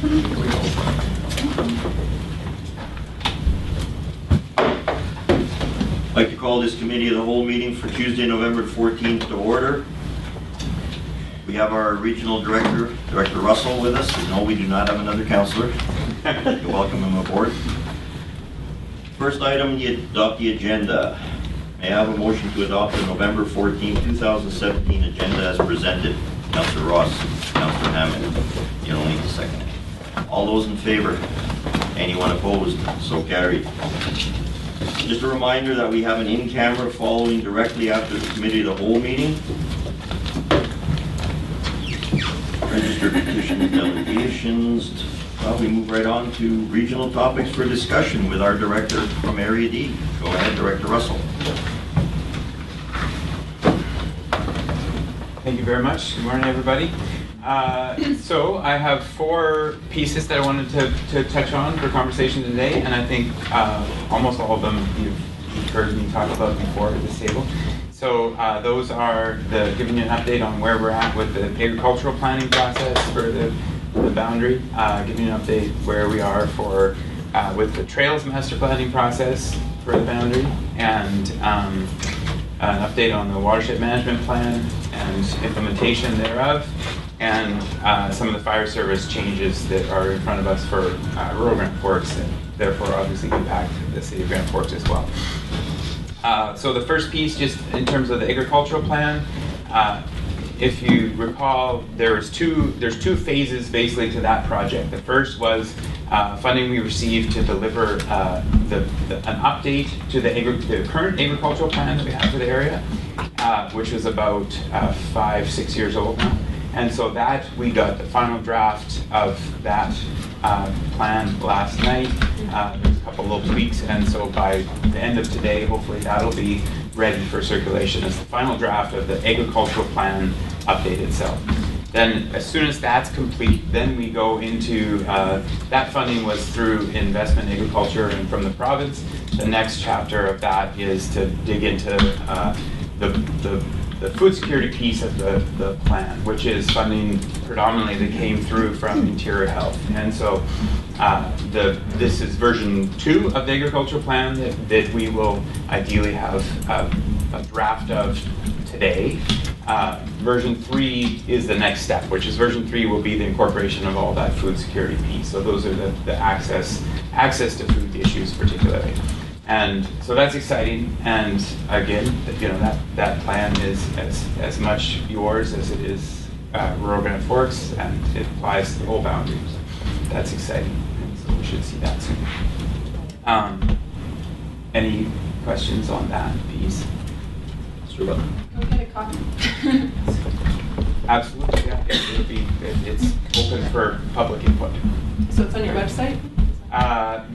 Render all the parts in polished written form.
I'd like to call this committee of the whole meeting for Tuesday, November 14th to order. We have our regional director, Director Russell, with us. No, we do not have another councillor. You welcome him aboard. First item, you adopt the agenda. May I have a motion to adopt the November 14, 2017 agenda as presented? Councillor Ross, Councillor Hammond. You don't need to second it. All those in favor? Anyone opposed? So carried. Just a reminder that we have an in-camera following directly after the committee of the whole meeting. Registered petitions, delegations. Well, we move right on to regional topics for discussion with our director from Area D. Go ahead, Director Russell. Thank you very much. Good morning, everybody. So I have 4 pieces that I wanted to touch on for conversation today, and I think almost all of them you've heard me talk about before at this table. So those are giving you an update on where we're at with the agricultural planning process for the boundary, giving you an update where we are for with the trails master planning process for the boundary, and an update on the watershed management plan and implementation thereof, and some of the fire service changes that are in front of us for rural Grand Forks, and therefore obviously impact the city of Grand Forks as well. So the first piece, just in terms of the agricultural plan, if you recall, there's two phases basically to that project. The first was funding we received to deliver an update to the current agricultural plan that we have for the area, which was about 5-6 years old now. And so that we got the final draft of that plan last night. There's a couple little tweaks, and so by the end of today, hopefully that'll be ready for circulation as the final draft of the agricultural plan update itself. Then as soon as that's complete, then we go into, that funding was through investment in agriculture and from the province. The next chapter of that is to dig into the food security piece of the plan, which is funding predominantly that came through from Interior Health. And so this is version 2 of the agricultural plan that we will ideally have a draft of today. Version 3 is the next step, which is version 3 will be the incorporation of all that food security piece. So those are the access to food issues particularly. And so that's exciting, and again, you know, that plan is as much yours as it is rural Grand Forks, and it applies to the whole boundary. So that's exciting, and so we should see that soon. Any questions on that piece? Sure. Can we get a copy? Absolutely, yeah. It's open for public input. So it's on your website?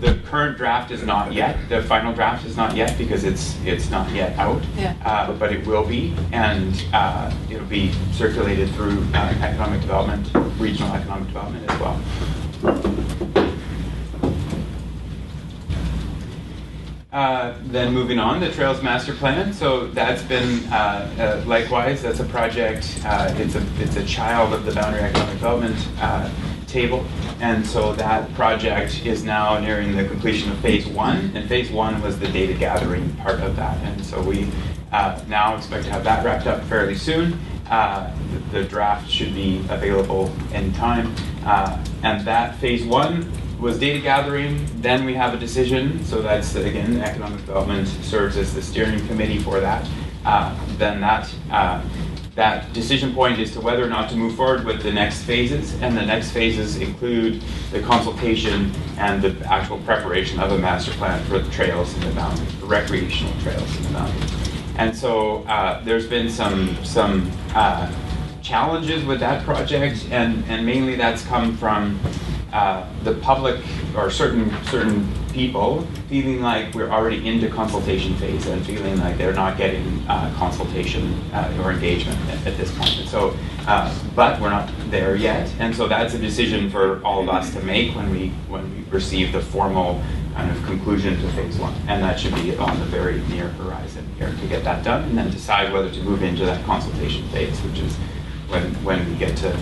The current draft is not yet. The final draft is not yet because it's not yet out. Yeah. But it will be, and it'll be circulated through economic development, regional economic development as well. Then moving on, the Trails Master Plan. So that's been likewise. That's a project. It's a child of the Boundary Economic Development table, and so that project is now nearing the completion of phase 1, and phase 1 was the data gathering part of that, and so we now expect to have that wrapped up fairly soon. The draft should be available anytime, and that phase 1 was data gathering. Then we have a decision, so that's again economic development serves as the steering committee for that. Then that decision point is to whether or not to move forward with the next phases, and the next phases include the consultation and the actual preparation of a master plan for the trails in the boundary, the recreational trails in the boundary. And so there's been some challenges with that project, and mainly that's come from the public or certain people feeling like we're already into consultation phase and feeling like they're not getting consultation or engagement at this point. And so, but we're not there yet, and so that's a decision for all of us to make when we receive the formal kind of conclusion to phase 1, and that should be on the very near horizon here to get that done, and then decide whether to move into that consultation phase, which is when we get to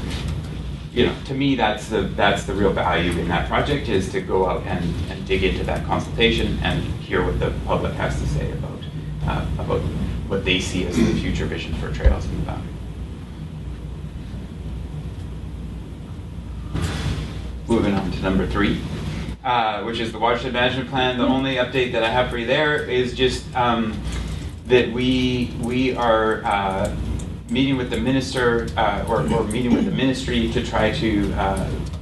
to me, that's the real value in that project, is to go out and dig into that consultation and hear what the public has to say about what they see as the future vision for trails in the boundary. Moving on to number 3, which is the watershed management plan. The only update that I have for you there is just that we are meeting with the minister or meeting with the ministry to try to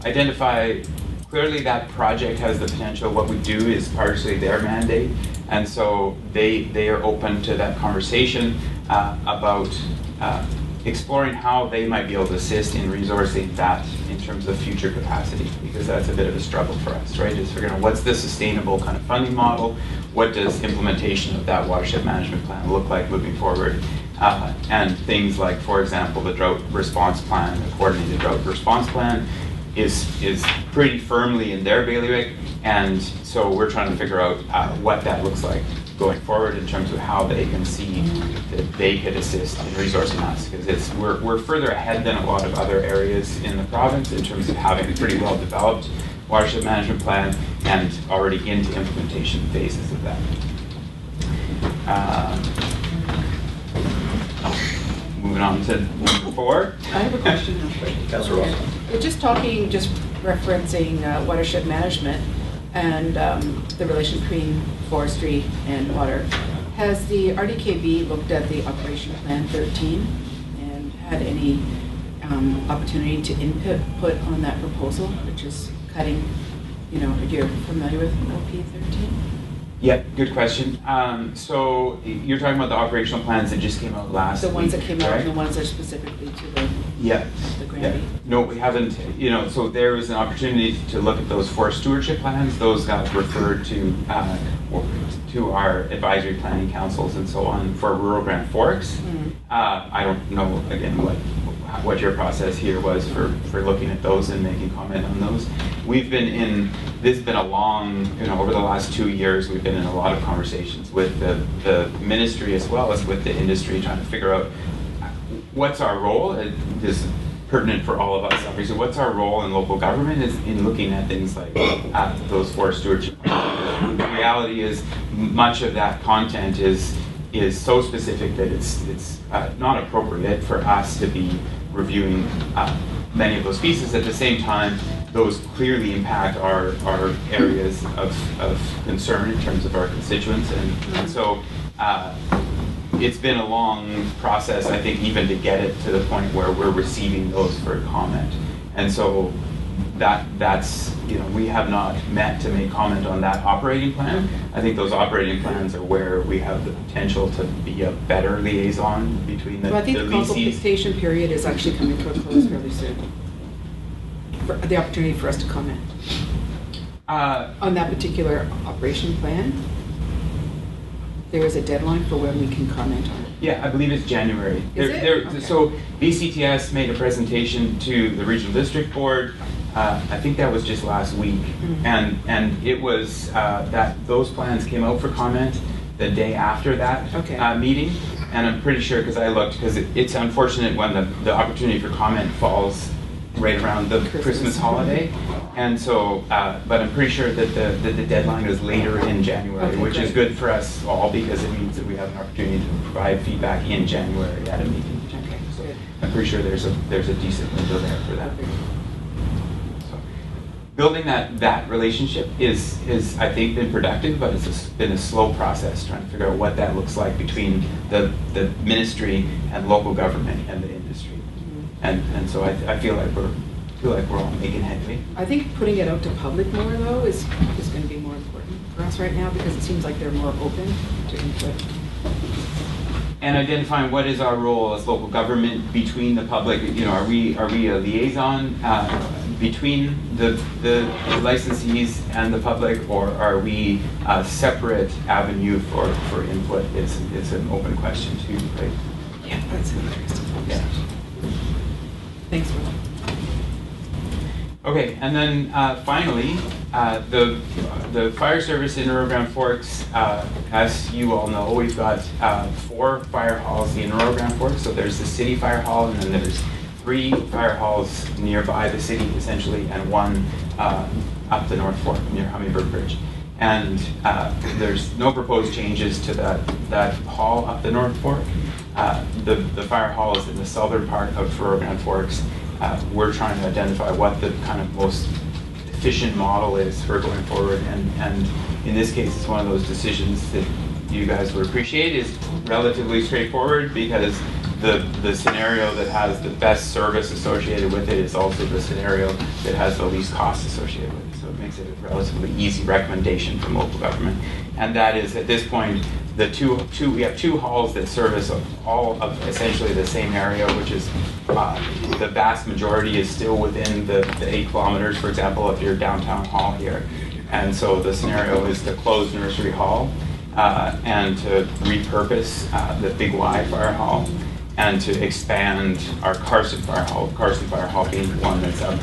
identify clearly that project has the potential. What we do is partially their mandate, and so they are open to that conversation about exploring how they might be able to assist in resourcing that in terms of future capacity, because that's a bit of a struggle for us, right? Is figuring out what's the sustainable kind of funding model, what does implementation of that watershed management plan look like moving forward, and things like, for example, the drought response plan, the coordinated drought response plan is pretty firmly in their bailiwick, and so we're trying to figure out what that looks like going forward in terms of how they can see that they could assist in resourcing us, because we're further ahead than a lot of other areas in the province in terms of having a pretty well developed watershed management plan and already into implementation phases of that. Moving on to number 4. I have a question. Councillor Russell. We're just referencing watershed management and the relation between forestry and water. Has the RDKB looked at the Operation Plan 13 and had any opportunity to input on that proposal, which is cutting, you're familiar with OP 13? Yeah, good question. So you're talking about the operational plans that just came out last week. The ones that came out, right? and the ones that are specifically to the grantee. Yeah. No, we haven't. So there was an opportunity to look at those forest stewardship plans. Those got referred to our advisory planning councils and so on for rural Grand Forks. Mm-hmm. I don't know again what your process here was for looking at those and making comment on those. This has been a long, over the last 2 years, we've been in a lot of conversations with the ministry as well as with the industry, trying to figure out what's our role. This is pertinent for all of us, obviously. What's our role in local government is in looking at things like those forest stewardship plans. The reality is much of that content is so specific that it's not appropriate for us to be reviewing many of those pieces. At the same time, those clearly impact our areas of concern in terms of our constituents, and so it's been a long process, I think, even to get it to the point where we're receiving those for comment. And so that's we have not met to make comment on that operating plan. I think those operating plans are where we have the potential to be a better liaison between the Well, I think the leases. consultation period is actually coming to a close fairly soon. For the opportunity for us to comment on that particular operation plan. There is a deadline for when we can comment on it. Yeah, I believe it's January. Is it? Okay. So BCTS made a presentation to the Regional District Board. I think that was just last week, and it was that those plans came out for comment the day after that meeting. And I'm pretty sure, because I looked, because it's unfortunate when the opportunity for comment falls right around the Christmas holiday, and so but I'm pretty sure that the deadline is later in January, which is good for us all, because it means that we have an opportunity to provide feedback in January at a meeting. Okay, So good. I'm pretty sure there's a decent window there for that. So building that relationship is I think been productive, but it's been a slow process trying to figure out what that looks like between the ministry and local government and the industry. And so I feel like we're all making headway. I think putting it out to public more, though, is going to be more important for us right now, because it seems like they're more open to input. And identifying what is our role as local government between the public. Are we a liaison between the licensees and the public, or are we a separate avenue for input? It's an open question too, right? Yeah, that's an interesting conversation. Yeah. Thanks, Will. Okay, and then finally, the fire service in Rural Grand Forks, as you all know, we've got 4 fire halls in Rural Grand Forks. So there's the city fire hall, and then there's 3 fire halls nearby the city, essentially, and 1 up the North Fork near Hummingbird Bridge. And there's no proposed changes to that hall up the North Fork. The fire hall is in the southern part of Grand Forks. We're trying to identify what the kind of most efficient model is for going forward, and in this case, it's one of those decisions that you guys would appreciate. Is relatively straightforward because the scenario that has the best service associated with it is also the scenario that has the least cost associated with it. So it makes it a relatively easy recommendation from local government. And that is, at this point, we have 2 halls that service all of essentially the same area, which is the vast majority is still within the 8 kilometers, for example, of your downtown hall here. And so the scenario is to close Nursery Hall and to repurpose the Big Y Fire Hall, and to expand our Carson Fire Hall being the one that's up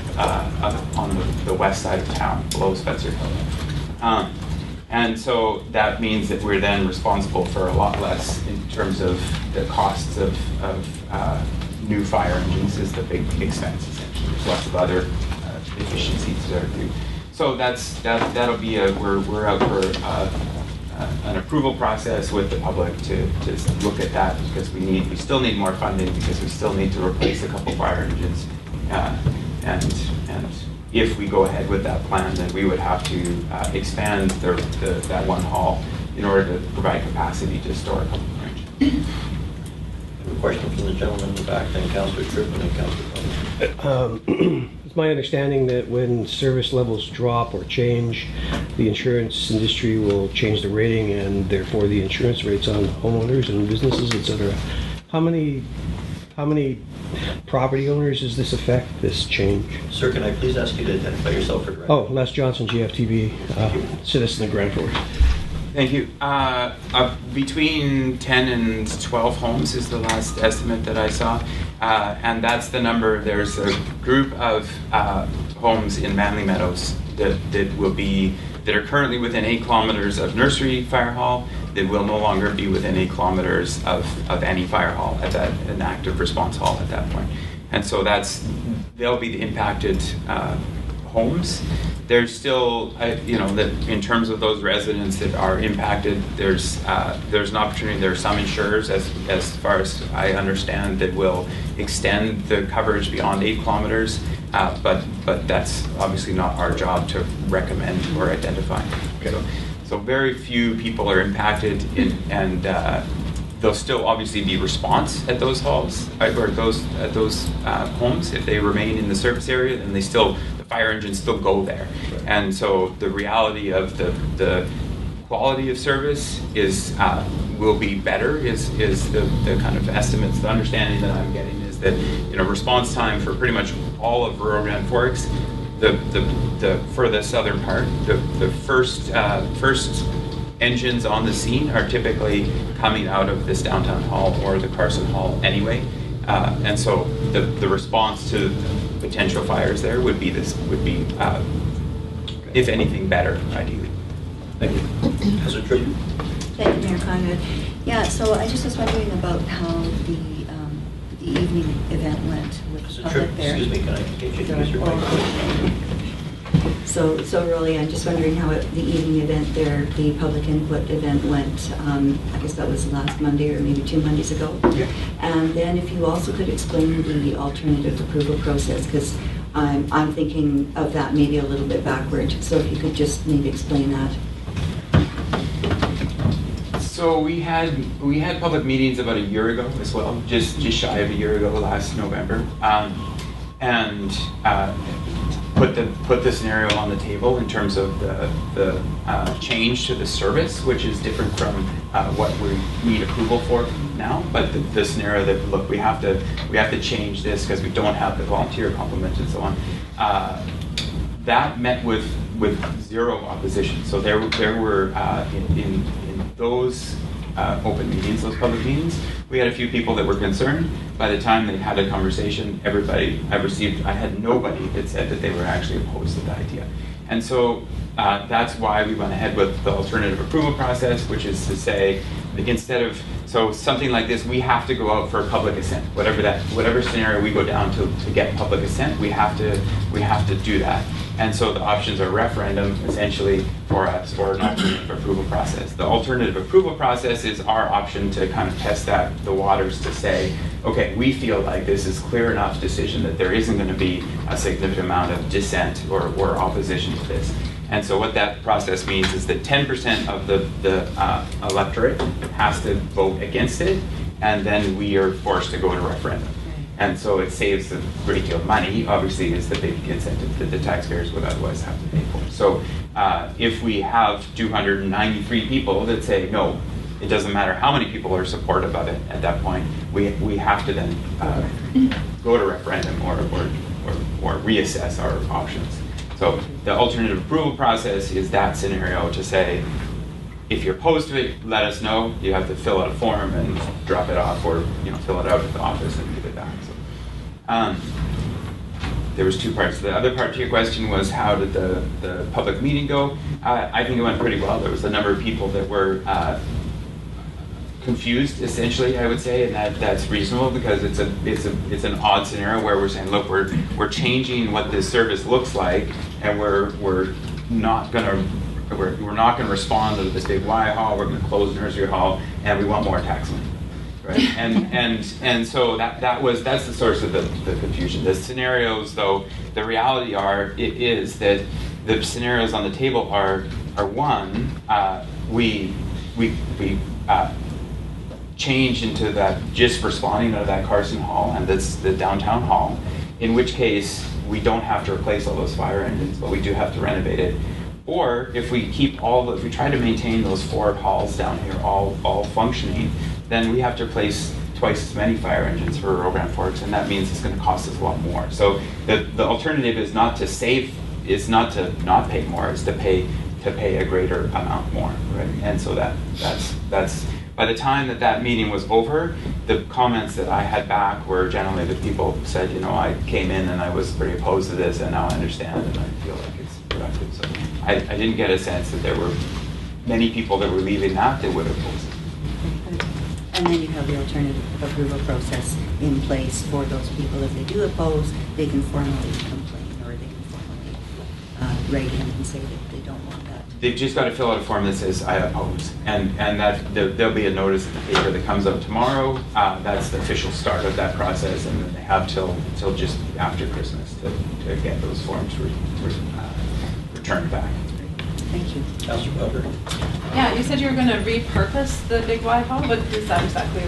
on the west side of town, below Spencer Hill. And so that means that we're then responsible for a lot less in terms of the costs of new fire engines is the big expense, essentially. There's lots of other efficiencies there too. So that'll be we're out for an approval process with the public to look at that, because we still need more funding, because we still need to replace a couple fire engines, and if we go ahead with that plan, then we would have to expand that 1 hall in order to provide capacity to store a couple more engines. A question from the gentleman in the back, then Councillor Tripp, and then Councillor Thomas. It's my understanding that when service levels drop or change, the insurance industry will change the rating, and therefore the insurance rates on homeowners and businesses, etc. How many property owners does this affect, this change? Sir, can I please ask you to identify yourself for the record? Oh, Les Johnson, GFTV, citizen of Grand Forks. Thank you. Between 10 and 12 homes is the last estimate that I saw, and that's the number. There's a group of homes in Manly Meadows that are currently within 8 kilometers of Nursery Fire Hall that will no longer be within 8 kilometers of any fire hall an active response hall at that point. And so they'll be the impacted homes. There's still, that in terms of those residents that are impacted, there's an opportunity. There are some insurers, as far as I understand, that will extend the coverage beyond 8 kilometers, but that's obviously not our job to recommend or identify. Okay. So very few people are impacted, and there'll still obviously be response at those halls, or at those homes. If they remain in the service area, then the fire engines still go there. Right. And so the reality of the quality of service will be better, is the kind of estimates. The understanding that I'm getting is that response time for pretty much all of rural Grand Forks, for the southern part, the first engines on the scene are typically coming out of this downtown hall or the Carson Hall anyway, and so the response to potential fires there would be if anything better, ideally. Thank you. Councillor Tripp. Thank you, Mayor Conrad. Yeah, so I just was wondering about how the evening event went with the public there. Excuse me, can I get you to use your mic? So really, I'm just wondering how the evening event there, the public input event went. I guess that was last Monday or maybe 2 Mondays ago. Yeah. And then if you also could explain the alternative approval process, because I'm thinking of that maybe a little bit backward. So if you could just maybe explain that. So we had public meetings about a year ago as well, just shy of a year ago, last November, and put the scenario on the table in terms of the change to the service, which is different from what we need approval for now. But the scenario that, look, we have to change this because we don't have the volunteer complement and so on. That met with zero opposition. So there were in those open meetings, those public meetings, we had a few people that were concerned. By the time they had a conversation, I had nobody that said that they were actually opposed to the idea. And so that's why we went ahead with the alternative approval process, which is to say instead of, so something like this, we have to go out for public assent. Whatever scenario we go down to get public assent, we have to do that. And so the options are referendum, essentially, for us, or an alternative approval process. The alternative approval process is our option to kind of test the waters to say, okay, we feel like this is clear enough decision that there isn't going to be a significant amount of dissent or opposition to this. And so what that process means is that 10% of the electorate has to vote against it, and then we are forced to go to referendum. And so it saves a great deal of money, obviously, is the big incentive that the taxpayers would otherwise have to pay for. So if we have 293 people that say, no, it doesn't matter how many people are supportive of it at that point, we have to then go to referendum or reassess our options. So the alternative approval process is that scenario to say, if you're opposed to it, let us know. You have to fill out a form and drop it off, or fill it out at the office and give it back. So, there was two parts. The other part to your question was, how did the public meeting go? I think it went pretty well. There was a number of people that were confused, essentially, I would say, and that's reasonable, because it's an odd scenario where we're saying, look, we're changing what this service looks like, and we're not going to respond to this big Y hall. We're going to close Nursery Hall, and we want more tax money, right? and so that's the source of the confusion. The scenarios, though, the reality is that the scenarios on the table are one, we change into that just responding out of that Carson Hall, and that's the downtown hall, in which case we don't have to replace all those fire engines, but we do have to renovate it. Or if we if we try to maintain those 4 halls down here all functioning, then we have to replace twice as many fire engines for Rio Grande Forks, and that means it's going to cost us a lot more. So the alternative is not to save, is not to not pay more, it's to pay a greater amount more, right? And so that's by the time that meeting was over, the comments that I had back were generally that people said, I came in and I was pretty opposed to this, and now I understand and I feel like it's productive. So I didn't get a sense that there were many people that were leaving that would oppose it. And then you have the alternative approval process in place for those people. If they do oppose, they can formally complain, or they can formally write in and say that they don't want that. They've just got to fill out a form that says, I oppose. And that there'll be a notice in the paper that comes out tomorrow. That's the official start of that process, and then they have till just after Christmas to get those forms returned back. Thank you. Councilor Butler? Yeah, you said you were going to repurpose the big Y hall. What is that exactly?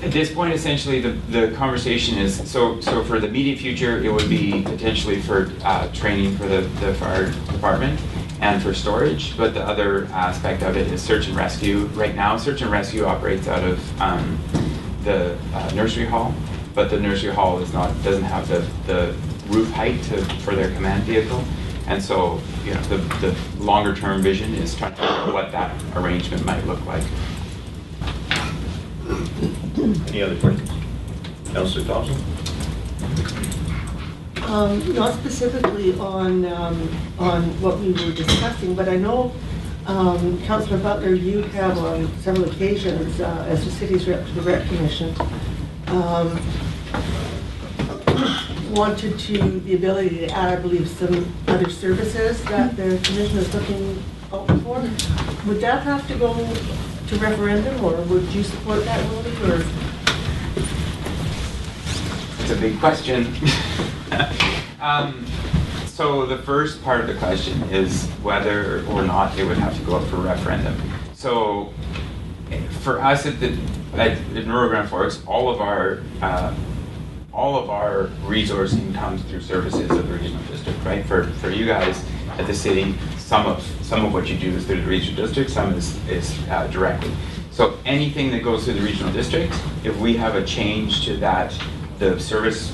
At this point, essentially, the conversation is, so for the immediate future, it would be potentially for training for the fire department and for storage, but the other aspect of it is search and rescue. Right now, search and rescue operates out of the nursery hall, but the nursery hall doesn't have the roof height for their command vehicle. And so, the longer term vision is trying to figure out what that arrangement might look like. Any other questions? Councilor Thompson? Not specifically on what we were discussing, but I know, Councillor Butler, you have on several occasions, as the city's rep to the Rec Commission, wanted the ability to add, I believe, some other services that the commission is looking out for. Would that have to go to referendum, or would you support that, Willie, or? It's a big question. So the first part of the question is whether or not it would have to go up for referendum. So for us at Rio Grande Forks, all of our resourcing comes through services of the regional district, right? For you guys at the city, some of what you do is through the regional district, some is directly. So anything that goes through the regional district, if we have a change to that, the service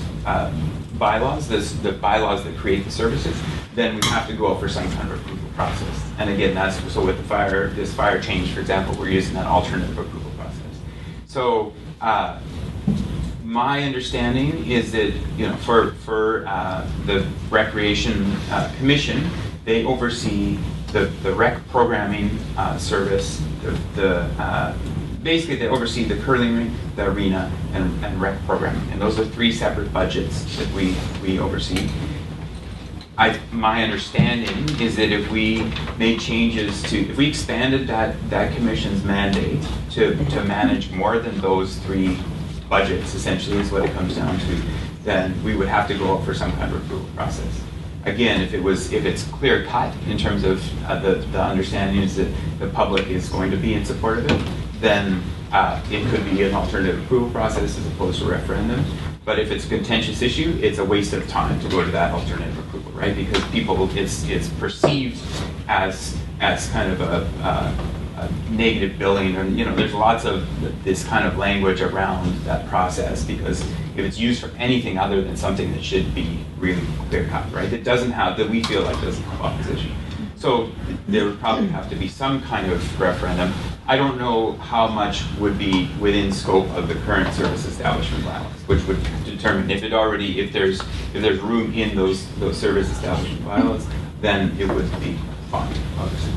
bylaws, the bylaws that create the services, then we have to go out for some kind of approval process. And again, that's so with this fire change, for example, we're using that alternative approval process. So my understanding is that for the Recreation Commission, they oversee the rec programming service, the basically they oversee the curling rink, the arena, and rec programming. And those are 3 separate budgets that we oversee. My understanding is that if we made changes if we expanded that commission's mandate to manage more than those 3 budgets, essentially is what it comes down to, then we would have to go up for some kind of approval process. Again, if it's clear cut in terms of the understanding is that the public is going to be in support of it, then it could be an alternative approval process as opposed to a referendum. But if it's a contentious issue, it's a waste of time to go to that alternative approval, right? Because it's perceived as kind of a negative billing, and there's lots of this kind of language around that process, because if it's used for anything other than something that should be really clear cut, right? That we feel like doesn't have opposition. So there would probably have to be some kind of referendum. I don't know how much would be within scope of the current service establishment bylaws, which would determine if there's room in those service establishment bylaws, then it would be fine, obviously.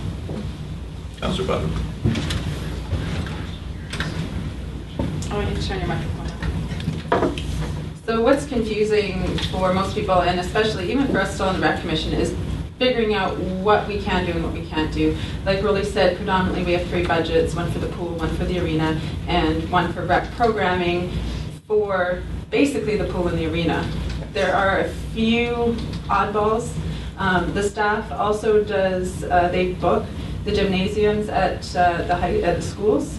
Councillor Butler. Oh, I need to turn your microphone on. So what's confusing for most people, and especially even for us still on the Rec Commission, is figuring out what we can do and what we can't do. Like Rolly said, predominantly we have 3 budgets, one for the pool, one for the arena, and one for rec programming for basically the pool and the arena. There are a few oddballs. The staff also does, they book the gymnasiums at the schools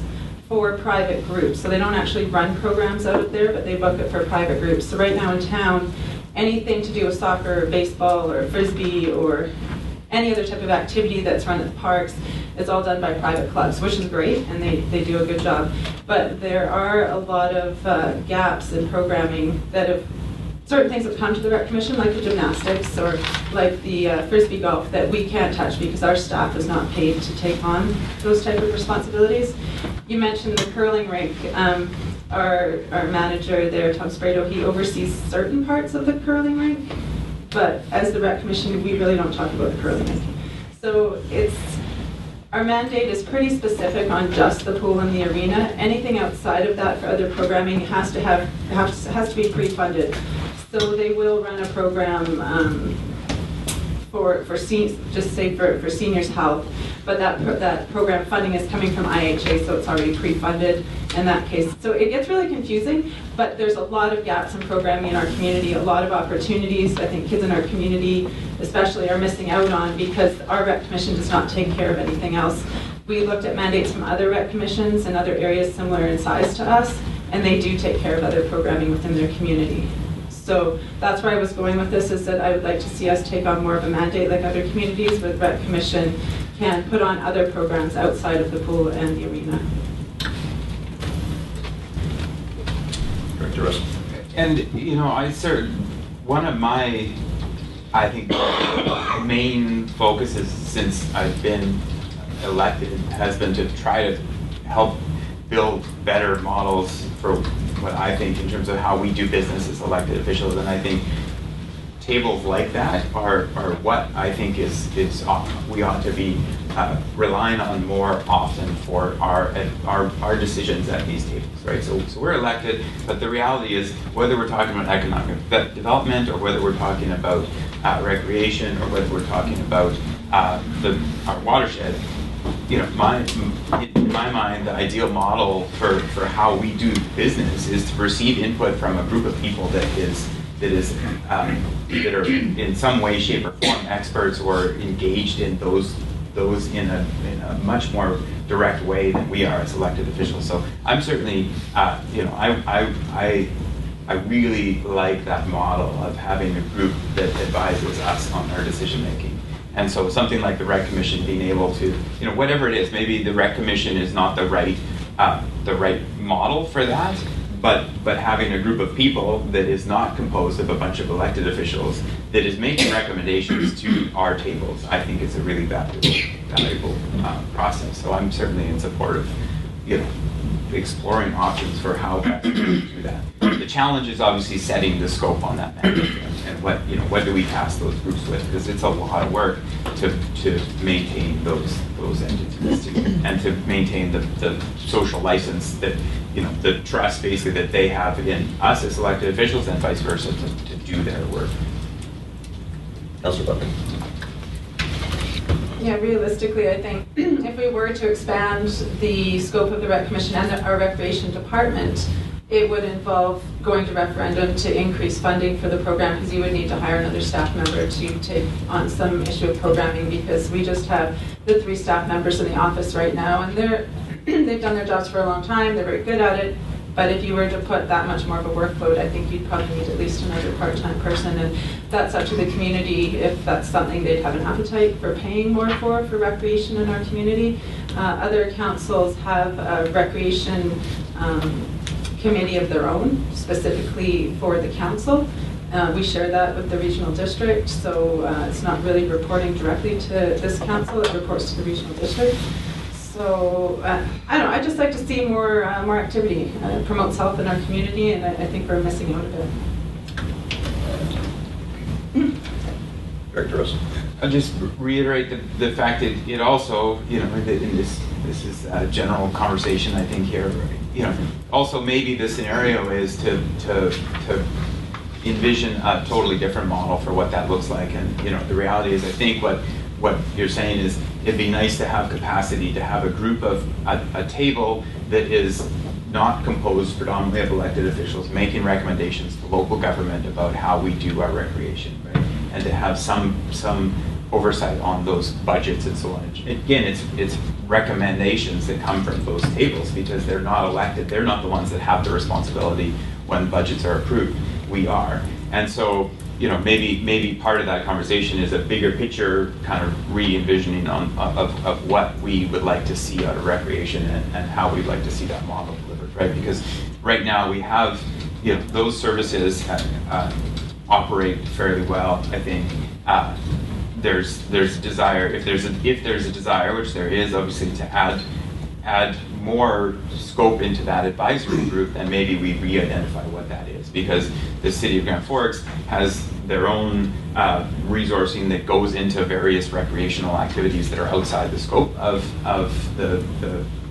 for private groups. So they don't actually run programs out of there, but they book it for private groups. So right now in town, anything to do with soccer or baseball or frisbee or any other type of activity that's run at the parks is all done by private clubs, which is great, and they do a good job. But there are a lot of gaps in programming that have certain things have come to the Rec Commission, like the gymnastics or like the frisbee golf, that we can't touch because our staff is not paid to take on those type of responsibilities. You mentioned the curling rink. Our manager there, Tom Sprado, he oversees certain parts of the curling rink, but as the Rec Commission, we really don't talk about the curling rink. So our mandate is pretty specific on just the pool and the arena. Anything outside of that for other programming has to be pre-funded. So they will run a program for seniors' health, but that program funding is coming from IHA, so it's already pre-funded in that case. So it gets really confusing, but there's a lot of gaps in programming in our community, a lot of opportunities I think kids in our community especially are missing out on because our Rec Commission does not take care of anything else. We looked at mandates from other Rec Commissions in other areas similar in size to us, and they do take care of other programming within their community. So that's where I was going with this, is that I would like to see us take on more of a mandate like other communities with Rec Commission can put on other programs outside of the pool and the arena. Director Russell. And one of my, I think, main focuses since I've been elected has been to try to help build better models for what I think in terms of how we do business as elected officials. And I think tables like that are what I think we ought to be relying on more often for our decisions at these tables, right? So we're elected, but the reality is whether we're talking about economic development or whether we're talking about recreation or whether we're talking about our watershed, in my mind, the ideal model for how we do business is to receive input from a group of people that are in some way, shape, or form experts or engaged in those in a much more direct way than we are as elected officials. So I'm certainly, I really like that model of having a group that advises us on our decision making. And so something like the Rec Commission being able to, whatever it is, maybe the Rec Commission is not the right model for that, but having a group of people that is not composed of a bunch of elected officials that is making recommendations to our tables, I think it's a really valuable process. So I'm certainly in support of, exploring options for how best to do that. the challenge is obviously setting the scope on that mandate and what do we task those groups with, because it's a lot of work to maintain those entities and to maintain the social license that, the trust basically that they have in us as elected officials and vice versa to do their work. Councillor Butler. Yeah, realistically, I think if we were to expand the scope of the Rec Commission and our Recreation Department, it would involve going to referendum to increase funding for the program, because you would need to hire another staff member to take on some issue of programming, because we just have the 3 staff members in the office right now, and they've done their jobs for a long time, they're very good at it. But if you were to put that much more of a workload, I think you'd probably need at least another part-time person, and that's up to the community if that's something they'd have an appetite for paying more for recreation in our community. Other councils have a recreation committee of their own, specifically for the council. We share that with the regional district, so it's not really reporting directly to this council, it reports to the regional district. So, I don't know, I'd just like to see more activity. It promotes health in our community, and I think we're missing out a bit. Director Russell. I'll just reiterate the fact that it also, in this is a general conversation, I think, here, also maybe the scenario is to envision a totally different model for what that looks like. And, the reality is, I think what you're saying is it'd be nice to have capacity to have a group of a table that is not composed predominantly of elected officials making recommendations to local government about how we do our recreation, right? And to have some oversight on those budgets and so on. Again, it's recommendations that come from those tables, because they're not elected. They're not the ones that have the responsibility when budgets are approved. We are. And so, maybe part of that conversation is a bigger picture kind of re-envisioning of what we would like to see out of recreation and how we'd like to see that model delivered, right? Because right now we have, those services operate fairly well, I think. There's a desire, if there's a desire, which there is obviously, to add more scope into that advisory group, then maybe we re-identify what that is, because the City of Grand Forks has their own resourcing that goes into various recreational activities that are outside the scope of the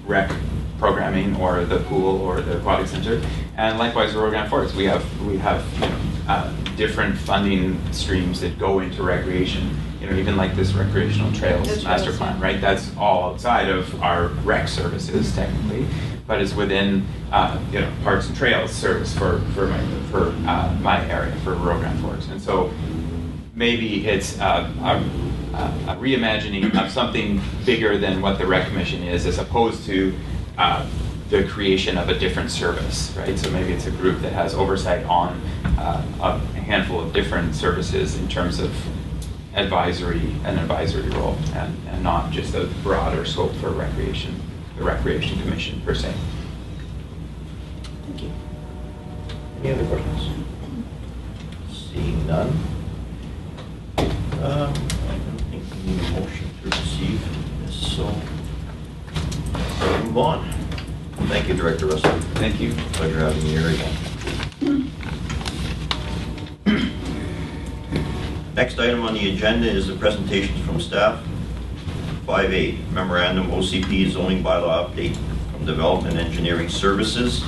rec programming or the pool or the aquatic center. And likewise, Rural Grand Forks, we have different funding streams that go into recreation. Even like this recreational trails master plan, right? That's all outside of our rec services technically, but it's within parks and trails service for my area, for Rural Grand Forks. And so maybe it's a reimagining of something bigger than what the rec commission is, as opposed to the creation of a different service, right? So maybe it's a group that has oversight on a handful of different services in terms of an advisory role, and not just a broader scope for recreation, the Recreation Commission per se. Thank you. Any other questions? Seeing none. I don't think we need a motion to receive this, so move on. Thank you, Director Russell. Thank you. Pleasure having you here again. Next item on the agenda is the presentations from staff. 5A, Memorandum OCP Zoning Bylaw Update from Development Engineering Services.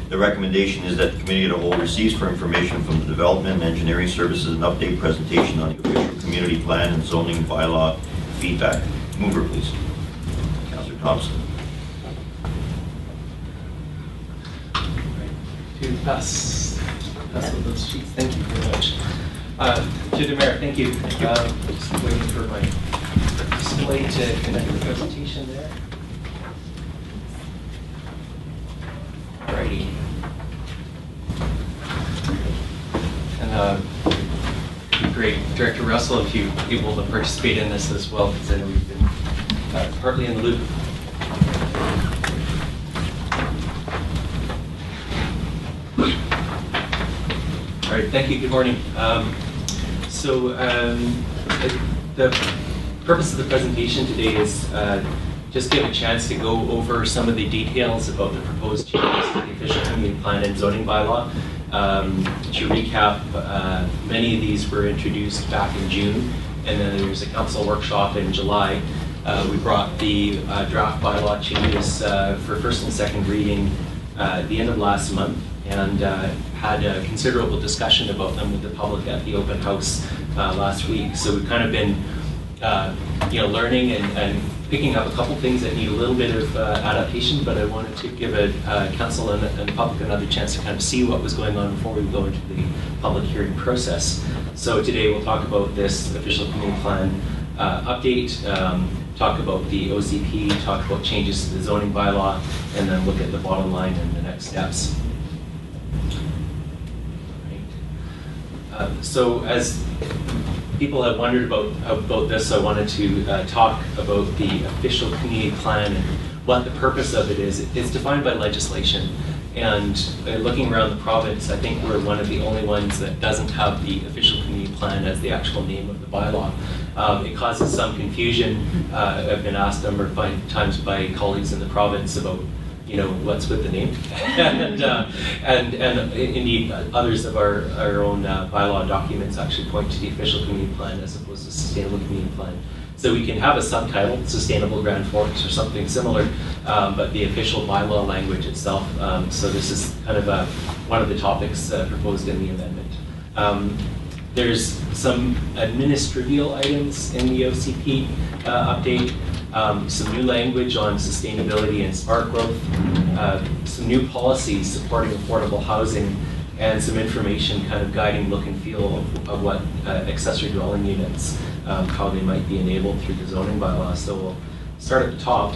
The recommendation is that the Committee of the Whole receives for information from the Development and Engineering Services an update presentation on the official community plan and zoning bylaw feedback. Mover, please. Councillor Thompson. To pass with those sheets. Thank you very much. To the Mayor, thank you. Just waiting for my display to connect the presentation there. Alrighty. And it'd be great, Director Russell, if you're able to participate in this as well, because I know we've been partly in the loop. All right, thank you. Good morning. The purpose of the presentation today is just give a chance to go over some of the details about the proposed changes to the official community plan and zoning bylaw. To recap, many of these were introduced back in June, and then there was a council workshop in July. We brought the draft bylaw changes for first and second reading at the end of last month, and had a considerable discussion about them with the public at the open house last week. So we've kind of been learning and picking up a couple things that need a little bit of adaptation, but I wanted to give council and the public another chance to kind of see what was going on before we go into the public hearing process. So today we'll talk about this official community plan update, talk about the OCP, talk about changes to the zoning bylaw, and then look at the bottom line and the next steps. So as people have wondered about this, I wanted to talk about the official community plan and what the purpose of it is. It's defined by legislation, and looking around the province, I think we're one of the only ones that doesn't have the official community plan as the actual name of the bylaw. It causes some confusion. I've been asked a number of times by colleagues in the province about what's with the name, and indeed others of our own bylaw documents actually point to the official community plan as opposed to sustainable community plan. So we can have a subtitle, Sustainable Grand Forks or something similar, but the official bylaw language itself. So this is kind of one of the topics proposed in the amendment. There's some administrative items in the OCP update. Some new language on sustainability and smart growth, some new policies supporting affordable housing, and some information kind of guiding look and feel of what accessory dwelling units, how they might be enabled through the zoning bylaw. So we'll start at the top.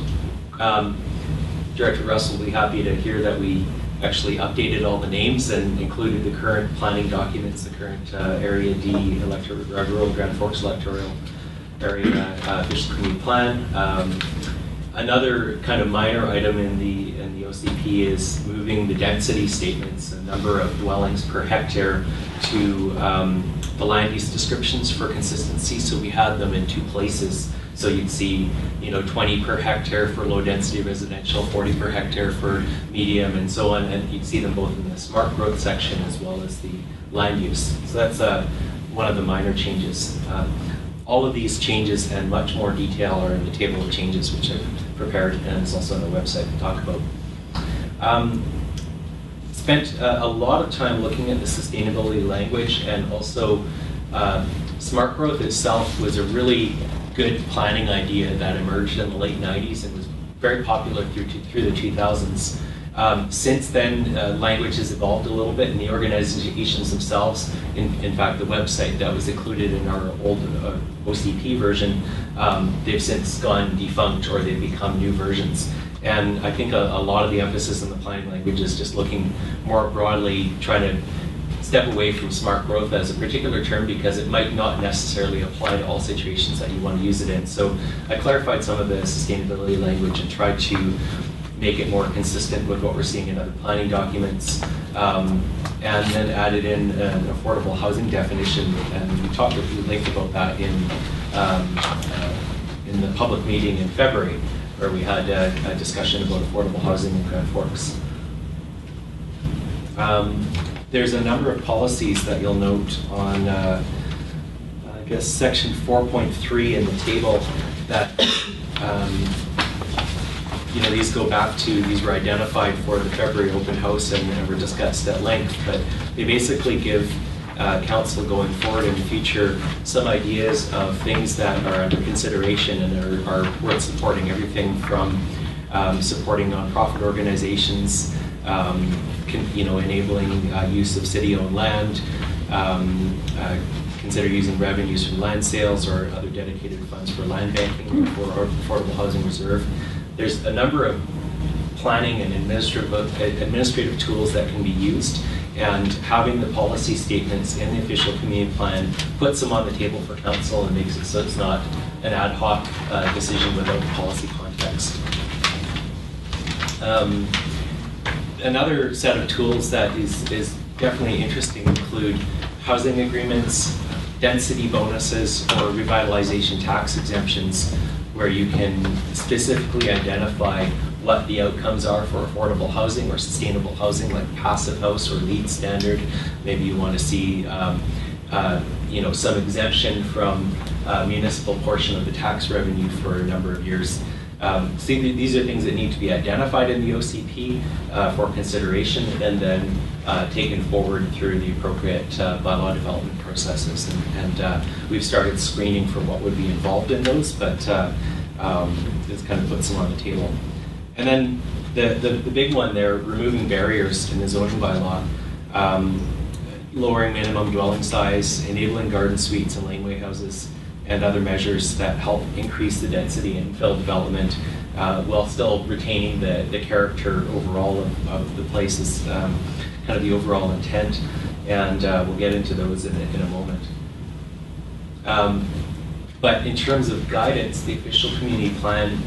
Director Russell will be happy to hear that we actually updated all the names and included the current planning documents, the current Area D rural Grand Forks electoral area official community plan. Another kind of minor item in the OCP is moving the density statements, the number of dwellings per hectare, to the land use descriptions for consistency. So we had them in two places. So you'd see, 20 per hectare for low density residential, 40 per hectare for medium, and so on. And you'd see them both in the smart growth section as well as the land use. So that's one of the minor changes. All of these changes and much more detail are in the table of changes, which I've prepared, and it's also on the website to talk about. Spent a lot of time looking at the sustainability language, and also smart growth itself was a really good planning idea that emerged in the late 90s and was very popular through the 2000s. Since then, language has evolved a little bit, and the organizations themselves, in fact, the website that was included in our old OCP version, they've since gone defunct or they've become new versions. And I think a lot of the emphasis in the planning language is just looking more broadly, trying to step away from smart growth as a particular term because it might not necessarily apply to all situations that you want to use it in. So I clarified some of the sustainability language and tried to make it more consistent with what we're seeing in other planning documents, and then added in an affordable housing definition, and we talked at length about that in the public meeting in February, where we had a discussion about affordable housing in Grand Forks. There's a number of policies that you'll note on, I guess, section 4.3 in the table that these go back to, these were identified for the February open house and were discussed at length, but they basically give council going forward in the future some ideas of things that are under consideration and are worth supporting. Everything from supporting nonprofit organizations, enabling use of city-owned land, consider using revenues from land sales or other dedicated funds for land banking or affordable housing reserve. There's a number of planning and administrative tools that can be used, and having the policy statements in the official community plan puts them on the table for council and makes it so it's not an ad hoc decision without policy context. Another set of tools that is definitely interesting include housing agreements, density bonuses, or revitalization tax exemptions. where you can specifically identify what the outcomes are for affordable housing or sustainable housing, like passive house or LEED standard. Maybe you want to see some exemption from municipal portion of the tax revenue for a number of years. These are things that need to be identified in the OCP for consideration and then taken forward through the appropriate bylaw development processes. And we've started screening for what would be involved in those, but this kind of puts them on the table. And then the big one there, removing barriers in the zoning bylaw, lowering minimum dwelling size, enabling garden suites and laneway houses, and other measures that help increase the density and infill development while still retaining the character overall of the place is kind of the overall intent. And we'll get into those in a moment. But in terms of guidance, the official community plan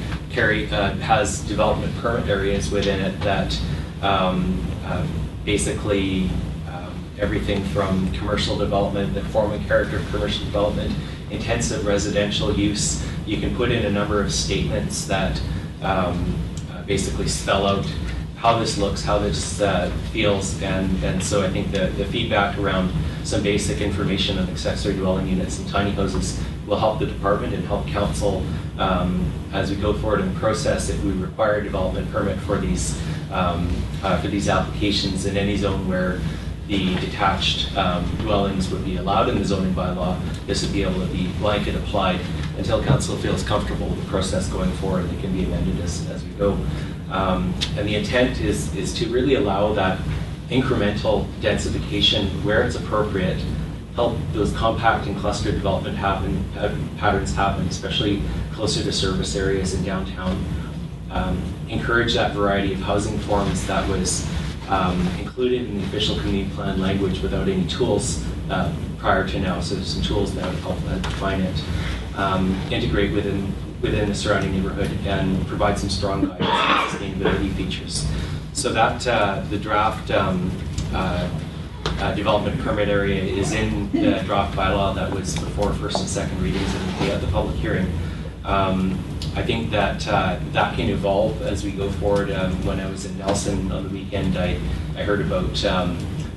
has development permit areas within it that basically everything from commercial development, the form and character of commercial development, intensive residential use. You can put in a number of statements that basically spell out how this looks, how this feels, and so I think the feedback around some basic information on accessory dwelling units and tiny houses will help the department and help council as we go forward in the process. If we require a development permit for these applications in any zone where the detached dwellings would be allowed in the zoning bylaw, this would be able to be blanket applied until council feels comfortable with the process going forward. It can be amended as we go. And the intent is to really allow that incremental densification where it's appropriate, help those compact and cluster development patterns happen, especially closer to service areas in downtown. Encourage that variety of housing forms that was included in the official community plan language without any tools prior to now. So there's some tools now to help define it. Integrate within the surrounding neighborhood and provide some strong guidance and sustainability features. So that the draft development permit area is in the draft bylaw that was before first and second readings and the public hearing. I think that that can evolve as we go forward. When I was in Nelson on the weekend, I heard about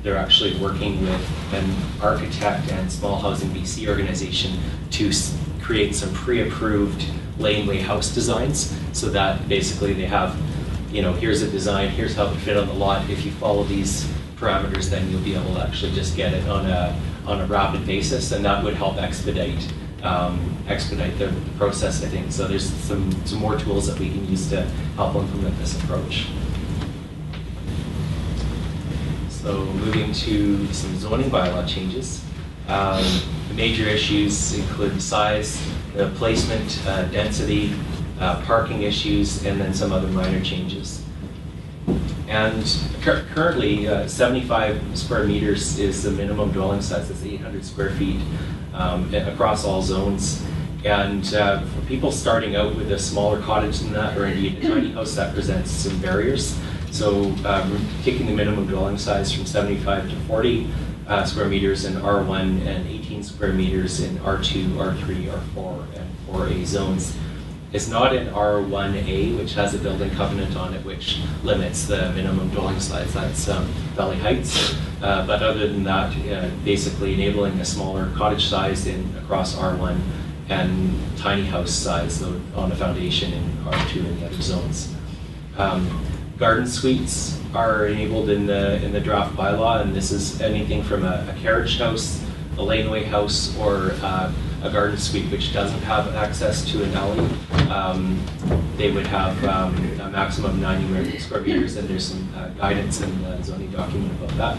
they're actually working with an architect and small housing BC organization to create some pre-approved laneway house designs, so that basically they have, here's a design, here's how it would fit on the lot. If you follow these parameters, then you'll be able to actually just get it on a rapid basis, and that would help expedite the process, I think. So there's some more tools that we can use to help implement this approach. So moving to some zoning bylaw changes. The major issues include size, the placement, density, parking issues, and then some other minor changes. And currently, 75 square meters is the minimum dwelling size. That's 800 square feet across all zones. And for people starting out with a smaller cottage than that, or indeed a tiny house, that presents some barriers. So taking the minimum dwelling size from 75 to 40 square meters in R1 and 18 square meters in R2, R3, R4, and 4A zones. It's not in R1A, which has a building covenant on it, which limits the minimum dwelling size. That's Valley Heights. But other than that, basically enabling a smaller cottage size across R1 and tiny house size on a foundation in R2 and the other zones. Garden suites are enabled in the draft bylaw, and this is anything from a carriage house, a laneway house, or a garden suite which doesn't have access to an alley. They would have a maximum of 90 square meters, and there's some guidance in the zoning document about that.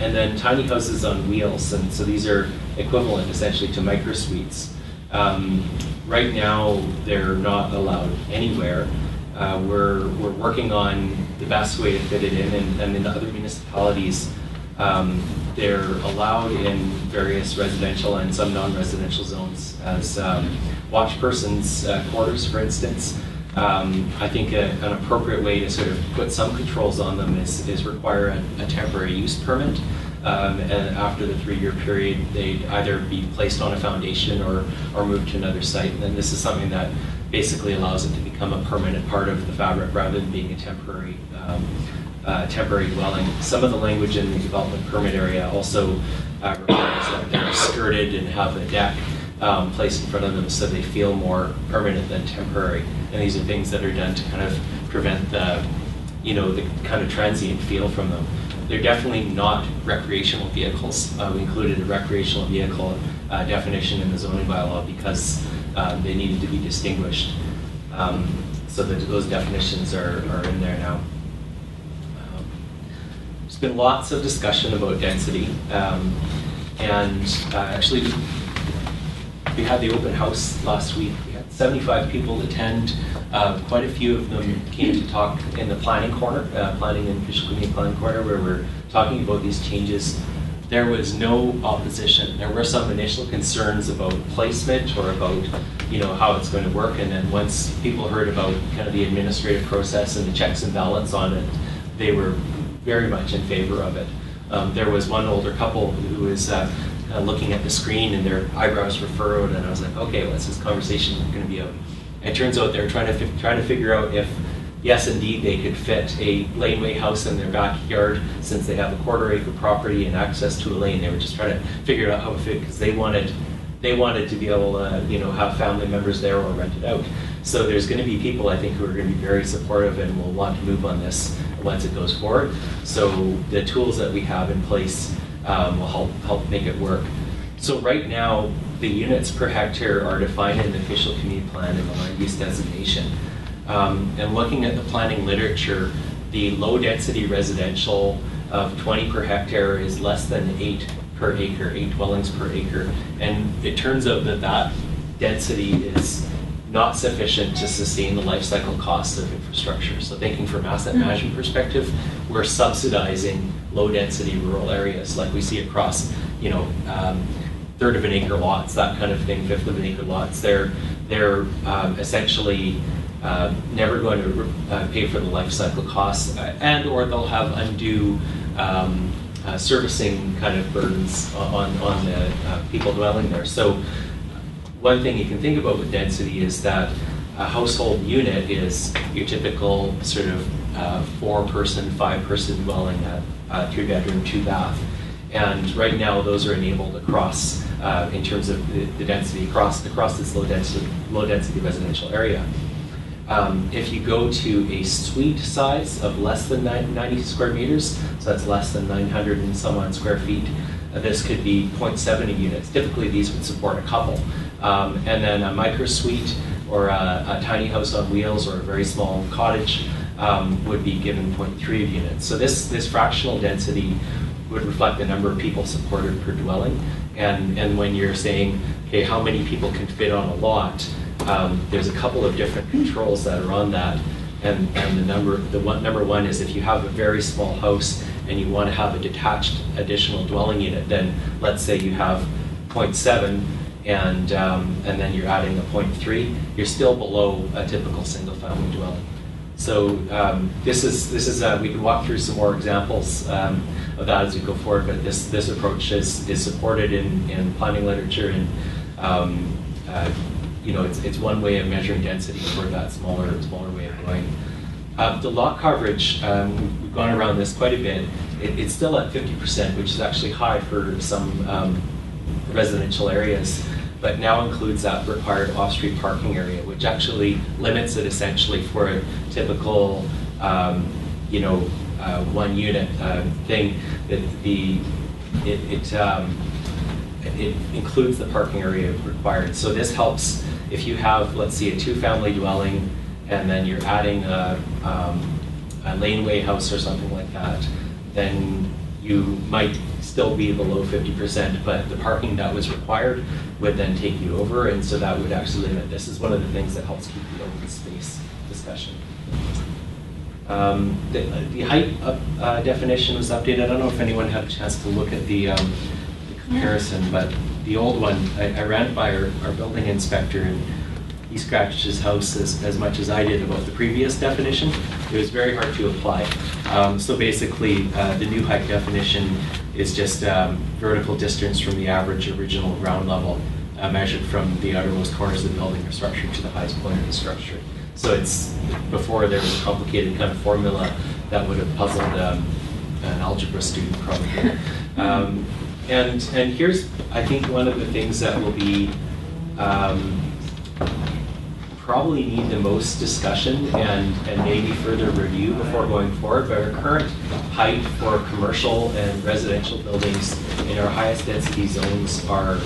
And then tiny houses on wheels, and so these are equivalent essentially to micro suites. Right now, they're not allowed anywhere. We're working on the best way to fit it in, and in other municipalities, they're allowed in various residential and some non-residential zones as watch persons' quarters, for instance. I think an appropriate way to sort of put some controls on them is require a temporary use permit. and after the 3-year period, they'd either be placed on a foundation or moved to another site. And then this is something that basically allows it to become a permanent part of the fabric rather than being a temporary dwelling. Some of the language in the development permit area also requires that they're skirted and have a deck placed in front of them so they feel more permanent than temporary. And these are things that are done to kind of prevent the kind of transient feel from them. They're definitely not recreational vehicles. We included a recreational vehicle definition in the zoning bylaw because they needed to be distinguished. So that those definitions are in there now. There's been lots of discussion about density. Actually, we had the open house last week. We had 75 people attend. Quite a few of them came to talk in the planning corner, planning and official community planning corner, where we're talking about these changes. There was no opposition. There were some initial concerns about placement or about, how it's going to work. And then once people heard about kind of the administrative process and the checks and balance on it, they were very much in favor of it. There was one older couple who was looking at the screen and their eyebrows were furrowed, and I was like, okay, what's this conversation going to be about? It turns out they're trying to figure out if, yes, indeed, they could fit a laneway house in their backyard since they have a 1/4 acre property and access to a lane. They were just trying to figure out how to fit because they wanted to be able to, have family members there or rent it out. So there's going to be people, I think, who are going to be very supportive and will want to move on this once it goes forward. So the tools that we have in place will help make it work. So right now, the units per hectare are defined in the official community plan and the land use designation. And looking at the planning literature, the low density residential of 20 per hectare is less than 8 per acre, 8 dwellings per acre. And it turns out that density is not sufficient to sustain the life cycle costs of infrastructure. So thinking from asset management perspective, we're subsidizing low density rural areas like we see across, 1/3 of an acre lots, that kind of thing, 1/5 of an acre lots. They're essentially never going to pay for the life cycle costs, and or they'll have undue servicing kind of burdens on the people dwelling there. So one thing you can think about with density is that a household unit is your typical sort of 4-person, 5-person dwelling at 3-bedroom, 2-bath. And right now those are enabled across, in terms of the density across this low density residential area. If you go to a suite size of less than 90 square meters, so that's less than 900 and some odd square feet, this could be 0.70 units. Typically these would support a couple. And then a micro suite or a tiny house on wheels or a very small cottage would be given 0.3 units. So this fractional density would reflect the number of people supported per dwelling. And when you're saying, okay, how many people can fit on a lot, there's a couple of different controls that are on that. And number one is if you have a very small house and you want to have a detached additional dwelling unit, then let's say you have 0.7 and then you're adding a 0.3, you're still below a typical single family dwelling. So this is we can walk through some more examples of that as we go forward, but this approach is supported in planning literature, and it's one way of measuring density for that smaller way of going. The lot coverage, we've gone around this quite a bit. It's still at 50%, which is actually high for some residential areas, but now includes that required off-street parking area, which actually limits it essentially for a typical, one unit thing. It includes the parking area required. So this helps if you have, let's see, a 2-family dwelling, and then you're adding a laneway house or something like that, then you might still be below 50%, but the parking that was required would then take you over, and so that would actually limit. This is one of the things that helps keep the open space discussion. The height definition was updated. I don't know if anyone had a chance to look at the comparison, but the old one, I ran it by our building inspector, and he scratched his house as much as I did about the previous definition. It was very hard to apply. So basically, the new height definition is just vertical distance from the average original ground level measured from the outermost corners of the building or structure to the highest point of the structure. So it's, before there was a complicated kind of formula that would have puzzled an algebra student probably. And here's, I think, one of the things that will be probably need the most discussion and maybe further review before going forward. But our current height for commercial and residential buildings in our highest density zones are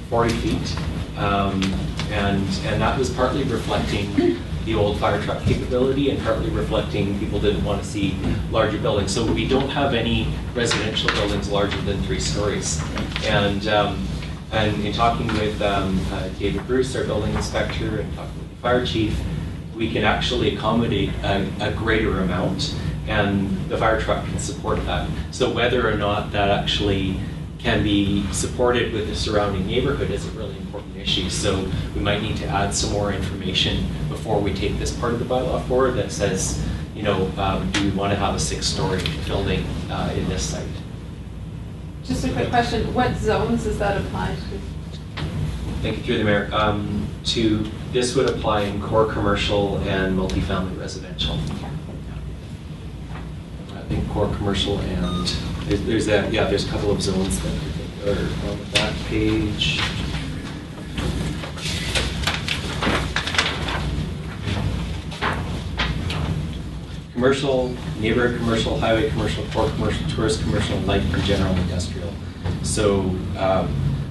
40 feet. And that was partly reflecting the old fire truck capability and partly reflecting people didn't want to see larger buildings. So we don't have any residential buildings larger than 3 stories. And in talking with David Bruce, our building inspector, and talking with the fire chief, we can actually accommodate a greater amount, and the fire truck can support that. So whether or not that actually can be supported with the surrounding neighborhood is a really important issue. So we might need to add some more information before we take this part of the bylaw forward that says, you know, do we want to have a 6-story building in this site? Just a quick question, what zones does that apply to? Thank you, through the mayor. This would apply in core commercial and multifamily residential. I think core commercial and there's that, yeah, there's a couple of zones that I think are on that page. Commercial, neighborhood commercial, highway commercial, core commercial, tourist commercial, light and general industrial. So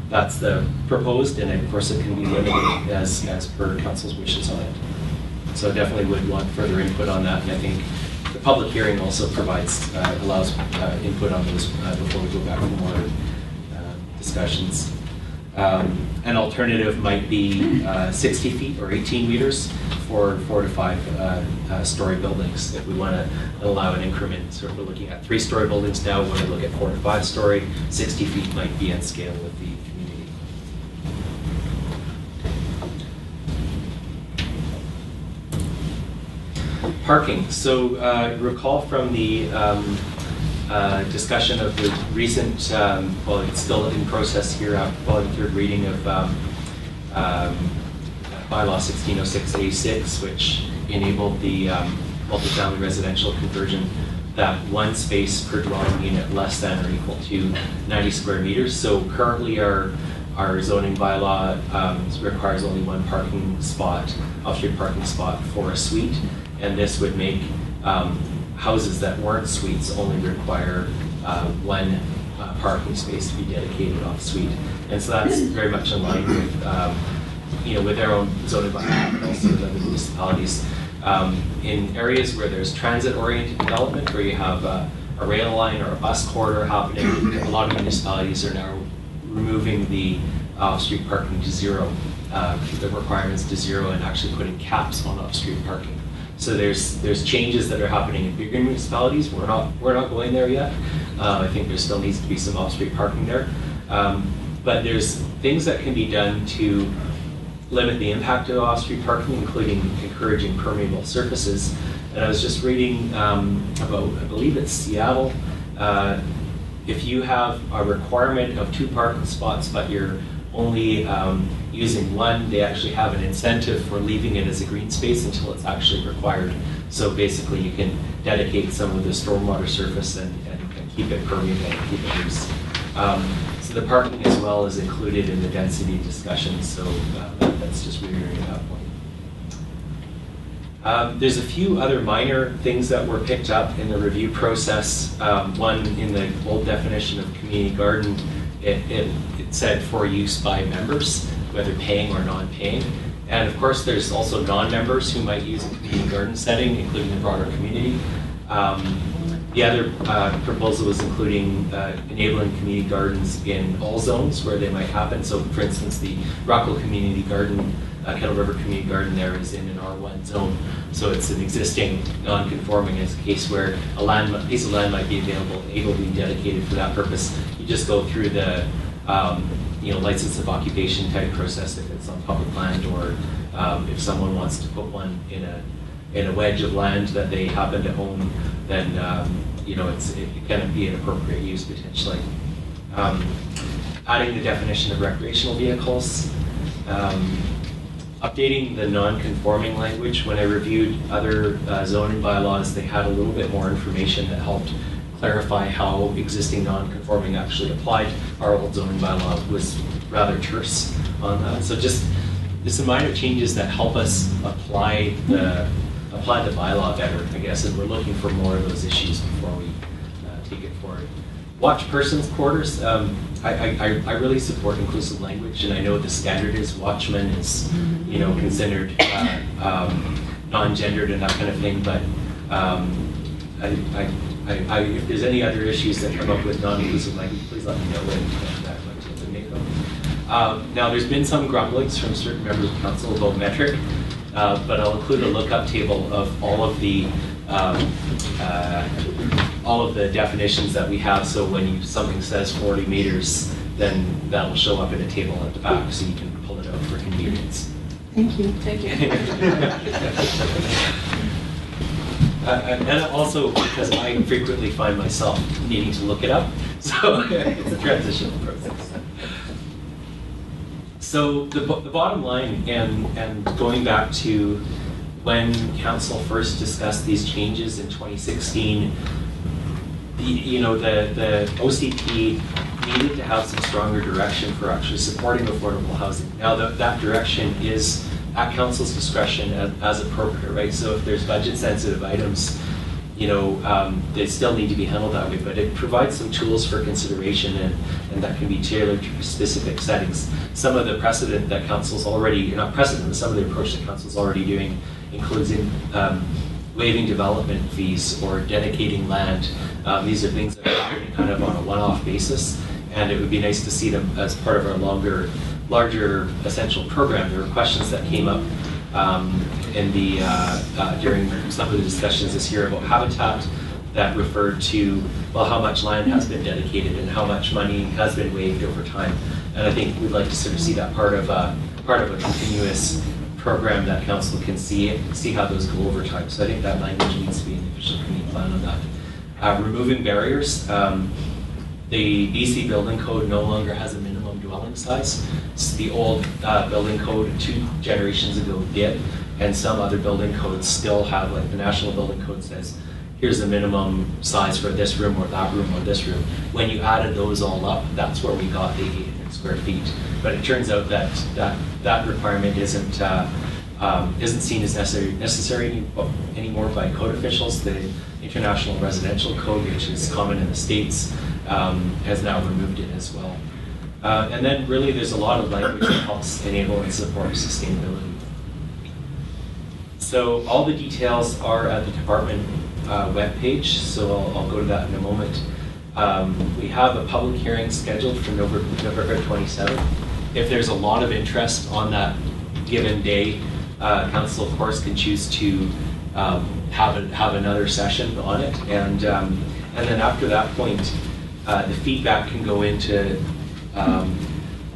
that's the proposed, and of course it can be limited as per council's wishes on it. So I definitely would want further input on that, and I think the public hearing also provides, allows input on those before we go back for more discussions. An alternative might be 60 feet or 18 meters for 4 to 5 story buildings. If we want to allow an increment, so if we're looking at 3-story buildings now, we want to look at 4 to 5 story, 60 feet might be in scale with the community. Parking. So recall from the discussion of the recent, well, it's still in process here, following the 3rd reading of Bylaw 1606A6, which enabled the multifamily residential conversion that 1 space per dwelling unit less than or equal to 90 square meters. So currently our zoning bylaw requires only 1 parking spot, off-street parking spot for a suite, and this would make houses that weren't suites only require 1 parking space to be dedicated off-suite. And so that's very much in line with you know, with their own zoning bylaw, but also with other municipalities. In areas where there's transit-oriented development, where you have a rail line or a bus corridor happening, a lot of municipalities are now removing the off-street parking to 0, the requirements to 0, and actually putting caps on off-street parking. So there's changes that are happening in bigger municipalities. We're not going there yet. I think there still needs to be some off-street parking there. But there's things that can be done to limit the impact of off-street parking, including encouraging permeable surfaces. And I was just reading about, I believe it's Seattle, if you have a requirement of 2 parking spots, but you're only using 1, they actually have an incentive for leaving it as a green space until it's actually required. So basically you can dedicate some of the stormwater surface and keep it permeable and keep it loose. So the parking as well is included in the density discussion, so that's just reiterating that point. There's a few other minor things that were picked up in the review process. One, in the old definition of community garden, it said for use by members, whether paying or non-paying. And of course there's also non-members who might use a community garden setting, including the broader community. The other proposal was including enabling community gardens in all zones where they might happen. So for instance, the Rockville Community Garden, Kettle River Community Garden there is in an R1 zone. So it's an existing non-conforming. It's a case where a piece of land might be available, able to be dedicated for that purpose. You just go through the license of occupation type process if it's on public land, or if someone wants to put one in a wedge of land that they happen to own, then it can be an appropriate use potentially. Adding the definition of recreational vehicles, updating the non-conforming language. When I reviewed other zoning bylaws, they had a little bit more information that helped clarify how existing non-conforming actually applied. Our old zoning bylaw was rather terse on that. So just some minor changes that help us apply the bylaw better, I guess, and we're looking for more of those issues before we take it forward. Watch persons quarters. I really support inclusive language, and I know the standard is watchman is considered non-gendered and that kind of thing, but if there's any other issues that come up with non-inclusive language, please let me know, and I'd like to eliminate them. Now, there's been some grumblings from certain members of council about metric, but I'll include a lookup table of all of the definitions that we have. So when something says 40 meters, then that'll show up in a table at the back, so you can pull it out for convenience. Thank you. Thank you. And also because I frequently find myself needing to look it up, so it's a transitional process. So the bottom line, and going back to when council first discussed these changes in 2016, the OCP needed to have some stronger direction for actually supporting affordable housing. Now that direction is at council's discretion as appropriate, right? So if there's budget sensitive items, they still need to be handled that way, but it provides some tools for consideration, and that can be tailored to specific settings. Some of the precedent that council's already, not precedent, but some of the approach that council's already doing includes waiving development fees or dedicating land. These are things that are happening kind of on a one-off basis, and it would be nice to see them as part of our larger essential program. There were questions that came up during some of the discussions this year about habitat that referred to, well, how much land has been dedicated and how much money has been waived over time. And I think we'd like to sort of see that part of a continuous program that council can see how those go over time. So I think that language needs to be in the official community plan on that. Removing barriers. The BC building code no longer has a minimum dwelling size. The old building code 2 generations ago did, and some other building codes still have, like the national building code says, here's the minimum size for this room or that room or this room. When you added those all up, that's where we got the 800 square feet. But it turns out that requirement isn't seen as necessary anymore by code officials. The International Residential Code, which is common in the States, has now removed it as well. And then really there's a lot of language that helps enable and support sustainability. So all the details are at the department webpage, so I'll go to that in a moment. We have a public hearing scheduled for November 27th. If there's a lot of interest on that given day, council of course can choose to have another session on it, and then after that point, the feedback can go into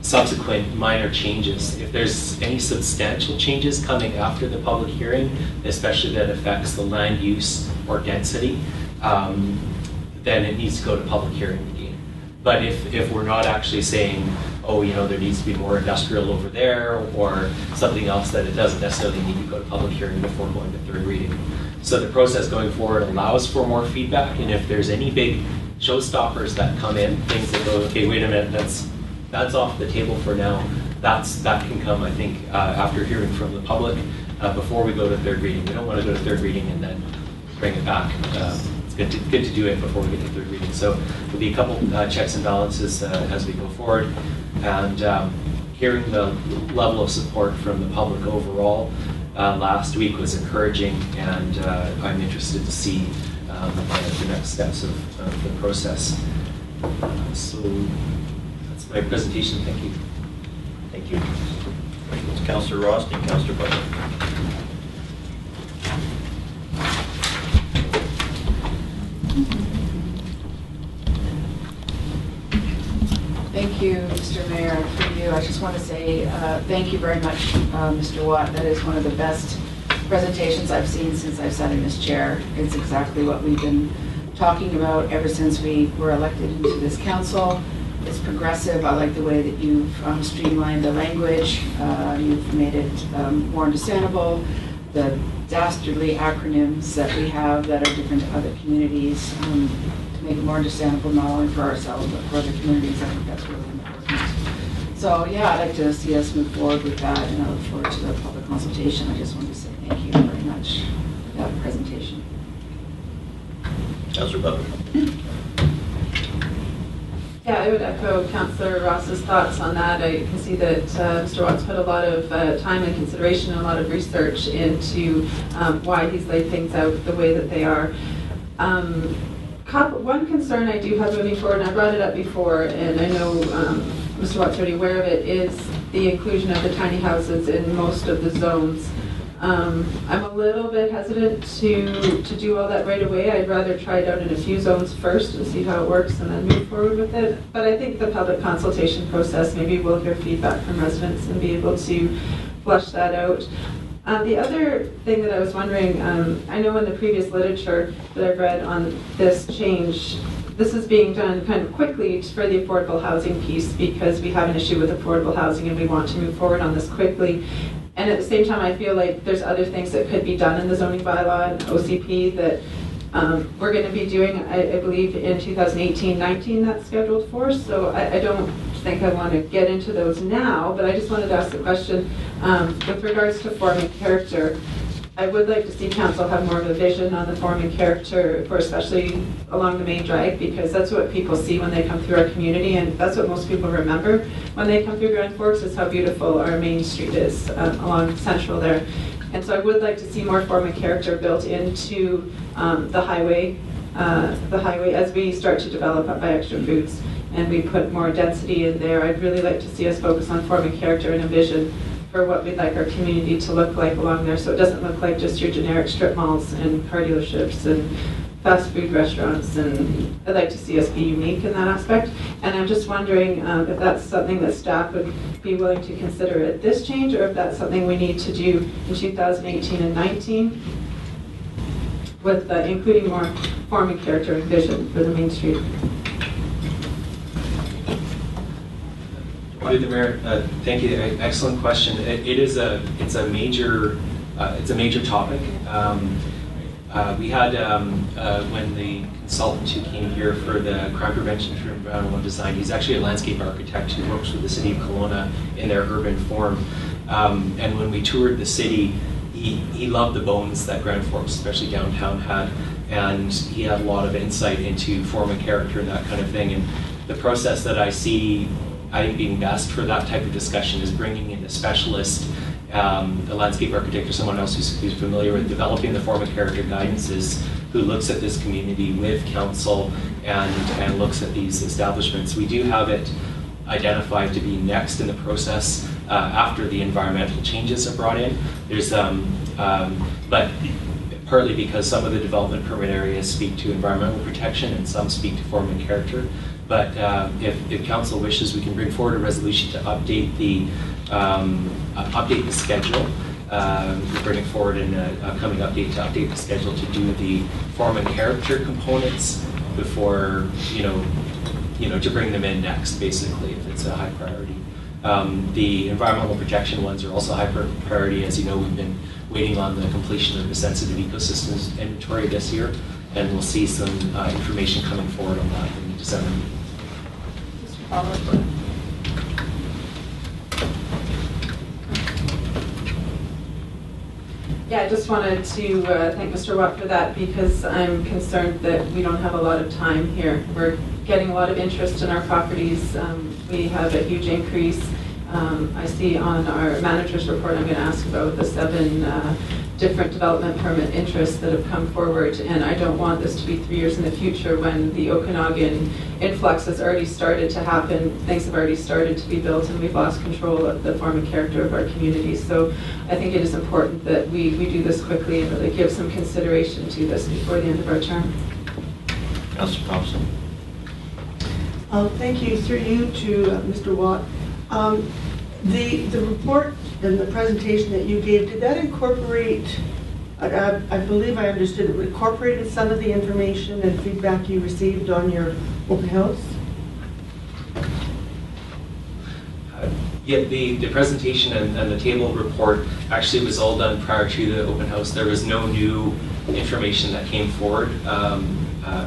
subsequent minor changes. If there's any substantial changes coming after the public hearing, especially that affects the land use or density, then it needs to go to public hearing again. But if we're not actually saying, oh, there needs to be more industrial over there, or something else, that it doesn't necessarily need to go to public hearing before going to third reading. So the process going forward allows for more feedback, and if there's any big showstoppers that come in, things that go, okay, wait a minute, that's off the table for now, that can come, I think, after hearing from the public, before we go to third reading. We don't want to go to third reading and then bring it back. It's good to do it before we get to third reading. So there'll be a couple checks and balances as we go forward, and hearing the level of support from the public overall last week was encouraging, and I'm interested to see the next steps of the process. So that's my presentation. Thank you. Thank you. Councillor Ross and Councillor Butler. Thank you, Mr. Mayor. Through you, I just want to say thank you very much, Mr. Watt. That is one of the best presentations I've seen since I've sat in this chair. It's exactly what we've been talking about ever since we were elected into this council. It's progressive. I like the way that you've streamlined the language. You've made it more understandable. The dastardly acronyms that we have that are different to other communities to make it more understandable not only for ourselves but for other communities. I think that's really important. So yeah, I'd like to see us move forward with that, and I look forward to the public consultation. I just wanted to say thank you very much for that presentation. Councillor Butler. Yeah, I would echo Councillor Ross's thoughts on that. I can see that Mr. Watt's put a lot of time and consideration and a lot of research into why he's laid things out the way that they are. One concern I do have moving forward, and I brought it up before, and I know Mr. Watt's already aware of it, is the inclusion of the tiny houses in most of the zones. I'm a little bit hesitant to do all that right away. I'd rather try it out in a few zones first and see how it works and then move forward with it. But I think the public consultation process, maybe we'll hear feedback from residents and be able to flush that out. The other thing that I was wondering, I know in the previous literature that I've read on this change, this is being done kind of quickly for the affordable housing piece because we have an issue with affordable housing and we want to move forward on this quickly. And at the same time, I feel like there's other things that could be done in the zoning bylaw and OCP that we're going to be doing, I believe, in 2018-19 that's scheduled for. So I don't think I want to get into those now, but I just wanted to ask the question with regards to form and character. I would like to see council have more of a vision on the form and character for especially along the main drag, because that's what people see when they come through our community, and that's what most people remember when they come through Grand Forks is how beautiful our main street is along Central there. And so I would like to see more form and character built into the highway as we start to develop up by Extra Foods and we put more density in there. I'd really like to see us focus on form and character and a vision for what we'd like our community to look like along there, so it doesn't look like just your generic strip malls and car dealerships and fast food restaurants. And I'd like to see us be unique in that aspect. And I'm just wondering if that's something that staff would be willing to consider at this change, or if that's something we need to do in 2018 and 19 with including more form and character and vision for the main street. Through the Mayor, thank you. Excellent question. It's a major topic. We had when the consultant who came here for the crime prevention through environmental design. He's actually a landscape architect who works with the city of Kelowna in their urban form. And when we toured the city, he loved the bones that Grand Forks, especially downtown, had, and he had a lot of insight into form and character and that kind of thing. And the process that I see, I think, being best for that type of discussion is bringing in a specialist, a landscape architect or someone else who's familiar with developing the form and character guidances, who looks at this community with council and looks at these establishments. We do have it identified to be next in the process after the environmental changes are brought in. There's, but partly because some of the development permit areas speak to environmental protection and some speak to form and character. But if council wishes, we can bring forward a resolution to update the schedule. We're bringing forward an upcoming update to update the schedule to do the form and character components before, to bring them in next, basically, if it's a high priority. The environmental protection ones are also high priority. As you know, we've been waiting on the completion of the sensitive ecosystems inventory this year, and we'll see some information coming forward on that in December. Yeah, I just wanted to thank Mr. Watt for that, because I'm concerned that we don't have a lot of time here. We're getting a lot of interest in our properties. We have a huge increase. I see on our manager's report, I'm going to ask about the 7 different development permit interests that have come forward, and I don't want this to be 3 years in the future when the Okanagan influx has already started to happen. Things have already started to be built, and we've lost control of the form and character of our communities. So I think it is important that we do this quickly and really give some consideration to this before the end of our term. Councillor Thompson. Thank you. Through you to Mr. Watt. The report and the presentation that you gave, did that incorporate, I believe I understood it incorporated some of the information and feedback you received on your open house? Yeah, the presentation and the table report actually was all done prior to the open house. There was no new information that came forward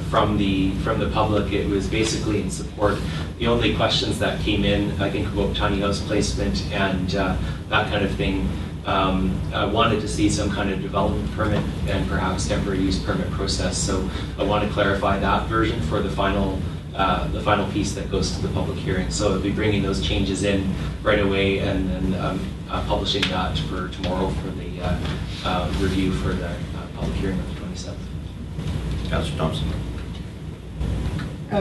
from the public. It was basically in support. The only questions that came in, I think, about tiny house placement and that kind of thing. I wanted to see some kind of development permit and perhaps temporary use permit process. So I want to clarify that version for the final piece that goes to the public hearing. So I'll be bringing those changes in right away and then publishing that for tomorrow for the review for the public hearing on the 27th. Councillor Thompson.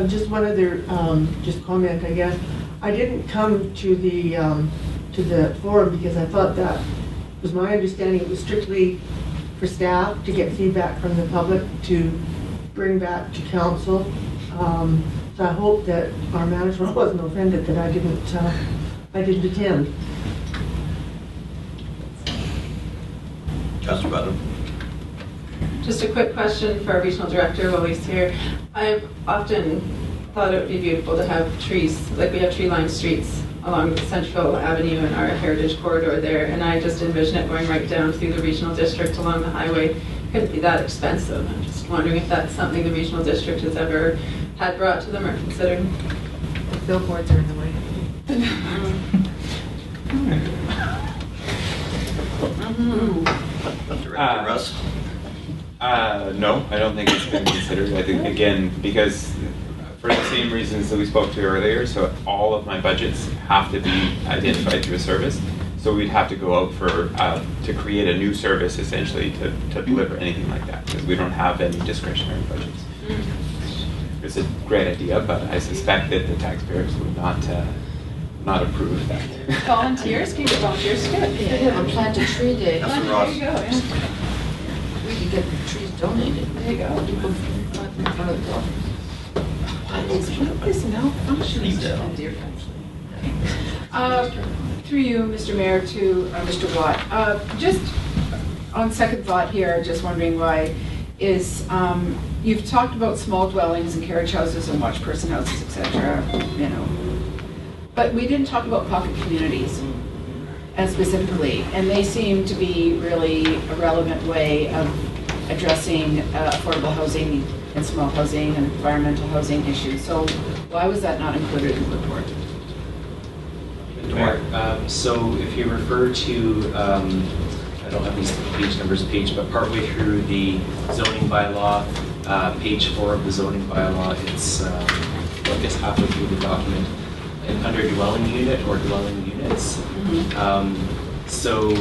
Just one other just comment, I guess. I didn't come to the forum because I thought that was my understanding. It was strictly for staff to get feedback from the public to bring back to council. So I hope that our management wasn't offended that I didn't attend. Councillor Butler. Just a quick question for our regional director while he's here. I've often thought it would be beautiful to have trees, like we have tree-lined streets along Central Avenue and our heritage corridor there, and I just envision it going right down through the regional district along the highway. Couldn't be that expensive. I'm just wondering if that's something the regional district has ever had brought to them or considered. The billboards are in the way. Director Russ. No, I don't think it's been considered. I think, again, because for the same reasons that we spoke to earlier, so all of my budgets have to be identified through a service. So we'd have to go out for, to create a new service essentially to deliver anything like that, because we don't have any discretionary budgets. It's a great idea, but I suspect that the taxpayers would not approve that. Volunteers? Can you get volunteers to do it? Yeah, on Plant a Tree Day. Councillor There Ross. you go, yeah. We could get the trees donated. There you go. People in front of the door. What is malfunctioning? Deer Through you, Mr. Mayor, to Mr. Watt. Just on second thought here, just wondering why is, you've talked about small dwellings and carriage houses and watch person houses, etc., you know. But we didn't talk about pocket communities specifically, and they seem to be really a relevant way of addressing affordable housing and small housing and environmental housing issues. So why was that not included in the report? So if you refer to, I don't have these page numbers but partway through the zoning bylaw, page 4 of the zoning bylaw, it's, I guess halfway through the document, and under dwelling unit or dwelling units. So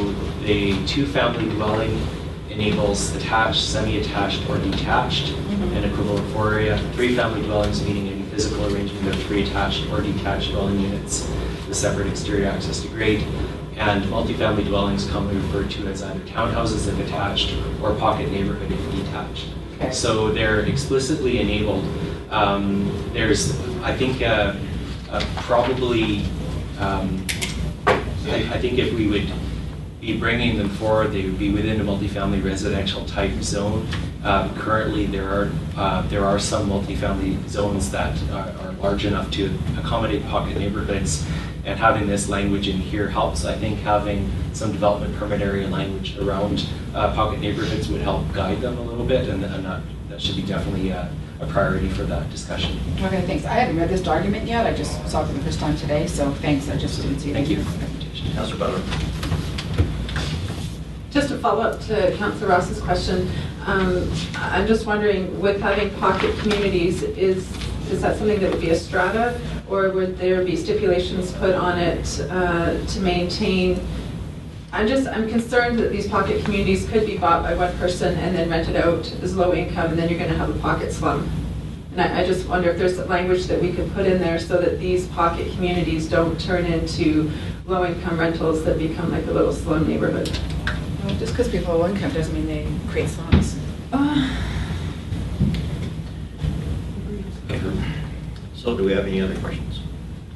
a two-family dwelling enables attached, semi-attached, or detached, and equivalent floor area. Three-family dwellings meaning any physical arrangement of three attached or detached dwelling units with separate exterior access to grade. And multifamily dwellings commonly referred to as either townhouses if attached or pocket neighborhood if detached. Okay. So they're explicitly enabled. There's, I think, probably, I think if we would be bringing them forward, they would be within a multifamily residential type zone. Currently, there are some multifamily zones that are large enough to accommodate pocket neighborhoods, and having this language in here helps. I think having some development permit area language around pocket neighborhoods would help guide them a little bit, and that should be definitely a priority for that discussion. Okay, thanks. I haven't read this document yet. I just saw it for the first time today, so thanks. I just didn't see it. Thank you. Councillor Butler. Just to follow up to Councillor Ross's question, I'm just wondering, with having pocket communities, is that something that would be a strata, or would there be stipulations put on it to maintain? I'm concerned that these pocket communities could be bought by one person and then rented out as low income, and then you're going to have a pocket slum. And I just wonder if there's language that we could put in there so that these pocket communities don't turn into low income rentals that become like a little slum neighborhood. Well, just because people have low income doesn't mean they create slums. So So do we have any other questions?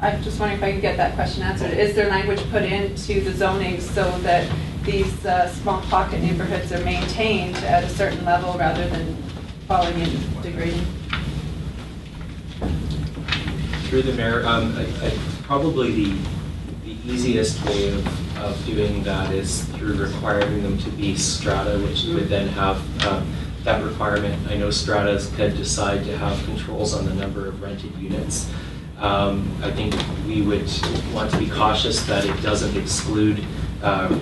I just wondering if I could get that question answered. Is there language put into the zoning so that these small pocket neighborhoods are maintained at a certain level rather than falling and degrading? Through the mayor, probably the easiest way of doing that is through requiring them to be strata, which would then have that requirement. I know stratas could decide to have controls on the number of rented units. I think we would want to be cautious that it doesn't exclude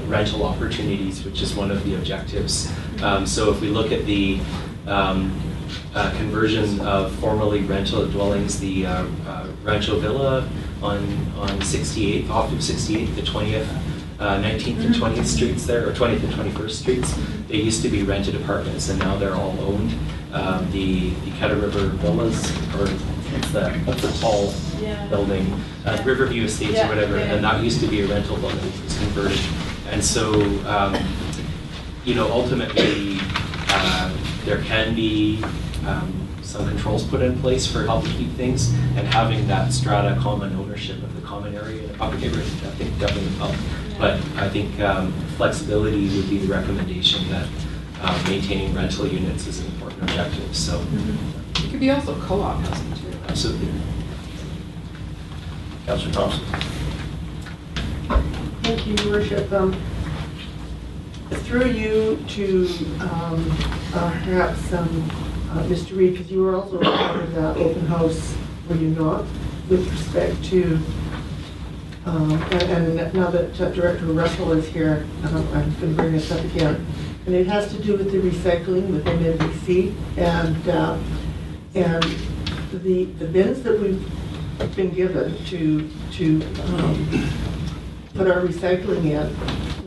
rental opportunities, which is one of the objectives. So if we look at the conversion of formerly rental dwellings, the Rancho Villa on 68th, off of 68th, the 20th, 19th and 20th streets there, or 20th and 21st streets. They used to be rented apartments, and now they're all owned. The Cutter River Villas, or what's the tall building, Riverview Estates or whatever, and that used to be a rental building. It was converted, and so ultimately there can be some controls put in place for helping keep things, and having that strata common ownership of the common area in a pocket neighborhood, I think definitely help. But I think flexibility would be the recommendation, that maintaining rental units is an important objective. So It could be also co-op housing too. absolutely. Councillor Thompson. Thank you, Your Worship. Through you to perhaps Mr. Reid, because you were also part of the open house, were you not, with respect to, and now that Director Russell is here, I'm going to bring this up again, and it has to do with the recycling within NBC, and the bins that we've been given to put our recycling in.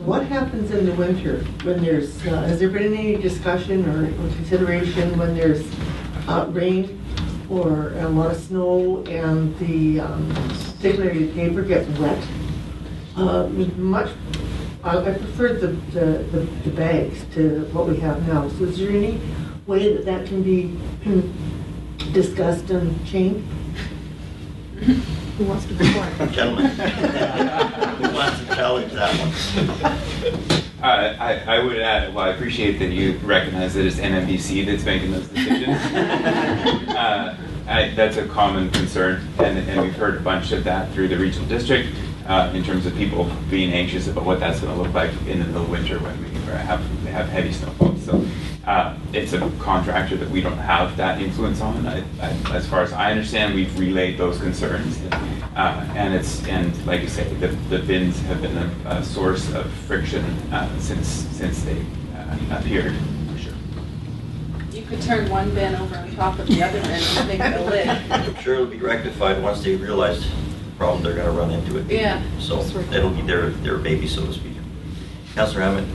What happens in the winter when there's, has there been any discussion or consideration when there's rain or a lot of snow and particularly the paper gets wet? I prefer the bags to what we have now. So is there any way that can be discussed and changed? Who wants to be quiet? Gentlemen, who wants to challenge that one? I would add, well, I appreciate that you recognize that it's NMBC that's making those decisions. That's a common concern, and we've heard a bunch of that through the regional district in terms of people being anxious about what that's going to look like in the middle of winter when we have heavy snowfall. So it's a contractor that we don't have that influence on. As far as I understand, we've relayed those concerns, and like you say, the bins have been a source of friction since they appeared, for sure. You could turn one bin over on top of the other bin and make it a lid. I'm sure it'll be rectified once they realize the problem they're going to run into it. Yeah. So it'll be their baby, so to speak. Councillor Hammond.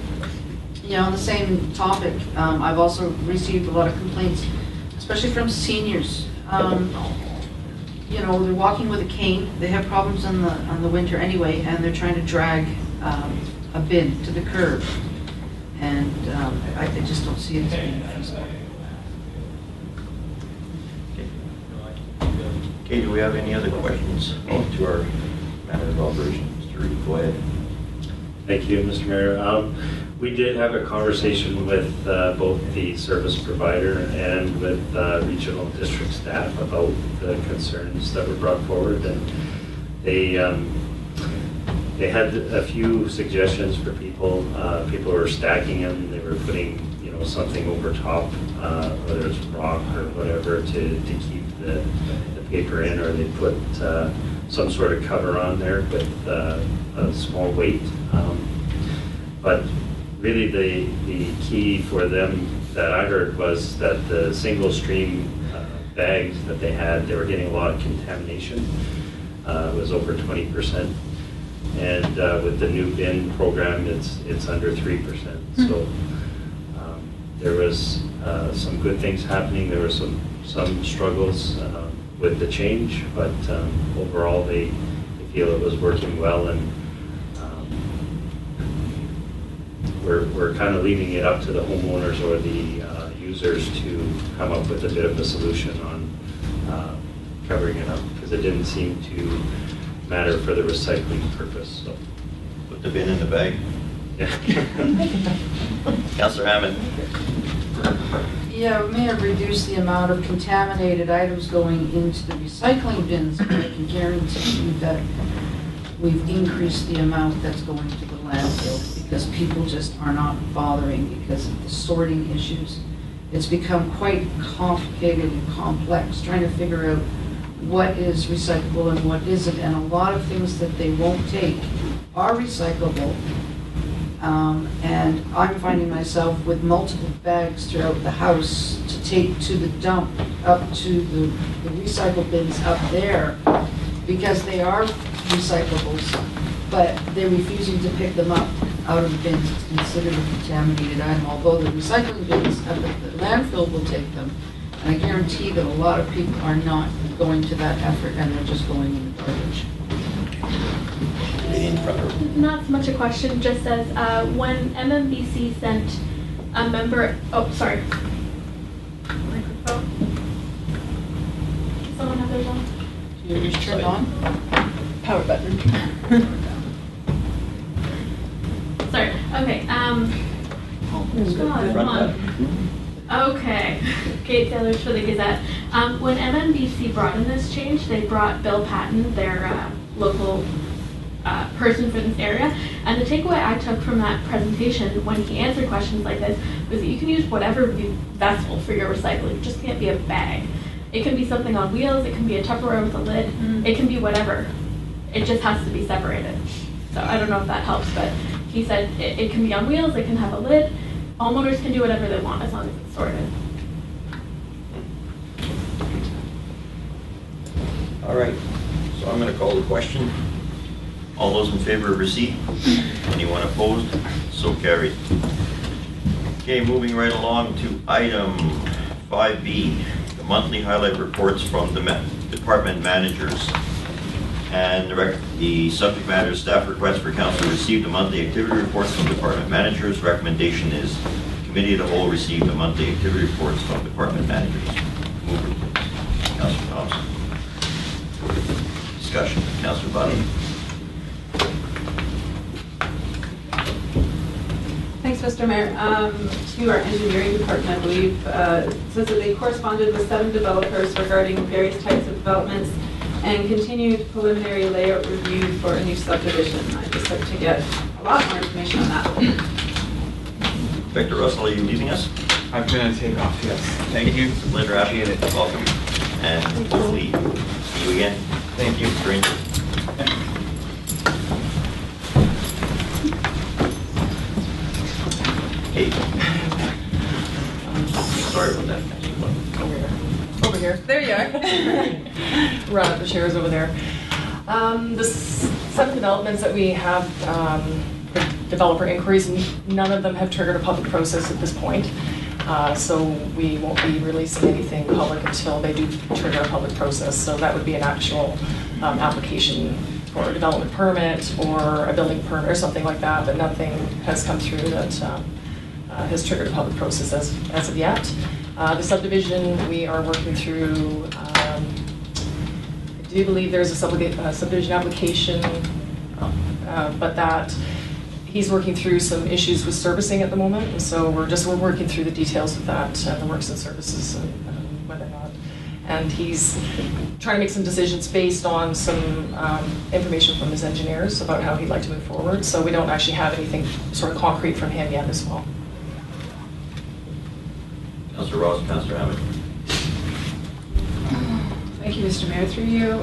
Yeah, on the same topic, I've also received a lot of complaints, especially from seniors. They're walking with a cane. They have problems on the winter anyway, and they're trying to drag a bin to the curb, and I just don't see it as being feasible. Okay, do we have any other questions to our matter of operation? Mr. Reid, go ahead. Thank you, Mr. Mayor. We did have a conversation with both the service provider and with regional district staff about the concerns that were brought forward, and they had a few suggestions for people. People were stacking them. They were putting something over top, whether it's rock or whatever, to keep the paper in, or they put some sort of cover on there with a small weight. But really the key for them that I heard was that the single stream bags that they had, they were getting a lot of contamination. It was over 20%. And with the new bin program, it's under 3%. So there was some good things happening. There were some struggles with the change, but overall they feel it was working well, and we're kind of leaving it up to the homeowners or the users to come up with a bit of a solution on covering it up, because it didn't seem to matter for the recycling purpose, so. Put the bin in the bag. Yeah. Councillor Hammond. Yeah, we may have reduced the amount of contaminated items going into the recycling bins, but I can guarantee you that we've increased the amount that's going to the landfill because people just are not bothering because of the sorting issues. It's become quite complicated and complex, trying to figure out what is recyclable and what isn't, and a lot of things that they won't take are recyclable. And I'm finding myself with multiple bags throughout the house to take to the dump, up to the recycle bins up there, because they are recyclables, but they're refusing to pick them up out of the bins. It's considered a contaminated item, although the recycling bins up at the landfill will take them. And I guarantee that a lot of people are not going to that effort, and they're just going in the garbage. In front of her. Not so much a question, just as when MMBC sent a member, oh, sorry. Microphone. Does someone have theirs on? Yours turned on? Power button. Sorry, okay, God, Front come on. button. Okay, Kate Sailors for the Gazette. When MMBC brought in this change, they brought Bill Patton, their local person for this area, and the takeaway I took from that presentation when he answered questions like this was that you can use whatever vessel for your recycling. It just can't be a bag. It can be something on wheels, it can be a Tupperware with a lid, it can be whatever. It just has to be separated. So I don't know if that helps, but he said it can be on wheels, it can have a lid. Homeowners can do whatever they want as long as it's sorted. All right, so I'm going to call the question. All those in favor of receipt? Anyone opposed? So carried. Okay, moving right along to item 5B, the monthly highlight reports from the department managers. And the subject matter is staff request for council to receive the monthly activity reports from department managers. Recommendation is committee of the whole receive the monthly activity reports from department managers. Mover, please. Councilor Thompson. Discussion. Councilor Bunny. Thanks, Mr. Mayor. To our engineering department, I believe, says that they corresponded with 7 developers regarding various types of developments and continued preliminary layout review for a new subdivision. I just hope to get a lot more information on that. Victor Russell, are you leaving us? I'm going to take off, yes. Thank you. Lynn Rapp, welcome. And hopefully see you again. Thank you, stranger. Hey. Sorry about that. Over here. There you are. Run up the chairs over there. The 7 developments that we have for developer inquiries, none of them have triggered a public process at this point. So we won't be releasing anything public until they do trigger a public process. So that would be an actual application for a development permit or a building permit or something like that, but nothing has come through that has triggered a public process as of yet. The subdivision we are working through, I do believe there's a subdivision application, but that he's working through some issues with servicing at the moment, and so we're working through the details of that, the works and services, and whether or not. And he's trying to make some decisions based on some information from his engineers about how he'd like to move forward. So we don't actually have anything sort of concrete from him yet as well. Councilor Ross, Councilor Hammond. Thank you, Mr. Mayor. Through you,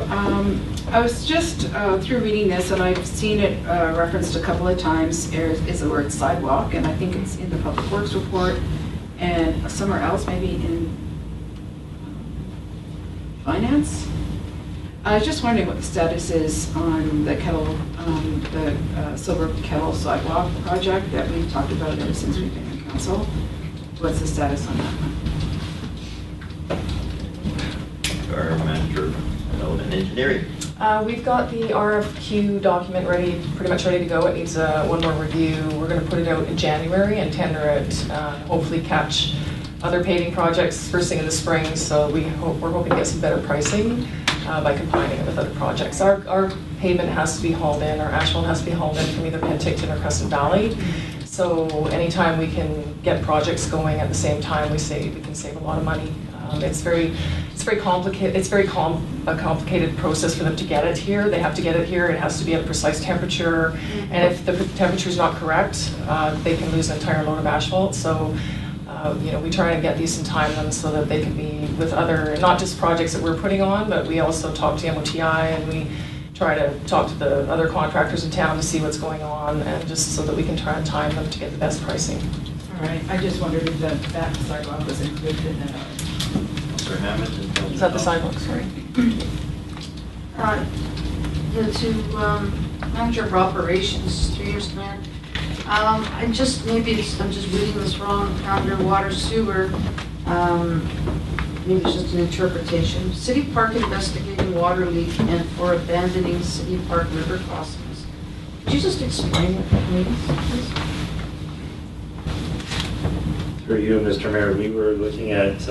I was just through reading this, and I've seen it referenced a couple of times. Is the word sidewalk, and I think it's in the Public Works report, and somewhere else, maybe in Finance. I was just wondering what the status is on the Silver Kettle sidewalk project that we've talked about ever since we've been in council. What's the status on that one? Our manager, and engineering. We've got the RFQ document pretty much ready to go. It needs one more review. We're going to put it out in January and tender it, hopefully catch other paving projects first thing in the spring, so we're hoping to get some better pricing. by combining it with other projects. Our pavement has to be hauled in, our asphalt has to be hauled in from either Penticton or Crescent Valley. So anytime we can get projects going at the same time, we can save a lot of money. It's very complicated. It's a complicated process for them to get it here. They have to get it here. It has to be at a precise temperature, and if the temperature is not correct, they can lose an entire load of asphalt. So, we try to get these and time them so that they can be with other, not just projects that we're putting on, but we also talk to MOTI and we try to talk to the other contractors in town to see what's going on, and just so that we can try and time them to get the best pricing. All right, I just wondered if the back sidewalk was included in that. Councillor Hammond and Councillor Is that the Nov. sidewalk, sorry? To manager of operations, 3 years command. I'm just reading this wrong, under water sewer. Maybe it's just an interpretation. City Park investigating water leak and for abandoning City Park river crossings. Could you just explain what that means, please? Through you, Mr. Mayor, we were looking at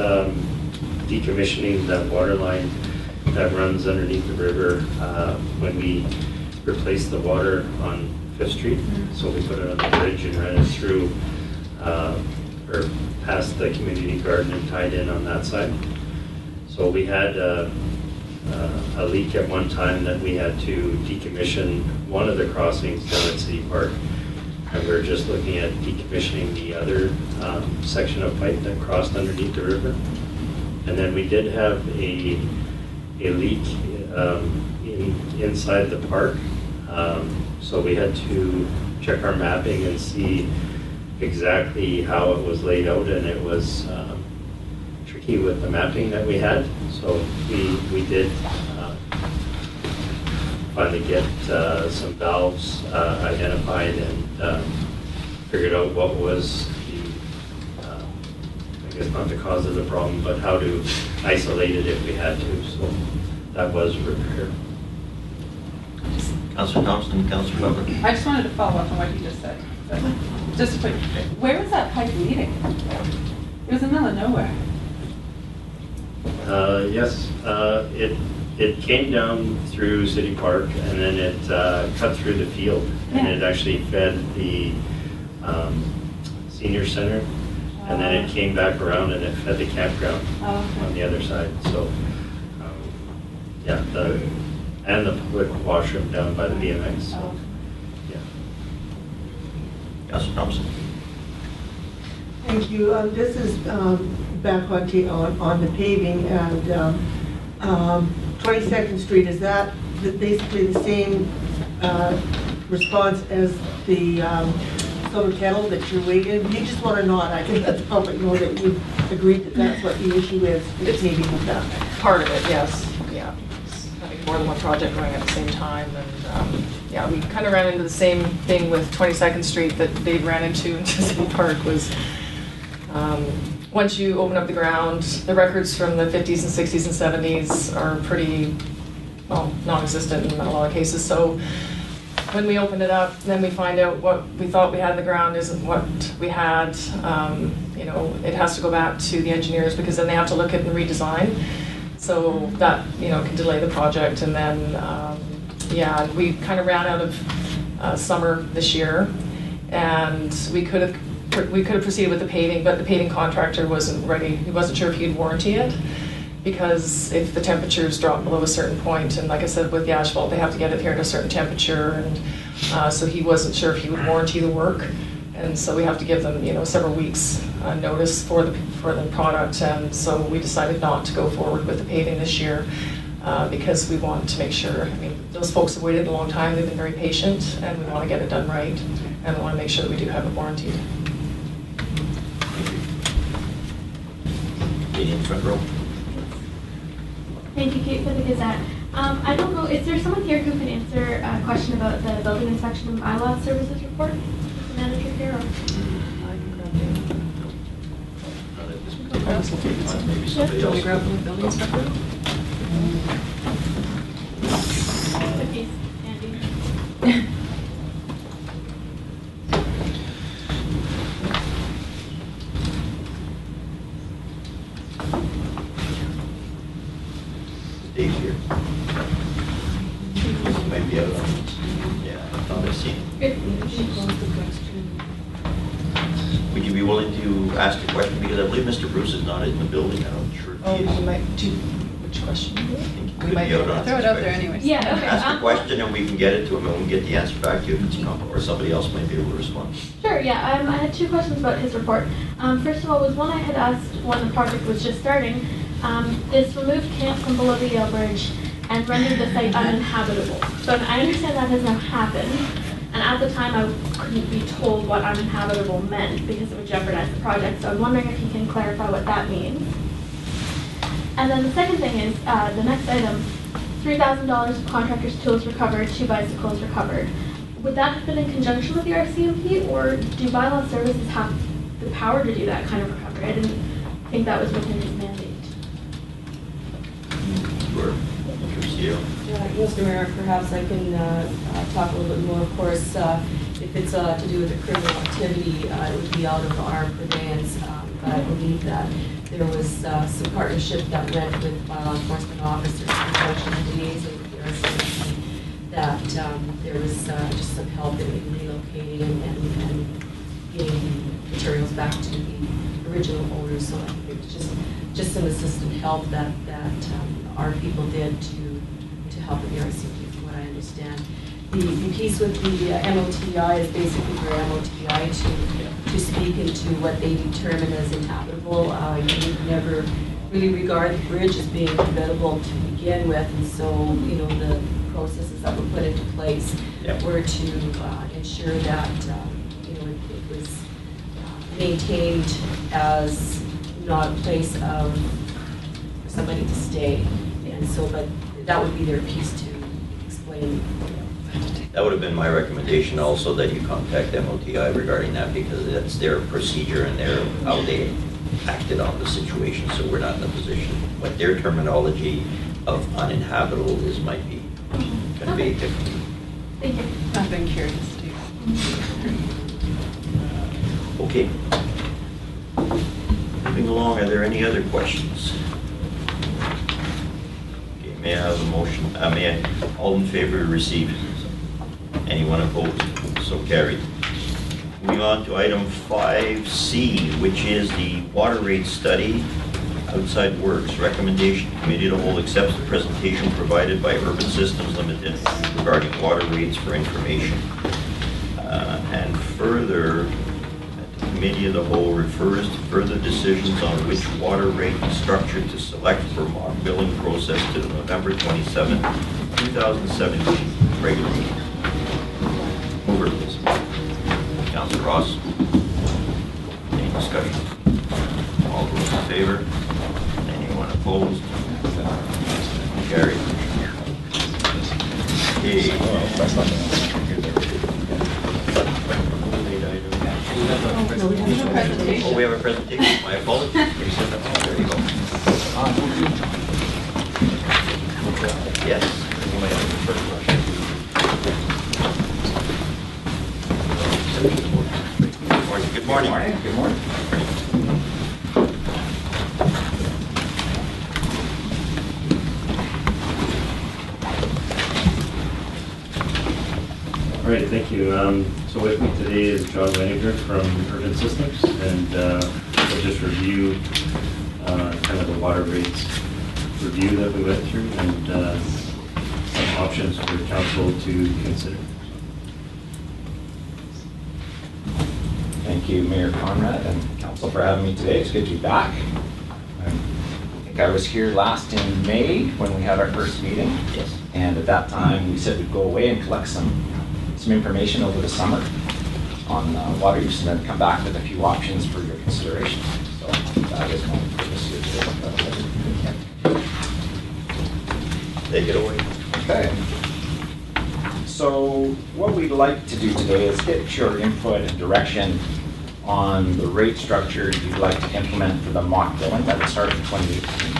decommissioning that water line that runs underneath the river when we replaced the water on 5th Street. So we put it on the bridge and ran it through or past the community garden and tied in on that side. So we had a leak at one time that we had to decommission one of the crossings down at City Park. And we're just looking at decommissioning the other section of pipe that crossed underneath the river. And then we did have a leak inside the park. So we had to check our mapping and see exactly how it was laid out, and it was tricky with the mapping that we had. So we did finally get some valves identified and figured out what was the, I guess not the cause of the problem, but how to isolate it if we had to. So that was repaired. Councillor Thompson and Councillor Weber. I just wanted to follow up on what you just said. Just a quick, where was that pipe leading? It was in the middle of nowhere. Yes, it came down through City Park and then it cut through the field, and it actually fed the senior center, and then it came back around and it fed the campground on the other side. So yeah, and the public washroom down by the BMX. So, yeah. Councillor Thompson. Thank you. This is back on the paving, and 22nd Street, is that basically the same response as the solar kettle that you're waiting? You just want to nod. I can let the public know that you agreed that that's what the issue is with the paving of that. Part of it, yes. Yeah. Having more than one project going at the same time, and yeah, we kind of ran into the same thing with 22nd Street that they ran into City Park. Was once you open up the ground, the records from the 50s and 60s and 70s are pretty, well, non-existent in a lot of cases. So when we opened it up, then we find out what we thought we had in the ground isn't what we had. You know, it has to go back to the engineers, because then they have to look at and redesign. So that, you know, can delay the project. And then, yeah, we kind of ran out of summer this year, and we could have proceeded with the paving, but the paving contractor wasn't ready. He wasn't sure if he'd warranty it, because if the temperatures drop below a certain point, and like I said, with the asphalt, they have to get it here at a certain temperature, and so he wasn't sure if he would warranty the work, and so we have to give them, you know, several weeks notice for the product, and so we decided not to go forward with the paving this year, because we want to make sure. I mean, those folks have waited a long time. They've been very patient, and we want to get it done right, and we want to make sure that we do have it warranted. Lady in the front row. Thank you, Kate, for the Gazette. I don't know, is there someone here who can answer a question about the building inspection and bylaw services report? Is the manager here, or? Maybe somebody else. Building inspector? Cookies, Andy. Dave's here. He might be out on this. Yeah, I thought I seen him. Would you be willing to ask a question? Because I believe Mr. Bruce is not in the building. I'm not sure Oh, if he is. you might do, which question? I think he We could might be out on Throw it this out there question. anyways. Yeah, okay. Ask a question and we can get it to him and we can get the answer back to you if it's not, or somebody else might be able to respond. Sure, yeah. I had two questions about his report. First of all, was one I had asked when the project was just starting. This removed camp from below the Yale Bridge and rendered the site uninhabitable. So I understand that has now happened. And at the time, I couldn't be told what uninhabitable meant because it would jeopardize the project. So I'm wondering if you can clarify what that means. And then the second thing is, the next item, $3,000 of contractor's tools recovered, 2 bicycles recovered. Would that have been in conjunction with the RCMP, or do bylaw services have the power to do that kind of recovery? I didn't think that was within his mandate. Sure. You. Mr. Mayor, perhaps I can talk a little bit more. Of course, if it's to do with a criminal activity, it would be out of our purveyance. But I believe that there was some partnership that went with law enforcement officers in conjunction with liaising with the RCMP, that there was just some help in relocating and getting materials back to the original owners. So I think it was just some assistant help that our people did to help with the RCMP, from what I understand. The piece with the MOTI is basically for MOTI to speak into what they determine as inhabitable. You would never really regard the bridge as being habitable to begin with, and so, you know, the processes that were put into place were to ensure that, you know, it was maintained as not a place of somebody to stay. And so, but that would be their piece to explain. That would have been my recommendation also, that you contact MOTI regarding that, because that's their procedure and their how they acted on the situation. So we're not in a position, what their terminology of uninhabitable is might be going to be different. Thank you. I've been curious too. Okay. Moving along, are there any other questions? Okay, may I have a motion? May I, all in favor to receive? Anyone opposed? So carried. Moving on to item 5C, which is the water rate study, outside works. Recommendation, committee of the whole accepts the presentation provided by Urban Systems Limited regarding water rates for information. And further, the committee of the whole refers to further decisions on which water rate structure to select for mock billing process to the November 27, 2017 regular meeting. Mover, please. Councilor Ross. Any discussion? All those in favor? Anyone opposed? Carried. Oh, we have a presentation. My apologies. There you go. Yes. You might have the first question. Good morning. Good morning. All right, thank you. So with me today is John Weniger from Urban Systems, and we'll just review kind of the water rates review that we went through and some options for council to consider. Thank you, Mayor Conrad and council, for having me today. It's good to be back. I think I was here last in May when we had our first meeting. Yes. And at that time, we said we'd go away and collect some information over the summer on water use and then come back with a few options for your consideration. So that is my purpose here today. Take it away. Okay. So what we'd like to do today is get your input and direction on the rate structure you'd like to implement for the mock billing that would start in 2018.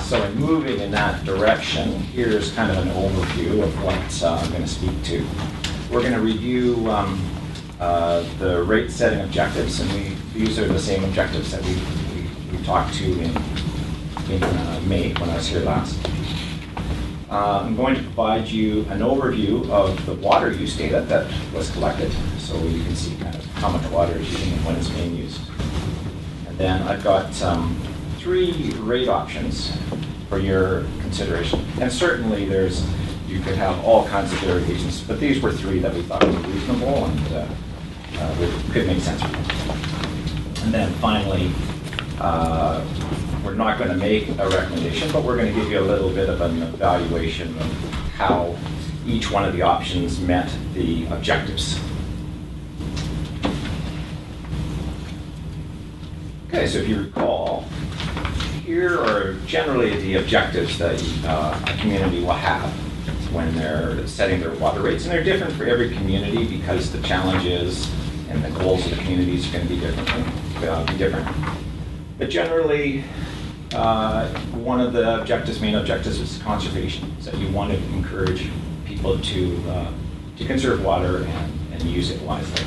So in moving in that direction, here's kind of an overview of what I'm going to speak to. We're going to review the rate setting objectives, and these are the same objectives that we we talked to in May when I was here last. I'm going to provide you an overview of the water use data that was collected, so you can see kind of how much water is using and when it's being used. And then I've got 3 rate options for your consideration. And certainly you could have all kinds of variations, but these were 3 that we thought were reasonable and could make sense for them. And then finally, we're not going to make a recommendation, but we're going to give you a little bit of an evaluation of how each one of the options met the objectives. Okay, so if you recall, here are generally the objectives that a community will have when they're setting their water rates, and they're different for every community because the challenges and the goals of the communities are going to be different. But generally, one of the main objectives is conservation. So you want to encourage people to conserve water and use it wisely.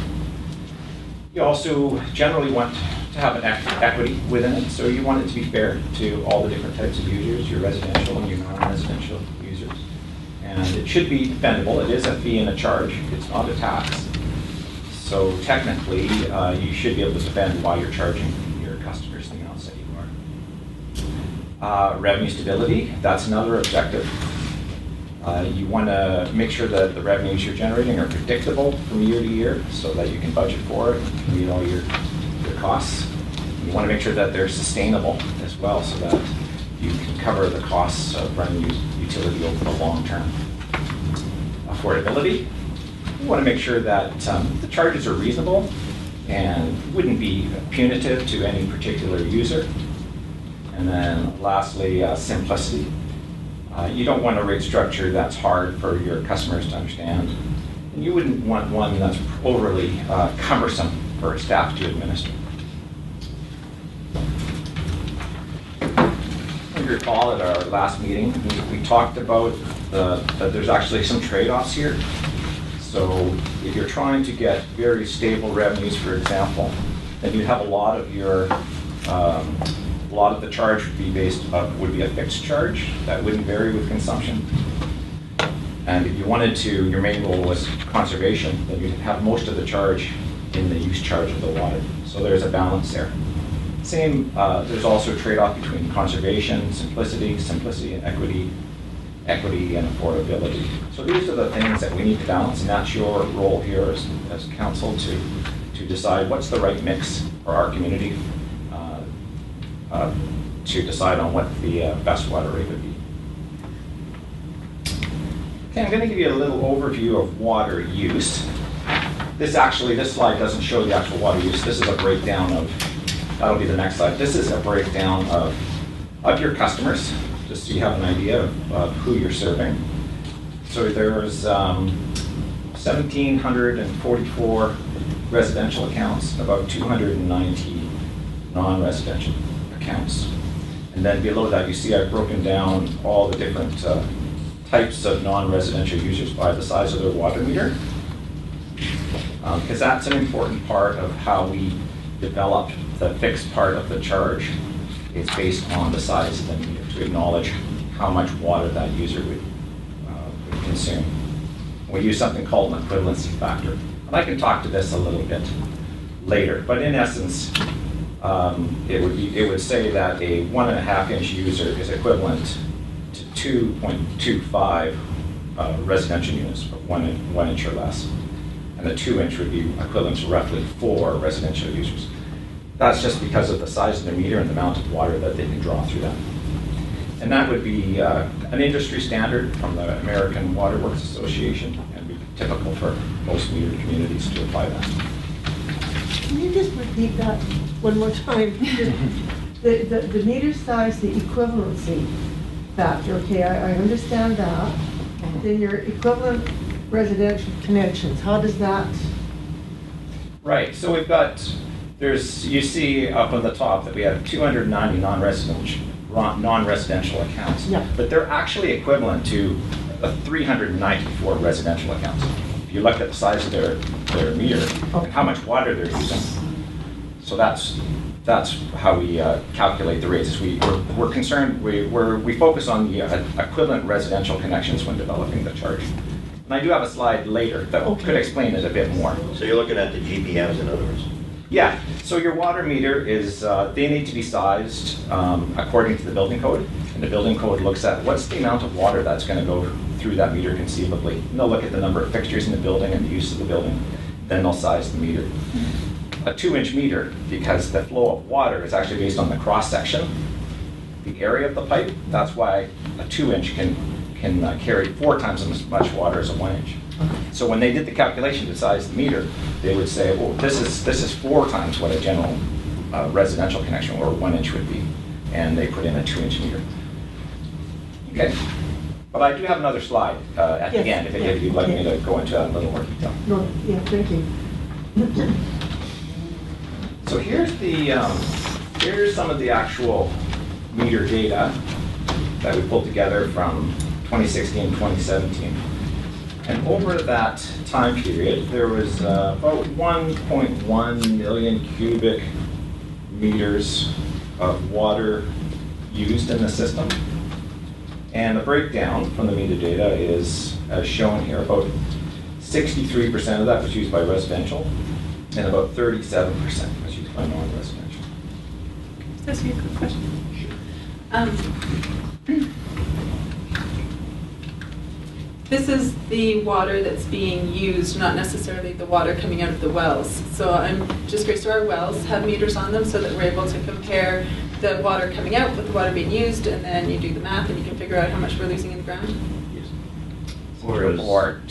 You also generally want to have an equity within it, so you want it to be fair to all the different types of users, your residential and your non-residential users. And it should be defendable. It is a fee and a charge. It's not a tax. So technically, you should be able to defend why you're charging your customers the amounts that you are. Revenue stability, that's another objective. You want to make sure that the revenues you're generating are predictable from year to year so that you can budget for it and meet all your costs. You want to make sure that they're sustainable as well so that you can cover the costs of running your utility over the long term. Affordability, you want to make sure that the charges are reasonable and wouldn't be punitive to any particular user. And then lastly, simplicity. You don't want a rate structure that's hard for your customers to understand. And you wouldn't want one that's overly cumbersome for staff to administer. If you recall at our last meeting, we talked about that there's actually some trade-offs here. So if you're trying to get very stable revenues, for example, then you have a lot of the charge would be a fixed charge that wouldn't vary with consumption. And if you wanted to, your main goal was conservation, then you'd have most of the charge in the use charge of the water. So there's a balance there. There's also a trade-off between conservation, simplicity and equity and affordability. So these are the things that we need to balance, and that's your role here as council to decide what's the right mix for our community to decide on what the best water rate would be. Okay, I'm going to give you a little overview of water use. This slide doesn't show the actual water use. This is a breakdown of, that'll be the next slide. This is a breakdown of your customers, just so you have an idea of who you're serving. So there's 1,744 residential accounts, about 290 non-residential accounts. And then below that, you see I've broken down all the different types of non-residential users by the size of their water meter, because that's an important part of how we develop the fixed part of the charge. It's based on the size of the meter to acknowledge how much water that user would consume. We use something called an equivalency factor. And I can talk to this a little bit later, but in essence, it would say that a 1.5-inch user is equivalent to 2.25 residential units, 1 inch or less. And the 2-inch would be equivalent to roughly 4 residential users. That's just because of the size of the meter and the amount of water that they can draw through that. And that would be an industry standard from the American Water Works Association, and be typical for most metered communities to apply that. Can you just repeat that one more time? The meter size, the equivalency factor, okay, I understand that. Then your equivalent residential connections, how does that? Right, so we've got, you see up on the top that we have 290 non-residential accounts. Yeah. But they're actually equivalent to 394 residential accounts. If you look at the size of their meter and how much water they're using. So that's that's how we calculate the rates. We're concerned, we focus on the equivalent residential connections when developing the charge. And I do have a slide later that could explain it a bit more. So you're looking at the GPMs, in other words? Yeah, so your water meter is, they need to be sized according to the building code. And the building code looks at what's the amount of water that's going to go through that meter conceivably. And they'll look at the number of fixtures in the building and the use of the building. Then they'll size the meter. A 2-inch meter, because the flow of water is actually based on the cross-section, the area of the pipe. That's why a 2-inch can carry 4 times as much water as a 1-inch. So when they did the calculation to size the meter, they would say, well, this is 4 times what a general residential connection or 1-inch would be. And they put in a 2-inch meter. Okay. But I do have another slide at the end, if you'd like me to go into that in a little more detail. No, yeah, thank you. So here's some of the actual meter data that we pulled together from 2016 and 2017. And over that time period, there was about 1.1 million cubic meters of water used in the system. And the breakdown from the meter data is as shown here. About 63% of that was used by residential, and about 37% was used by non-residential. Can I ask you a quick question? This is the water that's being used, not necessarily the water coming out of the wells. So I'm just curious, do our wells have meters on them so that we're able to compare the water coming out with the water being used, and then you do the math and you can figure out how much we're losing in the ground? Yes. Or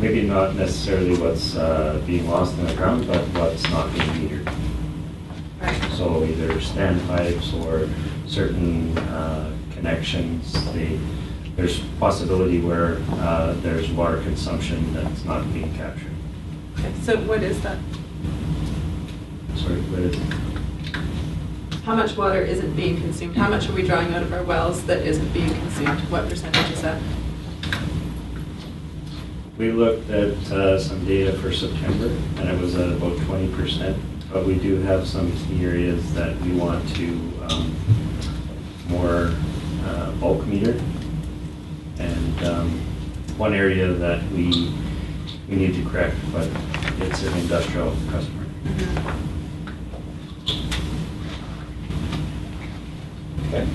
maybe not necessarily what's being lost in the ground, but what's not being metered. Right. So either standpipes or certain connections. There's possibility where there's water consumption that's not being captured. Okay, so what is that? Sorry, what is it? How much water isn't being consumed? How much are we drawing out of our wells that isn't being consumed? What percentage is that? We looked at some data for September, and it was at about 20%. But we do have some key areas that we want to more bulk meter. And one area that we need to correct, but it's an industrial customer. Okay.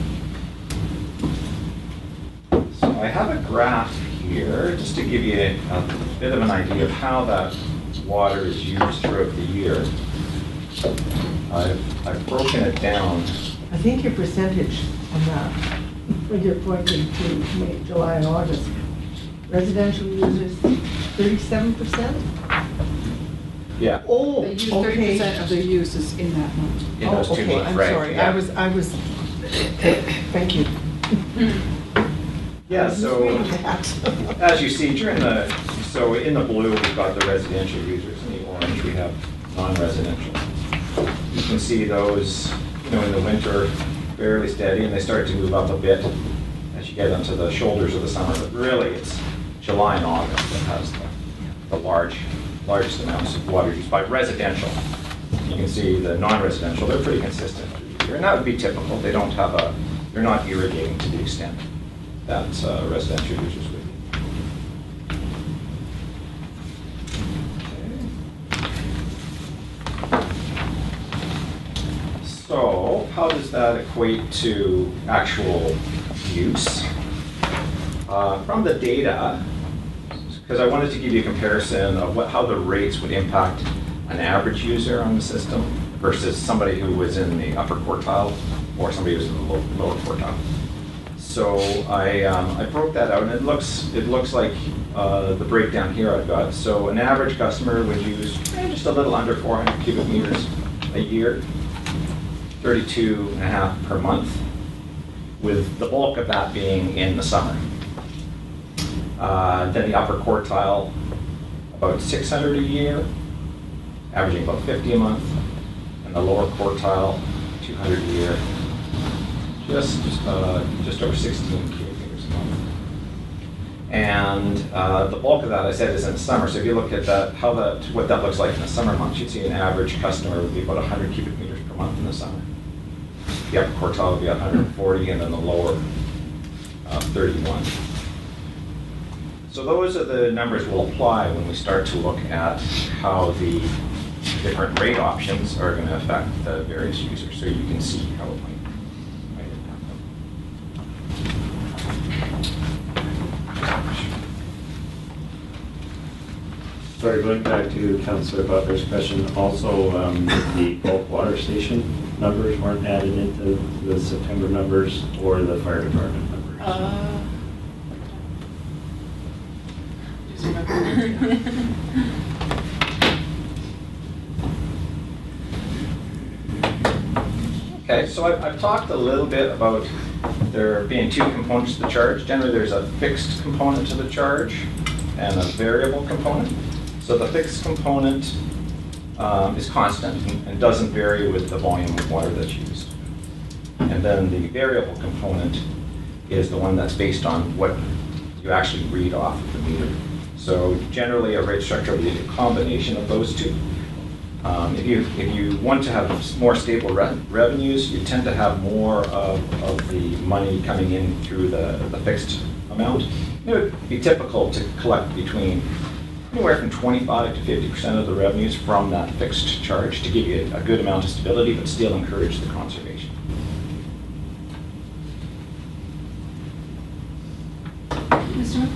So I have a graph here just to give you a bit of an idea of how that water is used throughout the year. I've broken it down. I think your percentage on that, when you're pointing to May, July, and August, residential users, 37%? Yeah. Oh, They use okay. 30% of their uses in that month. In those 2 okay, months, I'm right? sorry. Yeah. I was, thank you. Yeah, so I was reading that. as you see in the blue, we've got the residential users. In the orange, we have non-residential. You can see those, in the winter, fairly steady, and they start to move up a bit as you get into the shoulders of the summer. But really, it's July and August that has the largest amounts of water used by residential. You can see the non-residential, they're pretty consistent through the year, and that would be typical. They're not irrigating to the extent that residential users would be. So how does that equate to actual use? From the data, because I wanted to give you a comparison of how the rates would impact an average user on the system versus somebody who was in the upper quartile or somebody who was in the lower quartile. So I broke that out, and it looks like the breakdown here I've got. So an average customer would use just a little under 400 cubic meters a year, 32.5 per month, with the bulk of that being in the summer. Then the upper quartile, about 600 a year, averaging about 50 a month, and the lower quartile, 200 a year, just over 16 cubic meters a month. And the bulk of that, I said, is in the summer. So if you look at that, what that looks like in the summer months, you'd see an average customer would be about 100 cubic meters per month in the summer. The upper quartile would be 140, and then the lower 31. So those are the numbers we'll apply when we start to look at how the different rate options are going to affect the various users, so you can see how it might impact them. Sorry, going back to Councillor Butler's question, also the bulk water station numbers weren't added into the September numbers or the fire department numbers. Okay, so I've talked a little bit about there being two components to the charge. Generally, there's a fixed component to the charge and a variable component. So the fixed component is constant and doesn't vary with the volume of water that's used. And then the variable component is the one that's based on what you actually read off of the meter. So generally, a rate structure will be a combination of those two. If you want to have more stable revenues, you tend to have more of the money coming in through the fixed amount. It would be typical to collect between anywhere from 25 to 50% of the revenues from that fixed charge to give you a good amount of stability, but still encourage the conservation. Mr.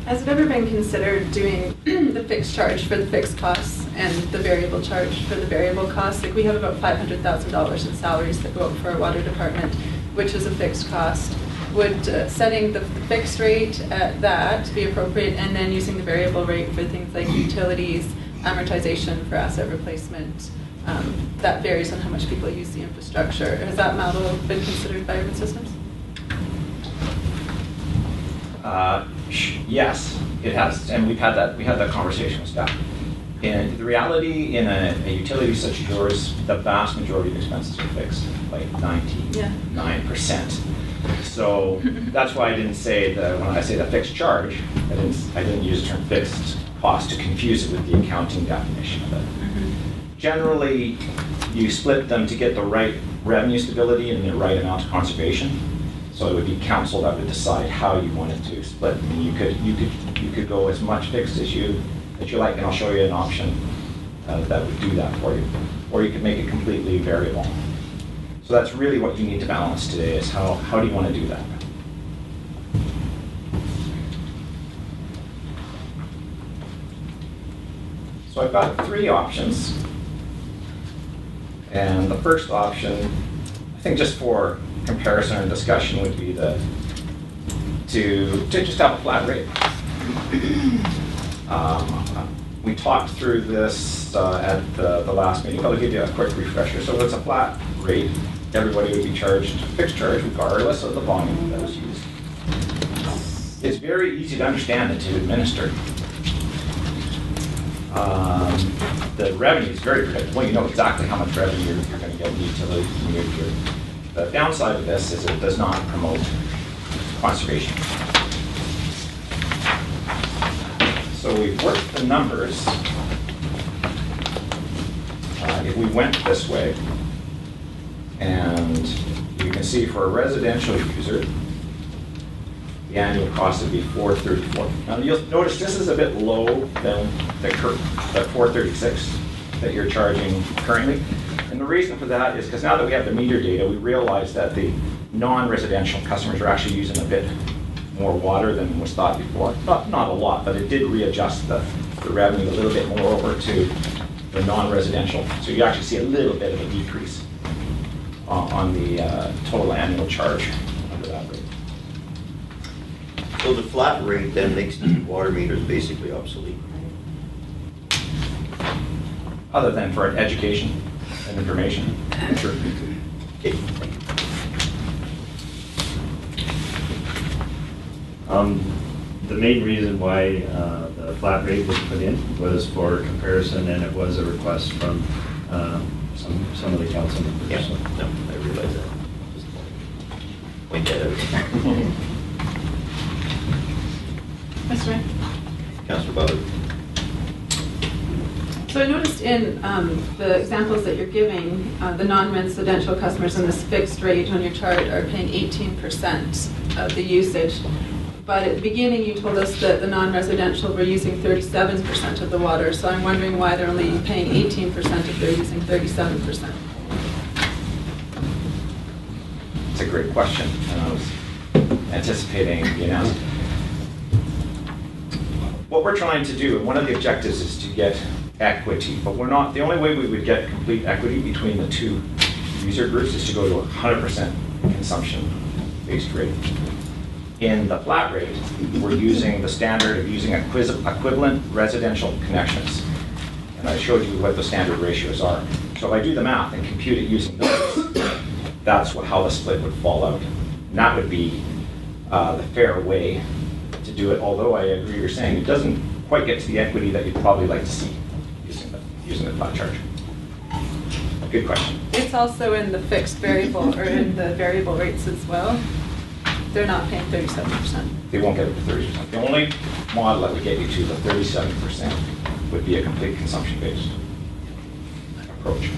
Has it ever been considered doing the fixed charge for the fixed costs and the variable charge for the variable costs? Like we have about $500,000 in salaries that go up for our water department, which is a fixed cost. Would setting the fixed rate at that be appropriate, and then using the variable rate for things like utilities, amortization for asset replacement, that varies on how much people use the infrastructure. Has that model been considered by Urban Systems? Yes, it has, and we had that conversation with staff. And the reality in a utility such as yours, the vast majority of expenses are fixed, like 99%. So that's why I didn't say when I say the fixed charge, I didn't use the term fixed cost to confuse it with the accounting definition of it. Generally, you split them to get the right revenue stability and the right amount of conservation. So it would be council that would decide how you wanted to split. I mean, you could go as much fixed as you like, and I'll show you an option that would do that for you. Or you could make it completely variable. So that's really what you need to balance today, is how do you want to do that? So I've got three options. And the first option, I think just for comparison and discussion, would be to just have a flat rate. We talked through this at the last meeting, but I'll give you a quick refresher. So it's a flat rate. Everybody would be charged a fixed charge regardless of the volume that was used. It's very easy to understand and to administer. The revenue is very predictable. You know exactly how much revenue you're going to get in the utility. The downside of this is it does not promote conservation. So we've worked the numbers. If we went this way, and you can see for a residential user, the annual cost would be $434. Now you'll notice this is a bit low than the $436 that you're charging currently. And the reason for that is because now that we have the meter data, we realize that the non-residential customers are actually using a bit more water than was thought before. Not a lot, but it did readjust the revenue a little bit more over to the non-residential. So you actually see a little bit of a decrease on the total annual charge under that rate. So the flat rate then makes the water meters basically obsolete. Other than for education and information. Sure. Okay. The main reason why the flat rate was put in was for comparison, and it was a request from some of the council members. Yeah, no, I guys out. Just point that out. Mr. Mayor? Councillor Butler. So I noticed in the examples that you're giving, the non-residential customers in this fixed rate on your chart are paying 18% of the usage. But at the beginning, you told us that the non-residential were using 37% of the water. So I'm wondering why they're only paying 18% if they're using 37%. It's a great question, and I was anticipating the announcement. What we're trying to do, and one of the objectives is to get equity, but we're not, the only way we would get complete equity between the two user groups is to go to a 100% consumption-based rate. In the flat rate, we're using the standard of using equivalent residential connections. And I showed you what the standard ratios are. So if I do the math and compute it using those, that's how the split would fall out. And that would be the fair way to do it, although I agree you're saying it doesn't quite get to the equity that you'd probably like to see using the flat charge. Good question. It's also in the fixed variable or in the variable rates as well. They're not paying 37%. They won't get it to 30%. The only model that would get you to the 37% would be a complete consumption-based approach.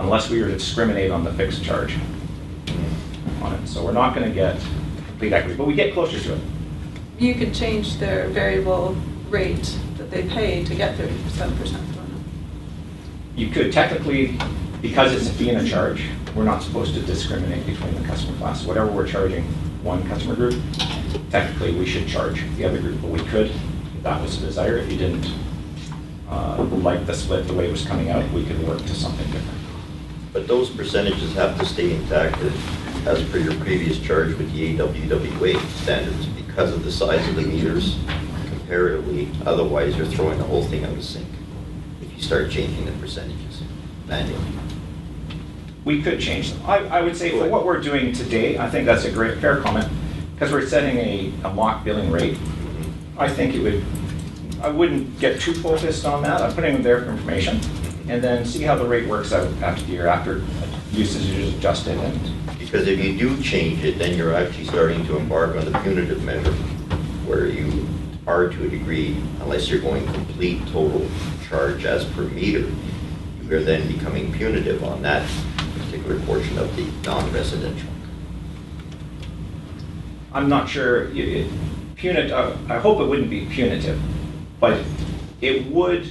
Unless we were to discriminate on the fixed charge on it. So we're not going to get complete equity, but we get closer to it. You could change their variable rate that they pay to get 37%. You could technically, because it's a fee and a charge, we're not supposed to discriminate between the customer classes. Whatever we're charging one customer group, technically we should charge the other group, but we could, if that was the desire. If you didn't like the split the way it was coming out, we could work to something different. But those percentages have to stay intact as per your previous charge with the AWWA standards because of the size of the meters comparatively. Otherwise, you're throwing the whole thing out of sync if you start changing the percentages manually. We could change them. I would say for what we're doing today, I think that's a great, fair comment, because we're setting a mock billing rate. I think I wouldn't get too focused on that. I'm putting them there for information, and then see how the rate works out after the year, after usage is adjusted. Because if you do change it, then you're actually starting to embark on the punitive measure, where you are to a degree, unless you're going complete total charge as per meter, you are then becoming punitive on that particular portion of the non-residential. I'm not sure, punitive, I hope it wouldn't be punitive, but it would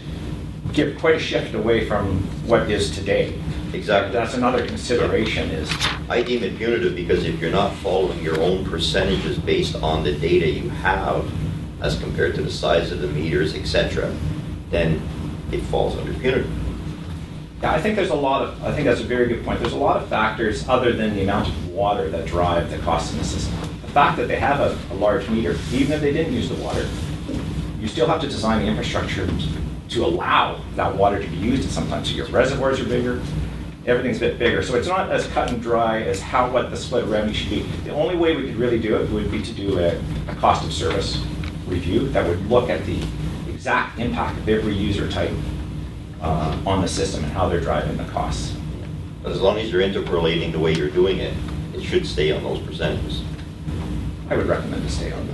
give quite a shift away from what is today. Exactly. That's another consideration is. I deem it punitive because if you're not following your own percentages based on the data you have as compared to the size of the meters, etc., then it falls under punitive. Yeah, I think I think that's a very good point. There's a lot of factors other than the amount of water that drive the cost in the system. The fact that they have a large meter, even if they didn't use the water, you still have to design the infrastructure to allow that water to be used. And sometimes your reservoirs are bigger, everything's a bit bigger. So it's not as cut and dry as what the split revenue should be. The only way we could really do it would be to do a cost of service review that would look at the exact impact of every user type on the system and how they're driving the costs. But as long as you're interpolating the way you're doing it, it should stay on those percentages. I would recommend to stay on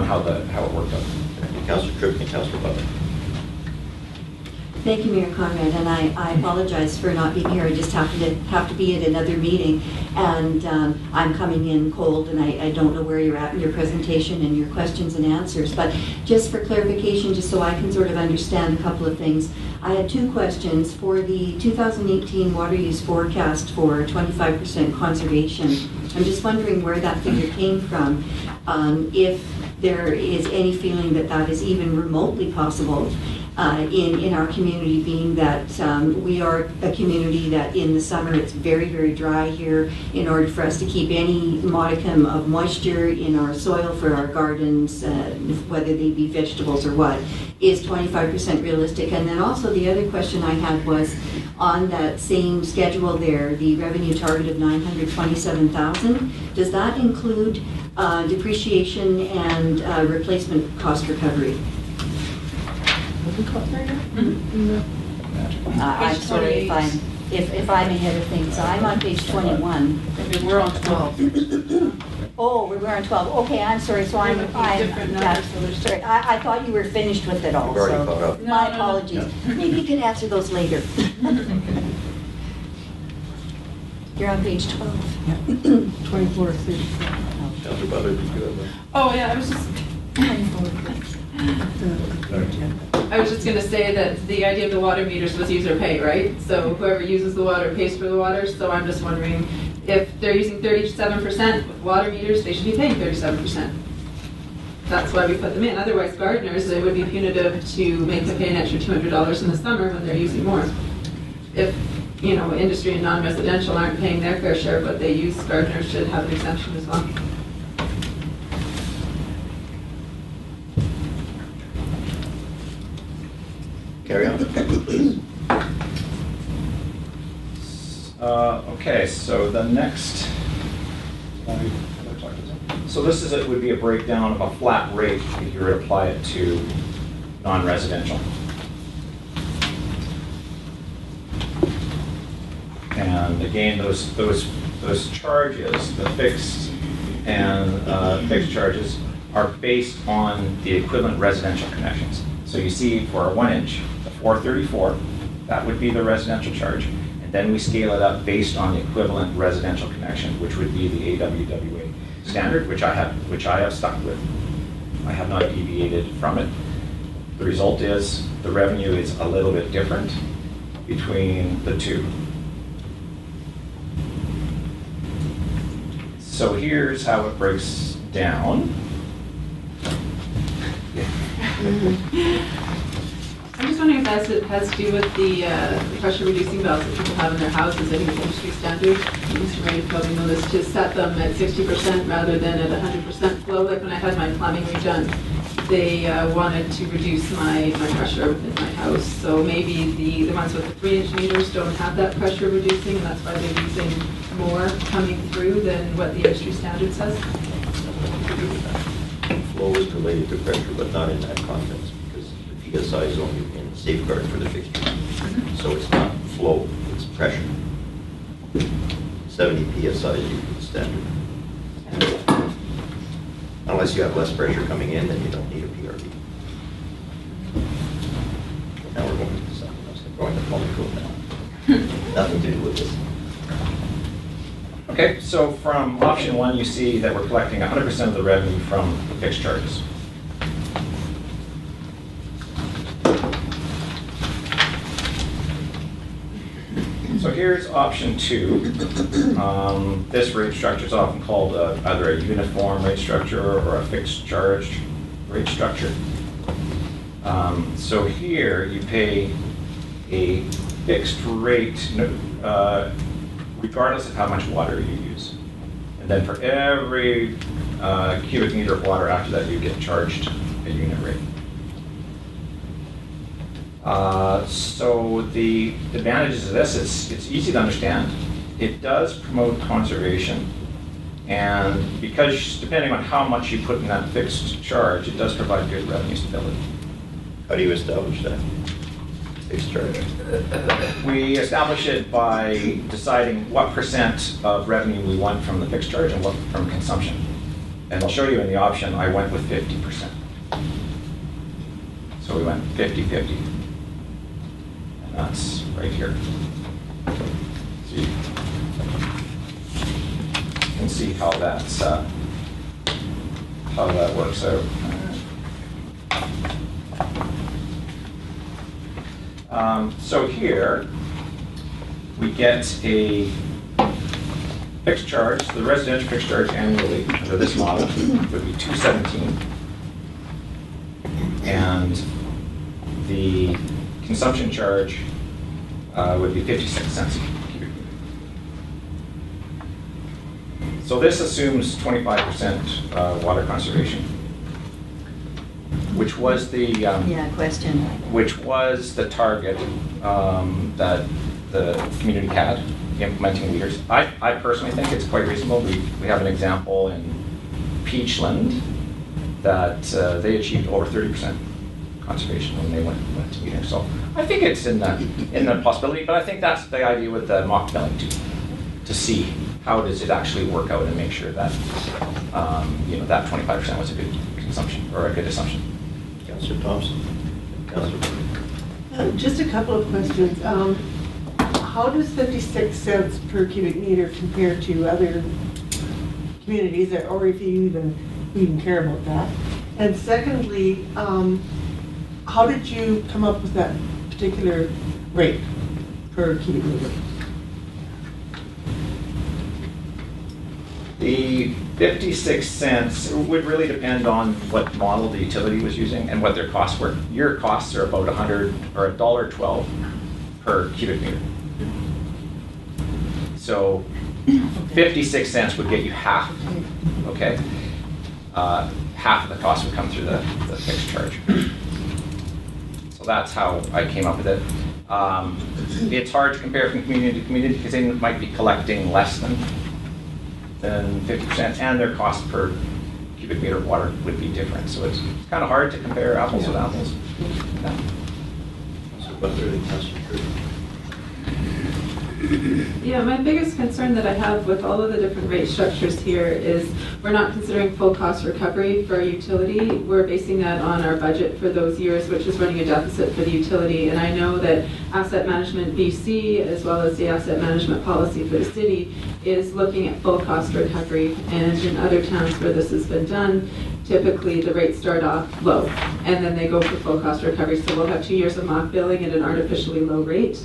how it worked out. Councillor Tripp and Councillor Butler. Thank you, Mayor Conrad, and I apologize for not being here. I just have to be at another meeting, and I'm coming in cold, and I don't know where you're at in your presentation and your questions and answers. But just for clarification, just so I can sort of understand a couple of things, I had two questions. For the 2018 water use forecast for 25% conservation, I'm just wondering where that figure came from, if there is any feeling that that is even remotely possible. In our community, being that we are a community that in the summer it's very, very dry here. In order for us to keep any modicum of moisture in our soil for our gardens, whether they be vegetables or what, is 25% realistic? And then also the other question I had was on that same schedule there, the revenue target of 927,000, does that include depreciation and replacement cost recovery? Mm-hmm. I'm sorry if I'm if I'm ahead of things. I'm on page 21. Maybe we're on 12. Oh, we were on 12. Okay, I'm sorry, so I'm, Different numbers, so there's- sorry. I thought you were finished with it all, We've already so caught up. my apologies. Maybe you can answer those later. You're on page 12. 24, 30. Oh, yeah, I was just gonna say that the idea of the water meters was user pay, right? So whoever uses the water pays for the water, so I'm just wondering if they're using 37% with water meters, they should be paying 37%. That's why we put them in. Otherwise, gardeners, it would be punitive to make them pay an extra $200 in the summer when they're using more. If, you know, industry and non-residential aren't paying their fair share, but they use, gardeners should have an exemption as well. Carry on, please. Okay, so the next, so this is, it would be a breakdown of a flat rate if you were to apply it to non-residential. And again, those charges, the fixed and fixed charges, are based on the equivalent residential connections. So you see for a 1 inch, the 434, that would be the residential charge. And then we scale it up based on the equivalent residential connection, which would be the AWWA standard, which I have stuck with. I have not deviated from it. The result is the revenue is a little bit different between the two. So here's how it breaks down. I'm just wondering if that has to do with the pressure reducing valves that people have in their houses. I think it's industry standard. Mr. Ray probably know this, to set them at 60% rather than at 100% flow. Like when I had my plumbing redone, they wanted to reduce my pressure within my house. So maybe the ones with the 3-inch meters don't have that pressure reducing, and that's why they're using more coming through than what the industry standard says. Flow is related to pressure, but not in that context, because the PSI is only in safeguard for the fixture. So it's not flow, it's pressure. 70 PSI is usually the standard. Unless you have less pressure coming in, then you don't need a PRV. Now we're going to something else. We're going to plumbing code now. Nothing to do with this. Okay, so from option 1, you see that we're collecting 100% of the revenue from the fixed charges. So here's option 2. This rate structure is often called either a uniform rate structure or a fixed charge rate structure. So here you pay a fixed rate regardless of how much water you use. And then for every cubic meter of water after that, you get charged a unit rate. So the advantages of this, it's easy to understand. It does promote conservation. And because depending on how much you put in that fixed charge, it does provide good revenue stability. How do you establish that? Fixed charge? We establish it by deciding what % of revenue we want from the fixed charge and what from consumption. And I'll show you in the option, I went with 50%. So we went 50-50. And that's right here. So you can see how that's how that works out. So here, we get a fixed charge. The residential fixed charge annually under this model would be $217. And the consumption charge would be 56 cents a cubic meter. So this assumes 25% water conservation, which was the question. Which was the target that the community had implementing meters. I personally think it's quite reasonable. We have an example in Peachland that they achieved over 30% conservation when they went to meter. So I think it's in the possibility, but I think that's the idea with the mock billing too, to see how does it actually work out and make sure that that 25% was a good consumption or a good assumption. Councillor Thompson. Councillor. Just a couple of questions. How does 56 cents per cubic meter compare to other communities, or if you even care about that? And secondly, how did you come up with that particular rate per cubic meter? The 56 cents would really depend on what model the utility was using and what their costs were. Your costs are about $100 or $1.12 per cubic meter. So 56 cents would get you half, okay? Half of the cost would come through the fixed charge. So that's how I came up with it. It's hard to compare from community to community because they might be collecting less than 50%, and their cost per cubic meter of water would be different. So it's kind of hard to compare apples with apples. Yeah. So what are the Councillor? Yeah, my biggest concern that I have with all of the different rate structures here is we're not considering full cost recovery for our utility. We're basing that on our budget for those years, which is running a deficit for the utility. And I know that Asset Management BC, as well as the asset management policy for the city, is looking at full cost recovery. And in other towns where this has been done, typically the rates start off low and then they go for full cost recovery. So we'll have 2 years of mock billing at an artificially low rate.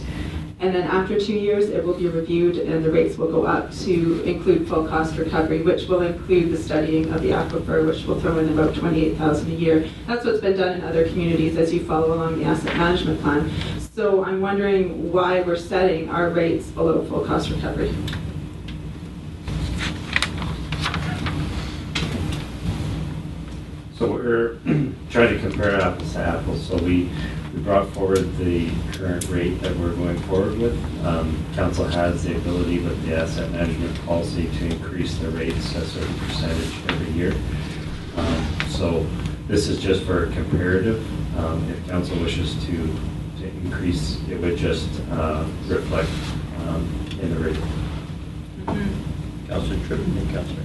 And then after 2 years, it will be reviewed and the rates will go up to include full cost recovery, which will include the studying of the aquifer, which will throw in about $28,000 a year. That's what's been done in other communities as you follow along the asset management plan. So I'm wondering why we're setting our rates below full cost recovery. So we're trying to compare apples to apples. So we brought forward the current rate that we're going forward with. Council has the ability with the asset management policy to increase the rates a certain percentage every year. So this is just for comparative. If council wishes to increase, it would just reflect in the rate. Councillor Tripp and Councillor.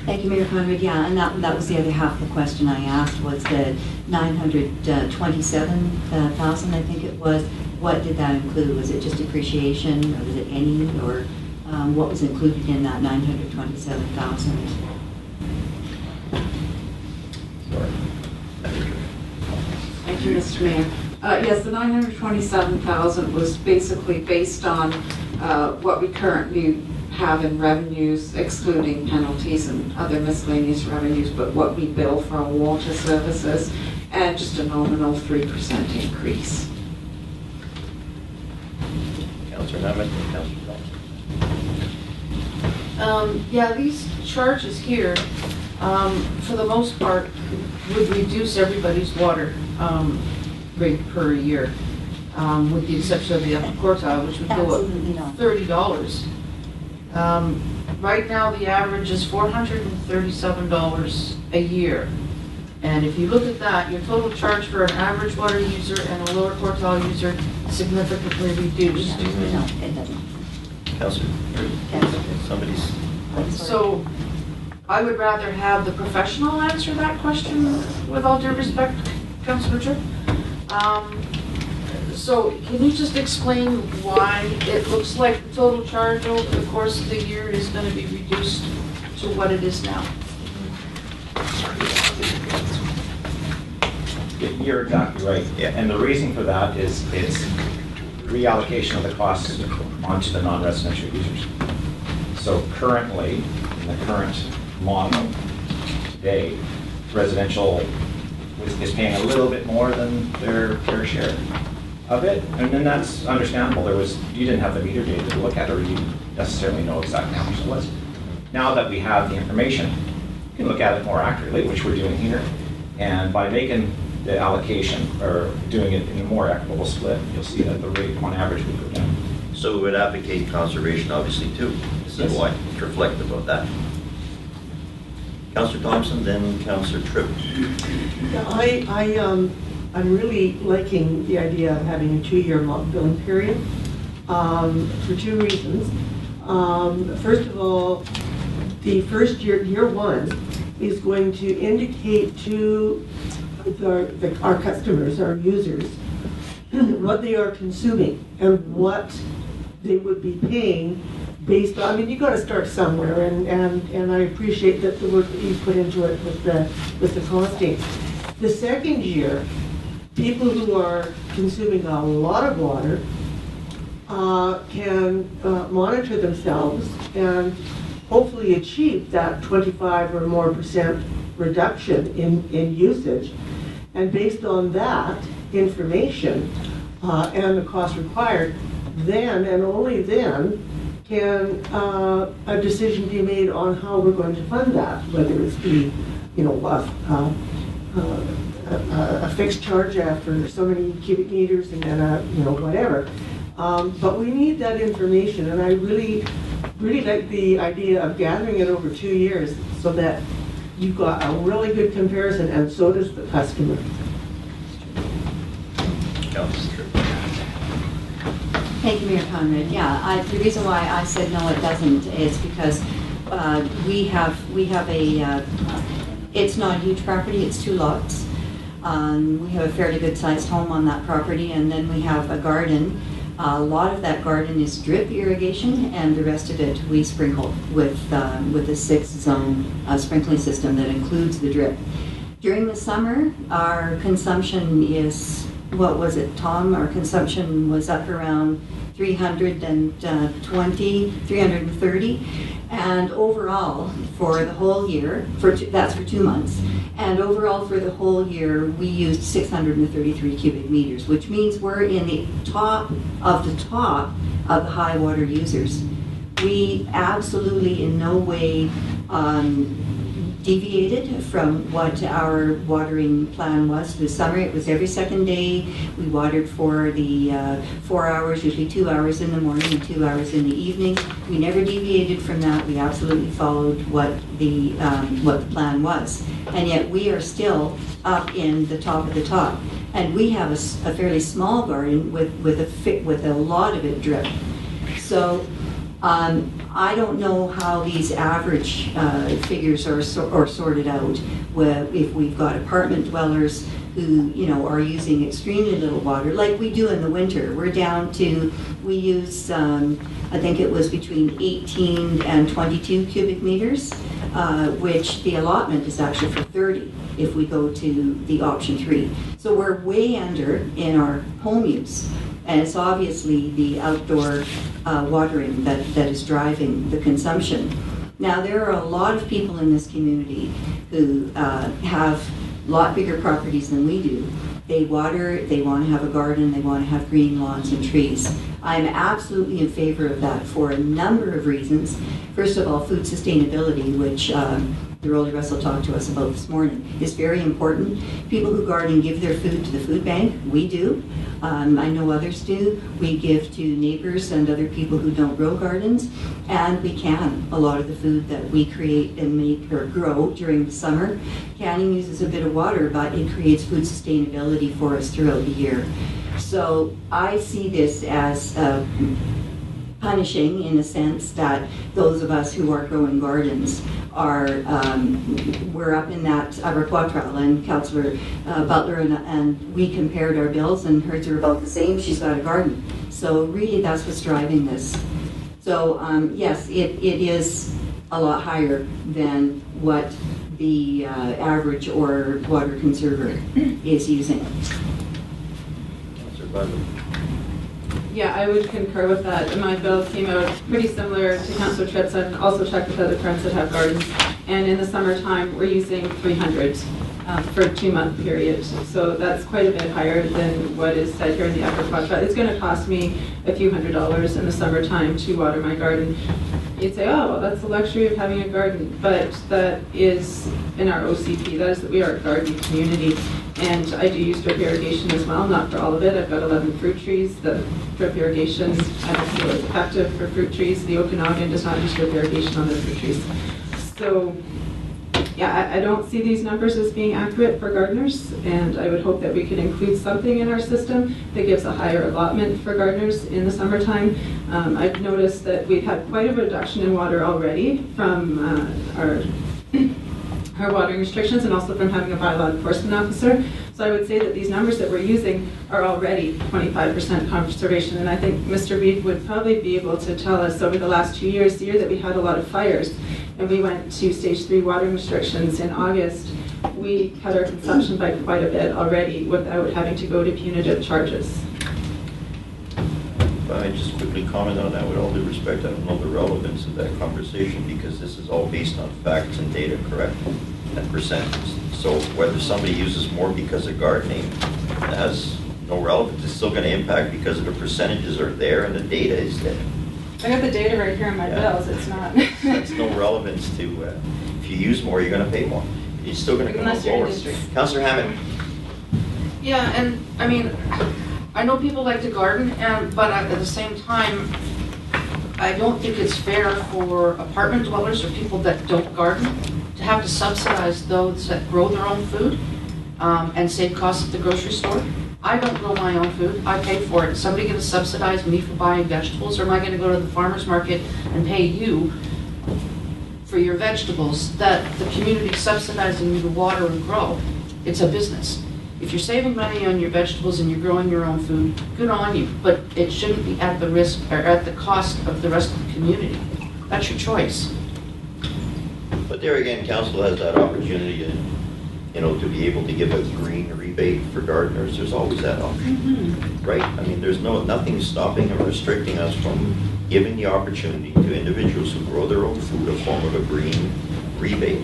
Thank you, Mayor Conrad. Yeah, and that was the other half of the question I asked, was the 927,000, I think it was. What did that include? Was it just depreciation, or was it any, or what was included in that 927,000? Thank you, Mr. Mayor. Yes, the 927,000 was basically based on what we currently have in revenues, excluding penalties and other miscellaneous revenues, but what we bill for our water services, and just a nominal 3% increase. Councillor Hammond and Councillor Thompson. Yeah, these charges here, for the most part, would reduce everybody's water rate per year, with the exception of the upper quartile, which would go up $30. Right now, the average is $437 a year. And if you look at that, your total charge for an average water user and a lower quartile user is significantly reduced. No, it doesn't. Councillor, somebody's. So I would rather have the professional answer that question, with all due respect, Councillor Tripp. So can you just explain why it looks like the total charge over the course of the year is going to be reduced to what it is now? You're exactly right. Yeah. And the reason for that is it's reallocation of the costs onto the non-residential users. So currently, in the current model today, residential is paying a little bit more than their fair share of it, and then that's understandable. You didn't have the meter data to look at, or you necessarily know exactly how much it was. Now that we have the information, you can look at it more accurately, which we're doing here, and by making the allocation or doing it in a more equitable split, you'll see that the rate on average would go down. So we would advocate conservation, obviously, too. This is why it's reflective of that. Councillor Thompson, then Councillor Tripp. Yeah, I I'm really liking the idea of having a 2-year billing period for 2 reasons. First of all, the first year one, is going to indicate to our customers, our users, what they are consuming and what they would be paying based on, I mean, you got to start somewhere, and I appreciate that the work that you put into it with the costing. The second year, people who are consuming a lot of water can monitor themselves and hopefully achieve that 25% or more reduction in usage. And based on that information and the cost required, then and only then can a decision be made on how we're going to fund that, whether it's be, you know, a fixed charge after so many cubic meters and then you know, whatever. But we need that information, and I really like the idea of gathering it over 2 years so that you've got a really good comparison, and so does the customer. Thank you, Mayor Conrad. Yeah, the reason why I said no, it doesn't, is because we have a, it's not a huge property, it's 2 lots. We have a fairly good sized home on that property, and then we have a garden. A lot of that garden is drip irrigation, and the rest of it we sprinkle with a 6-zone sprinkling system that includes the drip. During the summer, our consumption is, what was it, Tom? Our consumption was up around 320, 330. And overall, for the whole year, that's for 2 months, and overall for the whole year, we used 633 cubic meters, which means we're in the top of the high water users. We absolutely in no way deviated from what our watering plan was this summer. It was every second day. We watered for the 4 hours, usually 2 hours in the morning and 2 hours in the evening. We never deviated from that. We absolutely followed what the plan was. And yet we are still up in the top of the top. And we have a fairly small garden with a lot of it drip. So I don't know how these average figures are sorted out. If we've got apartment dwellers who, you know, are using extremely little water, like we do in the winter. We're down to, we use, I think it was between 18 and 22 cubic meters, which the allotment is actually for 30 if we go to the option 3. So we're way under in our home use. And it's obviously the outdoor watering that is driving the consumption. Now, there are a lot of people in this community who have a lot bigger properties than we do. They water, they want to have a garden, they want to have green lawns and trees. I'm absolutely in favor of that for a number of reasons. First of all, food sustainability, which Rolly Russell talked to us about this morning, is very important. People who garden give their food to the food bank. We do. I know others do. We give to neighbors and other people who don't grow gardens, and we can a lot of the food that we create and make or grow during the summer. Canning uses a bit of water, but it creates food sustainability for us throughout the year. So I see this as punishing in a sense that those of us who are growing gardens are, we're up in that repertoire, and Councillor Butler and we compared our bills, and hers are about the same. She's got a garden. So really that's what's driving this. So yes, it is a lot higher than what the average or water conserver is using. Councillor Butler. Yeah, I would concur with that. My bill came out pretty similar to Councillor Tripp's. I've also checked with other friends that have gardens. And in the summertime, we're using 300 for a 2-month period. So that's quite a bit higher than what is said here in the upper quadrant. It's going to cost me a few $100s in the summertime to water my garden. You'd say, oh, well, that's the luxury of having a garden. But that is in our OCP. That is that we are a garden community. And I do use drip irrigation as well, not for all of it. I've got 11 fruit trees. The drip irrigation, I don't feel is effective for fruit trees. The Okanagan does not use drip irrigation on their fruit trees. So yeah, I don't see these numbers as being accurate for gardeners, and I would hope that we could include something in our system that gives a higher allotment for gardeners in the summertime. I've noticed that we've had quite a reduction in water already from our watering restrictions and also from having a bylaw enforcement officer. So I would say that these numbers that we're using are already 25% conservation, and I think Mr. Reed would probably be able to tell us over the last 2 years, the year that we had a lot of fires, and we went to stage 3 watering restrictions in August, we cut our consumption by quite a bit already without having to go to punitive charges. If I just quickly comment on that, with all due respect, I don't know the relevance of that conversation because this is all based on facts and data, correct? And percentages. So whether somebody uses more because of gardening has no relevance. It's still going to impact because of the percentages are there and the data is there. I got the data right here in my bills. It's not. That's no relevance to, if you use more, you're going to pay more. You're still going to come Unless out you're lower. industry. Councillor Hammond. Yeah, and I mean, I know people like to garden, but at the same time, I don't think it's fair for apartment dwellers or people that don't garden to have to subsidize those that grow their own food and save costs at the grocery store. I don't grow my own food. I pay for it. Is somebody going to subsidize me for buying vegetables, or am I going to go to the farmer's market and pay you for your vegetables that the community is subsidizing you to water and grow? It's a business. If you're saving money on your vegetables and you're growing your own food, good on you, but it shouldn't be at the risk or at the cost of the rest of the community. That's your choice. But there again, council has that opportunity to be able to give a green rebate for gardeners. There's always that option, right? I mean, there's nothing stopping or restricting us from giving the opportunity to individuals who grow their own food a form of a green rebate.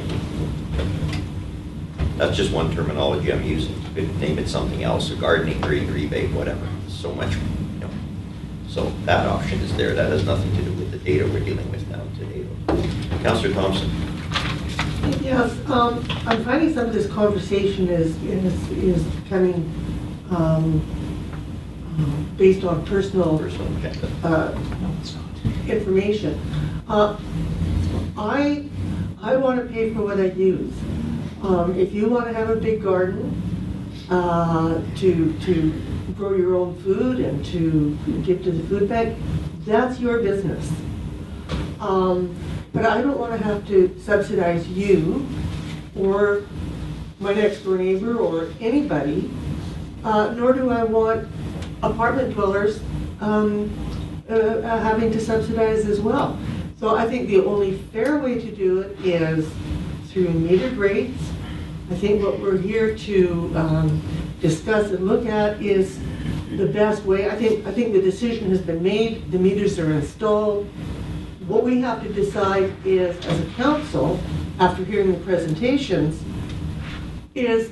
That's just one terminology I'm using. You could name it something else, a gardening green rebate, whatever. So much, So that option is there. That has nothing to do with the data we're dealing with now today. Councillor Thompson. Yes, I'm finding some of this conversation is becoming based on personal information. I want to pay for what I use. If you want to have a big garden to grow your own food and to give to the food bank, that's your business. But I don't want to have to subsidize you or my next door neighbor or anybody, nor do I want apartment dwellers having to subsidize as well. So I think the only fair way to do it is through metered rates. I think what we're here to discuss and look at is the best way. I think the decision has been made, the meters are installed. What we have to decide is, as a council, after hearing the presentations, is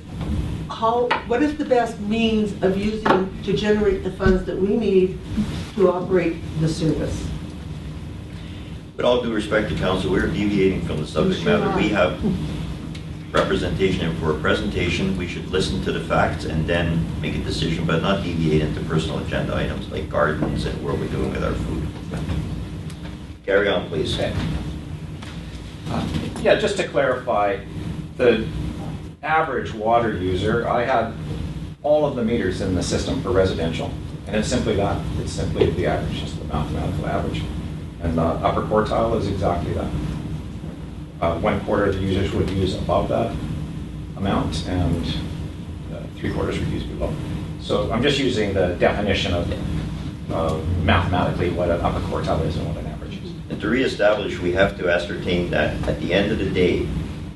what is the best means of using to generate the funds that we need to operate the service. With all due respect to council, we're deviating from the subject matter. We have representation, and for a presentation, we should listen to the facts and then make a decision, but not deviate into personal agenda items like gardens and what we're doing with our food. Carry on, please. Okay. Yeah, just to clarify, the average water user, I had all of the meters in the system for residential, and it's simply that. It's simply the average, just the mathematical average. And the upper quartile is exactly that. 1/4 of the users would use above that amount, and 3/4 would use below. So I'm just using the definition of mathematically what an upper quartile is and what an average is. And to reestablish, we have to ascertain that at the end of the day,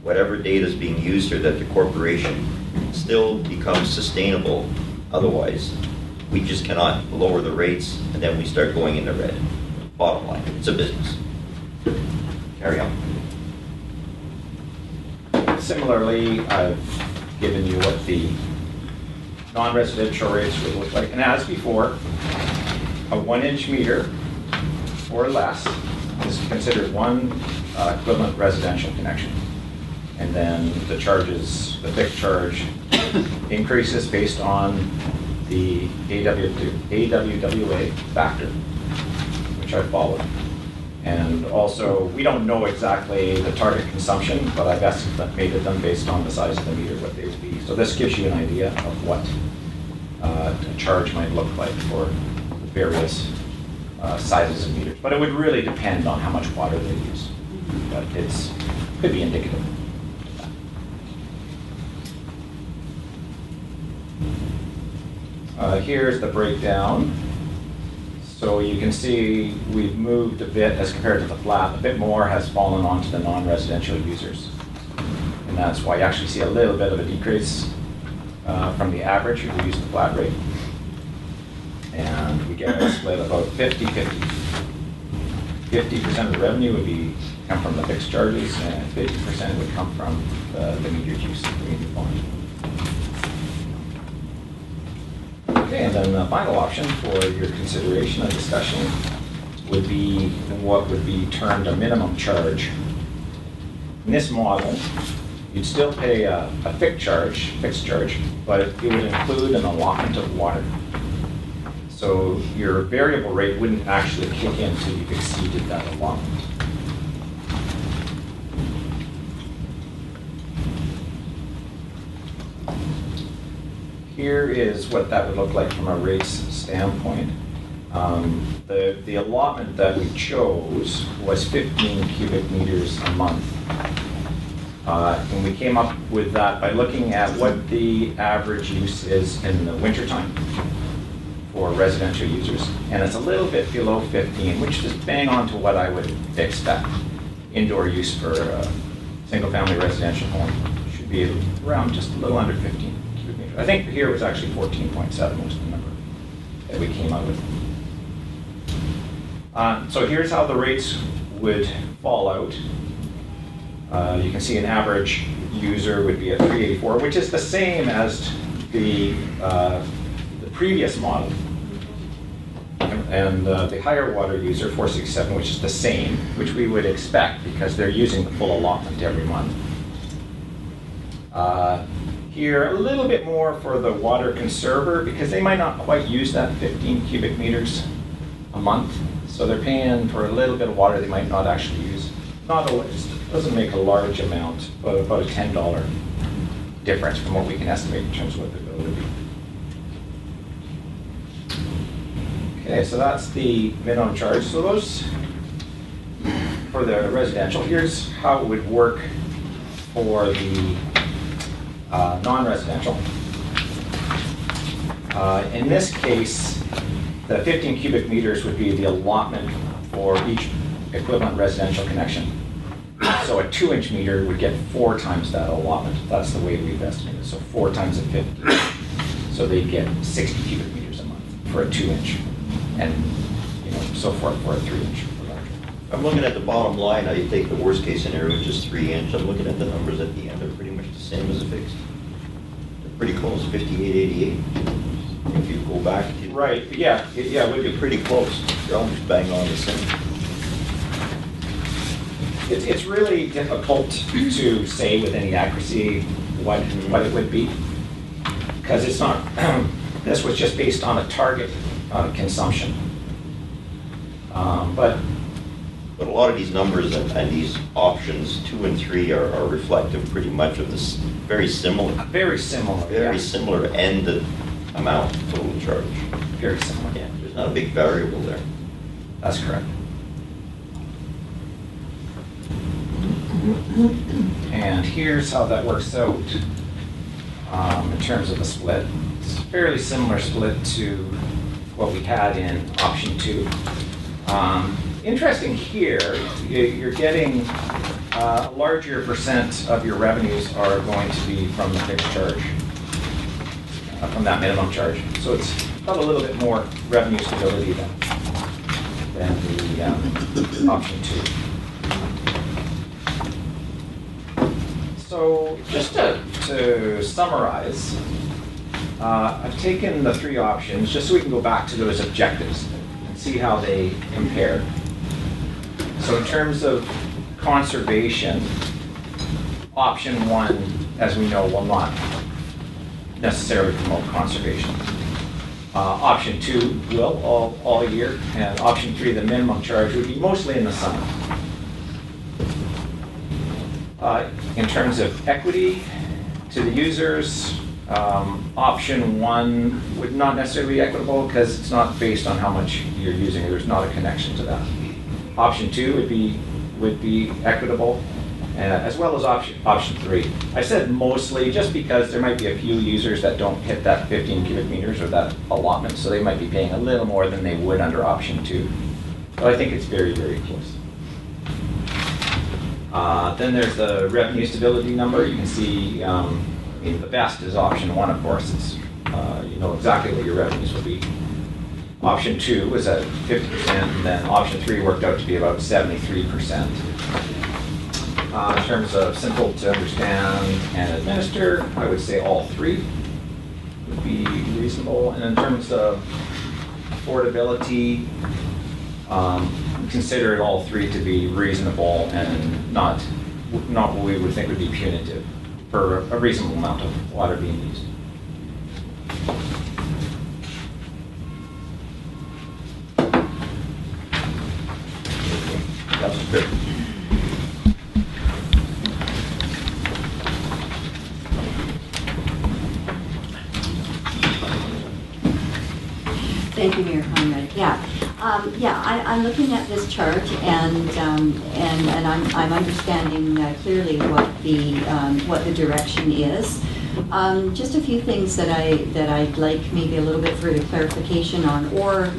whatever data is being used here, that the corporation still becomes sustainable. Otherwise, we just cannot lower the rates and then we start going in the red. Bottom line, it's a business. Carry on. Similarly, I've given you what the non-residential rates would look like. And as before, a 1-inch meter or less is considered one equivalent residential connection. And then the charges, the fixed charge increases based on the AWWA factor, which I followed. And also, we don't know exactly the target consumption, but I've estimated them based on the size of the meter, what they would be. So this gives you an idea of what a charge might look like for various sizes of meters. But it would really depend on how much water they use. But it's could be indicative. Here's the breakdown. So you can see we've moved a bit as compared to the flat. A bit more has fallen onto the non-residential users. And that's why you actually see a little bit of a decrease from the average if we use the flat rate. And we get a split about 50-50. 50% of the revenue would come from the fixed charges, and 50% would come from the metered use of the meter bond. Okay, and then the final option for your consideration and discussion would be what would be termed a minimum charge. In this model, you'd still pay a fixed charge, but it would include an allotment of water. So your variable rate wouldn't actually kick in until you've exceeded that allotment. Here is what that would look like from a rates standpoint. The allotment that we chose was 15 cubic meters a month. And we came up with that by looking at what the average use is in the wintertime for residential users. And it's a little bit below 15, which is bang on to what I would expect. Indoor use for a single-family residential home should be around just a little under 15. I think here it was actually 14.7 was the number that we came up with. So here's how the rates would fall out. You can see an average user would be at 384, which is the same as the previous model. And the higher water user, 467, which is the same, which we would expect because they're using the full allotment every month. Here, a little bit more for the water conserver because they might not quite use that 15 cubic meters a month. So they're paying for a little bit of water they might not actually use. It doesn't make a large amount, but about a $10 difference from what we can estimate in terms of what the bill would be. Okay, so that's the minimum charge. So those, for the residential, here's how it would work for the non-residential. In this case, the 15 cubic meters would be the allotment for each equivalent residential connection. So a 2-inch meter would get 4 times that allotment. That's the way we've estimated. So 4 times a 50. So they'd get 60 cubic meters a month for a 2-inch, and so forth for a 3-inch. I'm looking at the bottom line. Now you take the worst case scenario, which is 3-inch. I'm looking at the numbers at the end. They're pretty much the same as a fixed. They're pretty close, 5888. If you go back to right, yeah, it would be pretty close. They're almost bang on the same. It's really difficult to say with any accuracy what it would be, because it's not. This was just based on a target consumption, but a lot of these numbers and these options 2 and 3 are reflective pretty much of this very similar, and the amount total charge. Very similar. Yeah, there's not a big variable there. That's correct. And here's how that works out in terms of the split. It's a fairly similar split to what we had in option 2. Interesting here, you're getting a larger percent of your revenues are going to be from the fixed charge, from that minimum charge. So it's got a little bit more revenue stability than the option 2. So just to summarize, I've taken the 3 options just so we can go back to those objectives and see how they compare. So in terms of conservation, option 1, as we know, will not necessarily promote conservation. Option 2 will all year, and option 3, the minimum charge, would be mostly in the summer. In terms of equity to the users, option 1 would not necessarily be equitable because it's not based on how much you're using. There's not a connection to that. Option 2 would be equitable, as well as option 3. I said mostly just because there might be a few users that don't hit that 15 cubic meters or that allotment, so they might be paying a little more than they would under option 2. But I think it's very, very close. Then there's the revenue stability number. You can see the best is option 1, of course. It's, you know exactly what your revenues will be. Option 2 was at 50%, and then option 3 worked out to be about 73%. In terms of simple to understand and administer, I would say all 3 would be reasonable. And in terms of affordability, consider all 3 to be reasonable and not what we would think would be punitive for a reasonable amount of water being used. That was good. Thank you, Mayor Conrad. I'm looking at this chart and I'm understanding clearly what the direction is. Just a few things that I'd like maybe a little bit further clarification on, or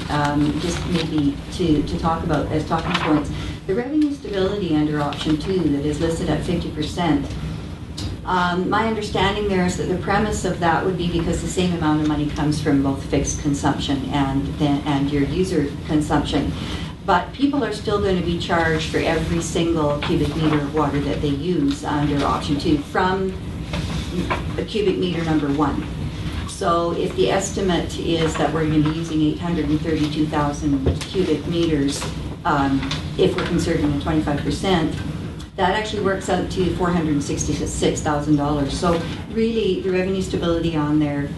just maybe to talk about as talking points. The revenue stability under option 2 that is listed at 50%. My understanding there is that the premise of that would be because the same amount of money comes from both fixed consumption and your user consumption. But people are still going to be charged for every single cubic meter of water that they use under option 2 from cubic meter number 1. So if the estimate is that we're going to be using 832,000 cubic meters, if we're conserving the 25%, that actually works out to $466,000. So really, the revenue stability on there,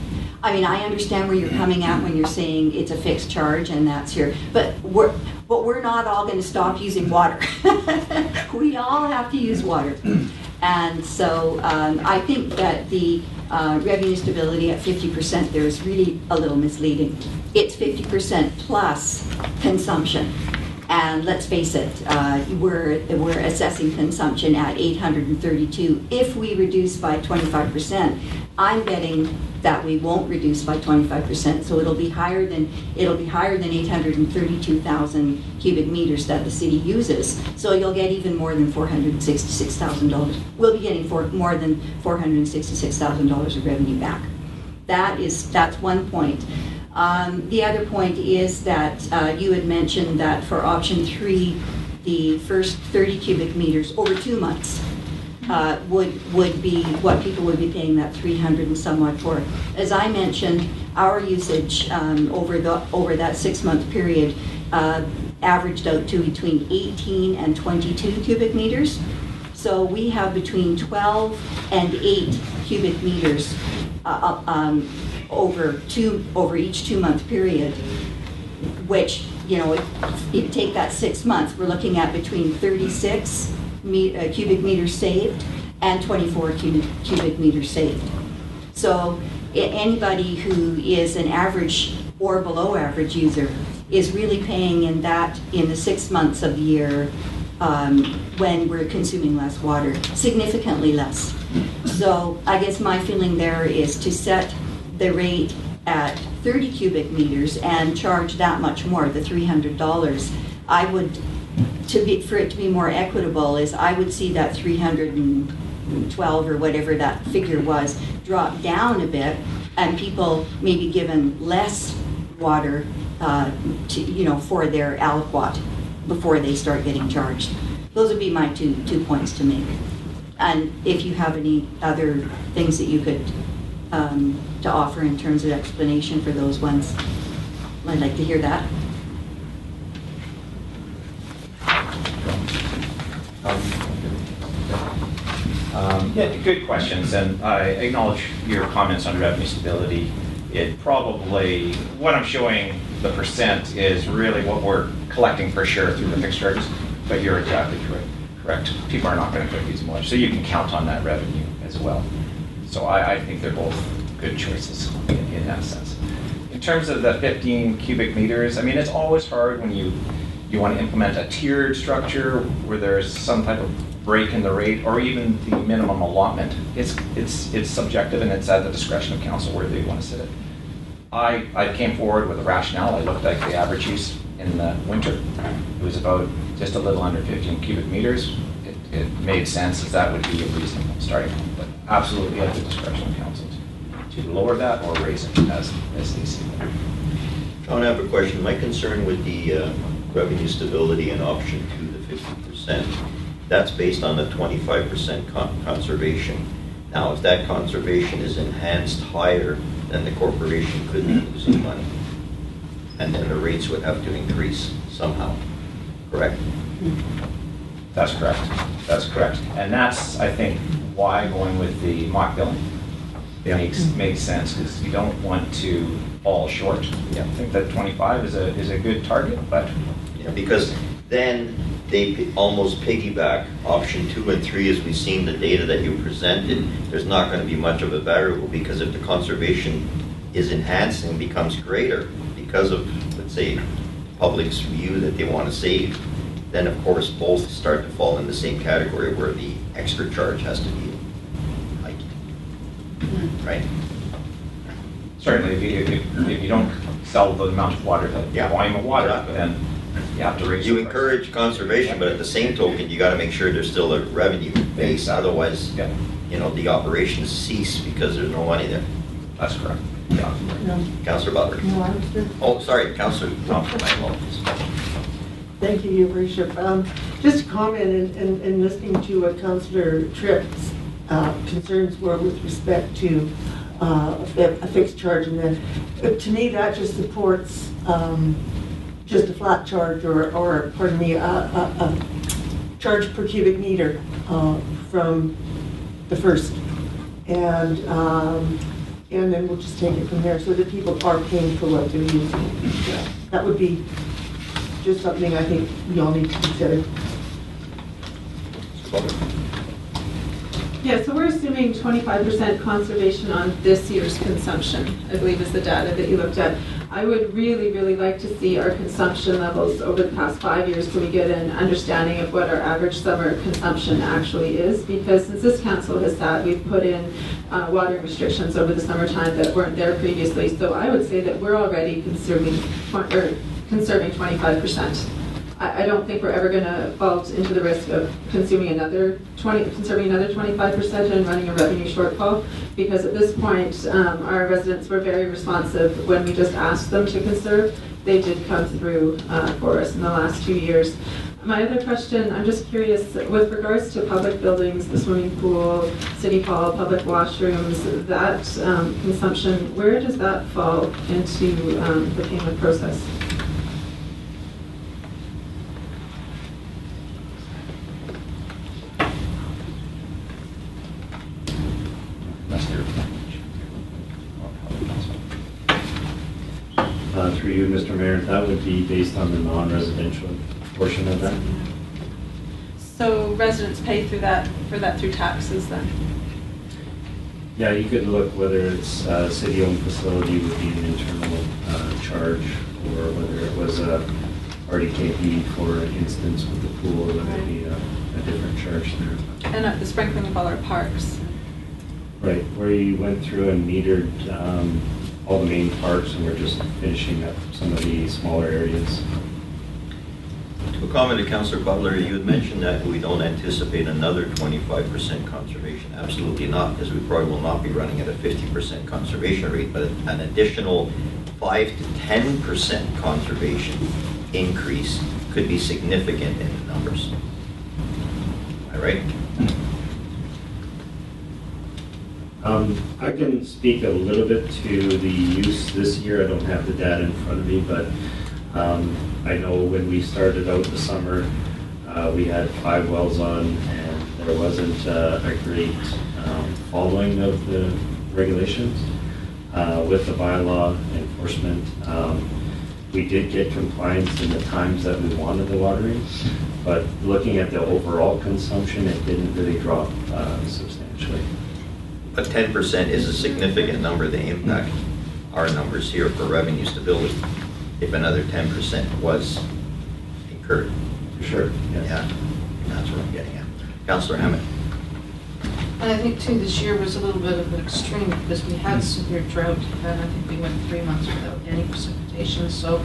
I mean, I understand where you're coming at when you're saying it's a fixed charge and that's here, but we're not all going to stop using water. We all have to use water. And so I think that the revenue stability at 50% there is really a little misleading. It's 50% plus consumption. And let's face it, we're assessing consumption at 832. If we reduce by 25%, I'm betting that we won't reduce by 25%. So it'll be higher than 832,000 cubic meters that the city uses. So you'll get even more than $466,000. We'll be getting more than $466,000 of revenue back. That's one point. The other point is that you had mentioned that for option 3, the first 30 cubic meters over 2 months would be what people would be paying that $300 and somewhat for. As I mentioned, our usage over that 6-month period averaged out to between 18 and 22 cubic meters. So we have between 12 and 8 cubic meters over each 2-month period, which, you know, if you take that 6 months, we're looking at between 36 cubic meters saved and 24 cubic meters saved. So anybody who is an average or below average user is really paying in the 6 months of the year when we're consuming less water, significantly less. So I guess my feeling there is to set the rate at 30 cubic meters and charge that much more, the $300. I would, for it to be more equitable, is I would see that 312 or whatever that figure was drop down a bit, and people maybe given less water for their aliquot before they start getting charged. Those would be my two points to make. And if you have any other things that you could to offer in terms of explanation for those ones, I'd like to hear that. Yeah, good questions, and I acknowledge your comments on revenue stability. it probably, what I'm showing, the percent is really what we're collecting for sure through the fixed charges, but you're exactly correct. People are not going to use much, so you can count on that revenue as well. So I think they're both good choices in that sense. In terms of the 15 cubic meters, I mean, it's always hard when you want to implement a tiered structure where there's some type of break in the rate or even the minimum allotment. It's subjective and it's at the discretion of council where they want to sit it. I came forward with a rationale. I looked at the average use in the winter. It was about just a little under 15 cubic meters. It made sense as that would be a reasonable starting point, but absolutely at the discretion of council to lower that or raise it as they see it. John, I have a question. My concern with the revenue stability and option 2, the 50%, that's based on the 25% conservation. Now, if that conservation is enhanced higher, then the corporation could be losing money. And then the rates would have to increase somehow, correct? That's correct. That's correct. And that's, I think, why going with the mock billing makes sense, because you don't want to fall short. Yeah, I think that 25 is a good target, but... Yeah, because then they almost piggyback option 2 and 3, as we've seen the data that you presented. There's not going to be much of a variable, because if the conservation is enhanced and becomes greater because of, let's say, public's view that they want to save, then of course both start to fall in the same category where the extra charge has to be hiked, right? Certainly, if you don't sell the amount of water, the volume of water, then you have to raise. You encourage conservation, but at the same token, you got to make sure there's still a revenue base. Otherwise, you know, the operations cease because there's no money there. That's correct. Yeah. No. Councillor Butler. No, I'm just- Oh, sorry, Councillor Thompson. My apologies. Thank you, Your Worship. Just a comment in listening to what Councillor Tripp's concerns were with respect to a fixed charge, and then to me that just supports just a flat charge or pardon me, a charge per cubic meter from the first, and then we'll just take it from there so that people are paying for what they're using. That would be just something I think we all need to consider. Yeah, so we're assuming 25% conservation on this year's consumption, I believe is the data that you looked at. I would really, really like to see our consumption levels over the past 5 years so we get an understanding of what our average summer consumption actually is, because since this council has sat, we've put in watering restrictions over the summertime that weren't there previously. So I would say that we're already conserving 25%. I don't think we're ever going to fall into the risk of conserving another 25% and running a revenue shortfall, because at this point, our residents were very responsive when we just asked them to conserve. They did come through for us in the last 2 years. My other question, I'm just curious, with regards to public buildings, the swimming pool, city hall, public washrooms, that consumption, where does that fall into the payment process? Through you, Mr. Mayor, that would be based on the non-residential portion of that. So residents pay through that, for that through taxes then? Yeah, you could look whether it's a city-owned facility would be an internal charge, or whether it was a RDKB, for instance, with the pool, that would be a different charge there. And at the sprinkling of all our parks? Right, where you went through and metered all the main parks, and we're just finishing up some of the smaller areas. To comment to Councillor Butler, you had mentioned that we don't anticipate another 25% conservation. Absolutely not, because we probably will not be running at a 50% conservation rate, but an additional 5 to 10% conservation increase could be significant in the numbers. Am I right? I can speak a little bit to the use this year. I don't have the data in front of me, but I know when we started out the summer, we had 5 wells on, and there wasn't a great following of the regulations. with the bylaw enforcement. We did get compliance in the times that we wanted the watering, but looking at the overall consumption, it didn't really drop substantially. But 10% is a significant number. They impact our numbers here for revenue stability if another 10% was incurred. For sure, yes. Yeah, that's what I'm getting at. Councillor Hammond. And I think too, this year was a little bit of an extreme because we had severe drought, and I think we went 3 months without any precipitation. So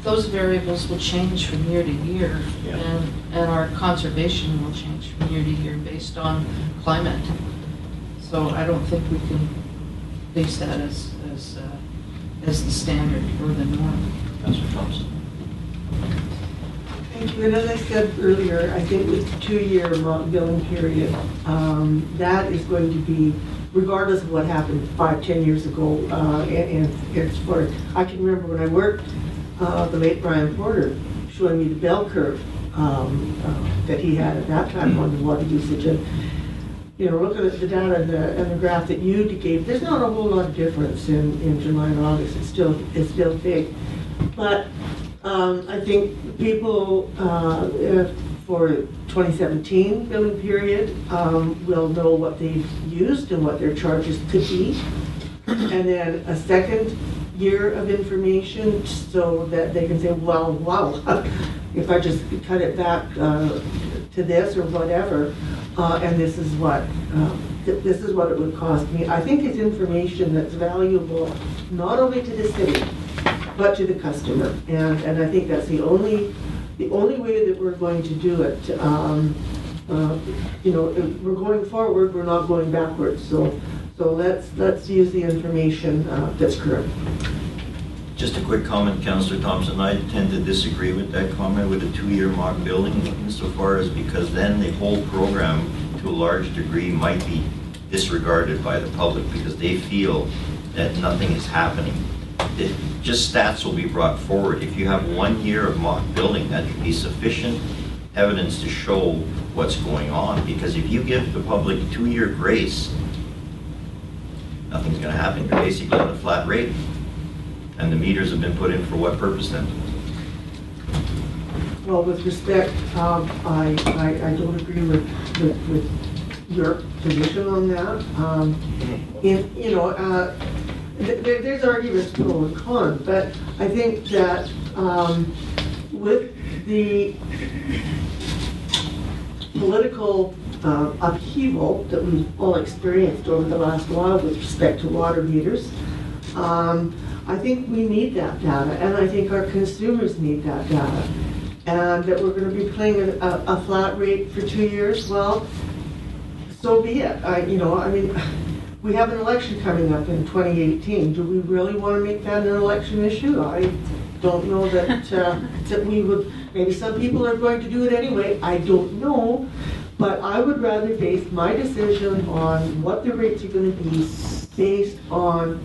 those variables will change from year to year, Yeah. and our conservation will change from year to year based on climate. So I don't think we can base that as the standard or the norm. Councillor Thompson. Thank you. And as I said earlier, I think with the 2-year billing period, that is going to be, regardless of what happened 5-10 years ago, and it's for, I can remember when I worked, the late Brian Porter showing me the bell curve that he had at that time on the water usage. And, you know, looking at the data and the graph that you gave, there's not a whole lot of difference in July and August. It's still big. But I think people for 2017 billing period will know what they've used and what their charges could be. And then a second year of information so that they can say, well, wow, if I just cut it back to this or whatever, and this is what it would cost me. I think it's information that's valuable not only to the city, but to the customer. And I think that's the only way that we're going to do it. You know, if we're going forward, we're not going backwards. So let's use the information that's current. Just a quick comment, Councillor Thompson. I tend to disagree with that comment with a 2-year mock billing, insofar as because then the whole program, to a large degree, might be disregarded by the public because they feel that nothing is happening. Just stats will be brought forward. If you have 1 year of mock billing, that should be sufficient evidence to show what's going on. Because if you give the public a 2-year grace, nothing's going to happen. You're basically on a flat rate. And the meters have been put in for what purpose then? Well, with respect, I don't agree with your position on that. There's arguments pro and con, but I think that with the political upheaval that we've all experienced over the last while with respect to water meters, I think we need that data, and I think our consumers need that data. And that we're going to be paying a flat rate for 2 years, well, so be it. We have an election coming up in 2018. Do we really want to make that an election issue? I don't know that that we would. Maybe some people are going to do it anyway. I don't know. But I would rather base my decision on what the rates are going to be based on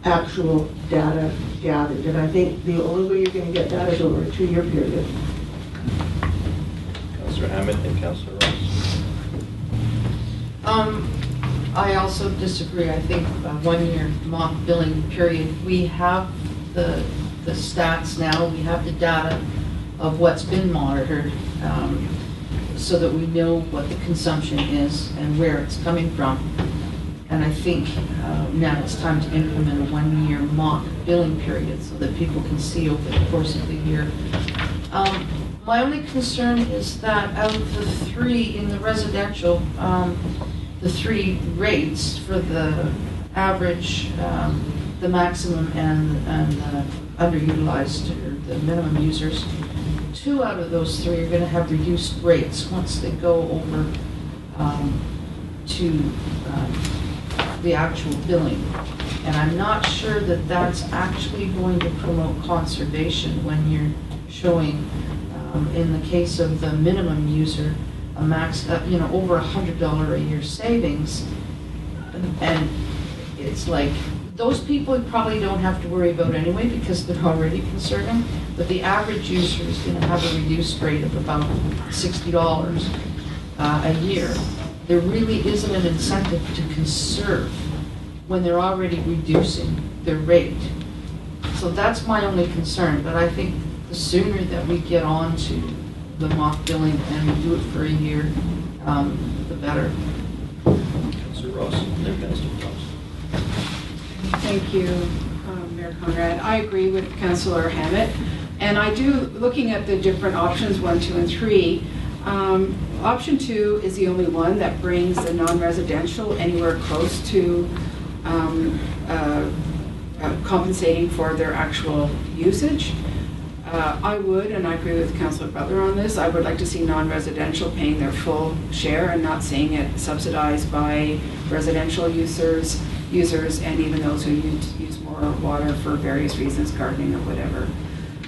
actual data gathered. And I think the only way you're going to get that is over a 2-year period. Councillor Hammond and Councillor Ross. I also disagree. I think 1-year mock billing period, we have the stats now, we have the data of what's been monitored, so that we know what the consumption is and where it's coming from. And I think now it's time to implement a 1-year mock billing period so that people can see over the course of the year. My only concern is that out of the 3 in the residential, the 3 rates for the average, the maximum, and the underutilized, or the minimum users, 2 out of those 3 are going to have reduced rates once they go over to the actual billing. And I'm not sure that that's actually going to promote conservation when you're showing, in the case of the minimum user, a max, over $100 a year savings. And it's like, those people probably don't have to worry about anyway because they're already conserving, but the average user is going to have a reduced rate of about $60 a year. There really isn't an incentive to conserve when they're already reducing their rate. So that's my only concern, but I think the sooner that we get on to the mock billing and we do it for a year, the better. Councillor Ross, and then Councillor Thompson. Thank you, Mayor Conrad. I agree with Councillor Hammett. And I do, looking at the different options, 1, 2, and 3, option 2 is the only one that brings the non-residential anywhere close to compensating for their actual usage. I would, and I agree with Councillor Butler on this, I would like to see non-residential paying their full share and not seeing it subsidized by residential users and even those who use more water for various reasons, gardening or whatever.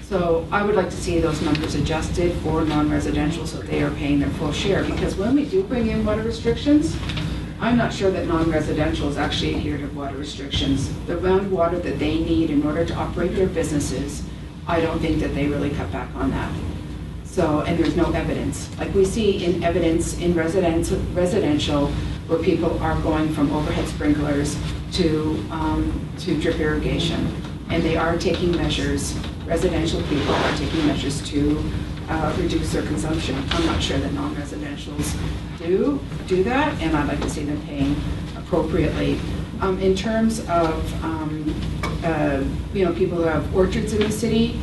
So I would like to see those numbers adjusted for non-residential so they are paying their full share, because when we do bring in water restrictions, I'm not sure that non-residentials actually adhere to water restrictions. The amount of water that they need in order to operate their businesses, I don't think that they really cut back on that. So, and there's no evidence. Like we see in evidence in residential where people are going from overhead sprinklers to drip irrigation. And they are taking measures, residential people are taking measures to reduce their consumption. I'm not sure that non-residentials do that, and I'd like to see them paying appropriately. In terms of people who have orchards in the city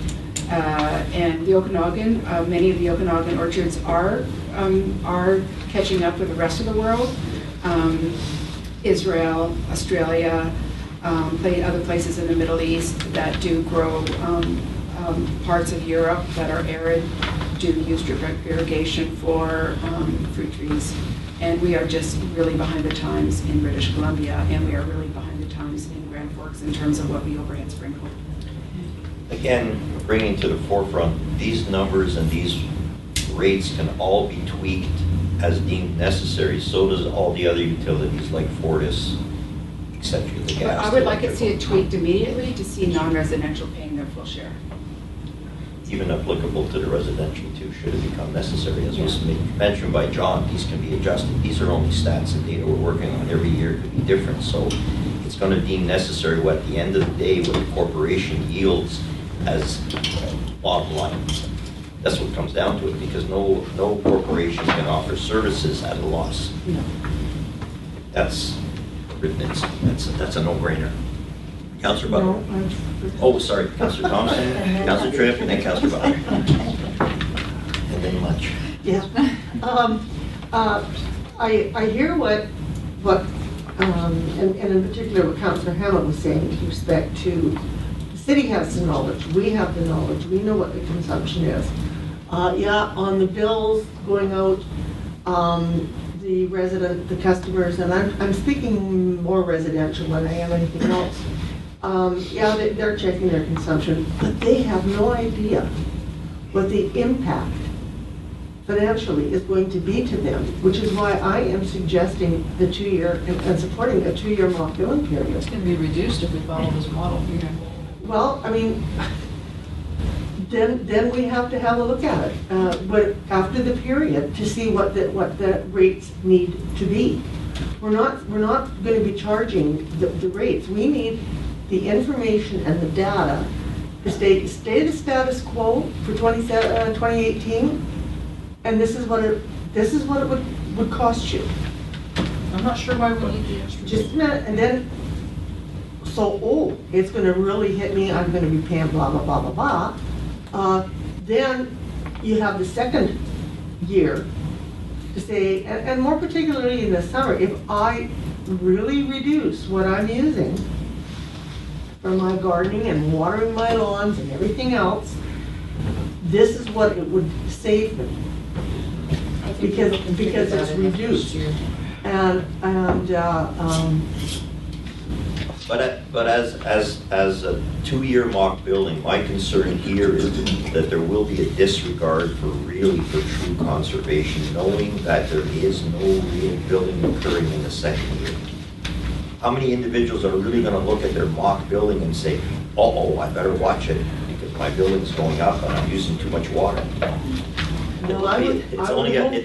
and the Okanagan, many of the Okanagan orchards are catching up with the rest of the world. Israel, Australia, other places in the Middle East that do grow parts of Europe that are arid do use drip irrigation for fruit trees. And we are just really behind the times in British Columbia, and we are really behind the times in Grand Forks in terms of what we overhead sprinkle. Again, bringing to the forefront, these numbers and these rates can all be tweaked as deemed necessary. So does all the other utilities like Fortis, etc. The gas. I would like to see it tweaked immediately to see non-residential paying their full share. Even applicable to the residential too, should it become necessary. As was mentioned by John, these can be adjusted. These are only stats and data we're working on. Every year could be different. So it's going to deem necessary what at the end of the day what the corporation yields as bottom line. That's what comes down to it, because no corporation can offer services at a loss. No. That's a no-brainer. Councillor Butler. No, Oh, sorry, Councillor Thompson, Councillor Tripp, and then Councillor Butler. And then lunch. Yeah. I hear what and in particular what Councillor Hammett was saying with respect to the city has the knowledge, we have the knowledge, we know what the consumption is. On the bills going out, the customers, and I'm speaking more residential than I am anything else. They're checking their consumption, but they have no idea what the impact financially is going to be to them, which is why I am suggesting the 2-year and supporting a 2-year mock billing period. It's going to be reduced if we follow this model. Well, I mean, then we have to have a look at it, but after the period to see what the rates need to be. We're not going to be charging the rates. We need the information and the data to stay the status quo for 2018, and this is what it would cost you. I'm not sure why we need the extra. Just a minute, and then it's going to really hit me. I'm going to be paying blah blah blah blah blah. Then you have the second year to say, and more particularly in the summer, if I really reduce what I'm using for my gardening and watering my lawns and everything else, this is what it would save me. Because it's reduced. But as a 2-year mock building, my concern here is that there will be a disregard for true conservation, knowing that there is no real building occurring in the second year. How many individuals are really going to look at their mock building and say, oh, I better watch it because my building's going up and I'm using too much water? No, it's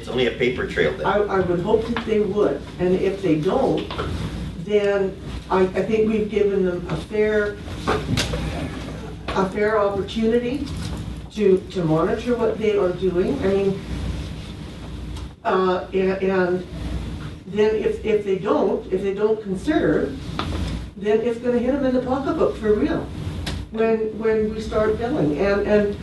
only a paper trail then. I would hope that they would, and if they don't, then I think we've given them a fair opportunity to monitor what they are doing. I mean, and then if they don't conserve, then it's going to hit them in the pocketbook for real when we start billing. And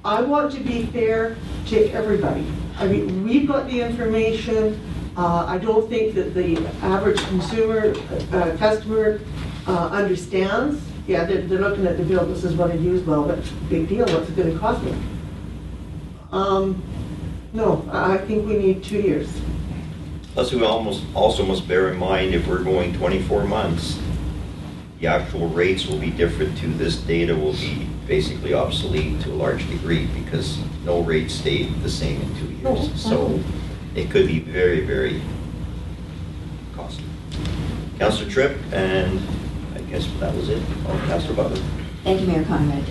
I want to be fair to everybody. I mean, we've got the information. I don't think that the average customer understands. Yeah, they're looking at the bill, this is what I use, well, but big deal, what's it gonna cost me? No, I think we need 2 years. Plus, we also must bear in mind, if we're going 24 months, the actual rates will be different too. This data will be basically obsolete to a large degree because no rates stayed the same in 2 years. So it could be very, very costly. Councillor Tripp, and I guess that was it. Oh, Councillor Butler. Thank you, Mayor Conrad.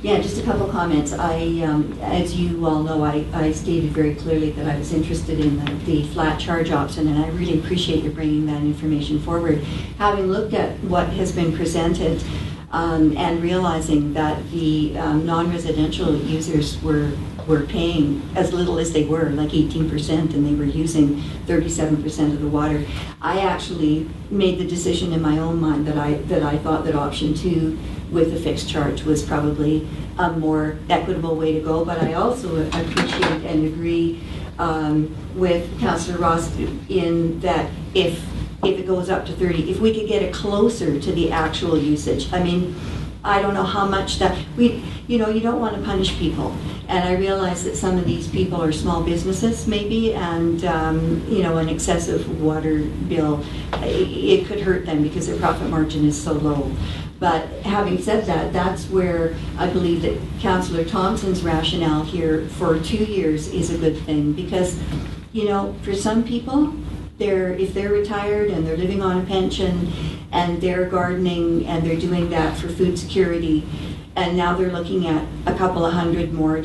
Yeah, just a couple comments. As you all know, I stated very clearly that I was interested in the flat charge option, and I really appreciate you bringing that information forward. Having looked at what has been presented and realizing that the non-residential users were paying as little as they were, like 18%, and they were using 37% of the water, I actually made the decision in my own mind that I thought that option 2 with a fixed charge was probably a more equitable way to go. But I also appreciate and agree with Councillor Ross in that if it goes up to 30, if we could get it closer to the actual usage. I mean, I don't know how much that, you don't want to punish people. And I realize that some of these people are small businesses maybe, and an excessive water bill, it could hurt them because their profit margin is so low. But having said that, that's where I believe that Councillor Thompson's rationale here for 2 years is a good thing, because, for some people, if they're retired and they're living on a pension and they're gardening and they're doing that for food security, and now they're looking at a couple of $100 more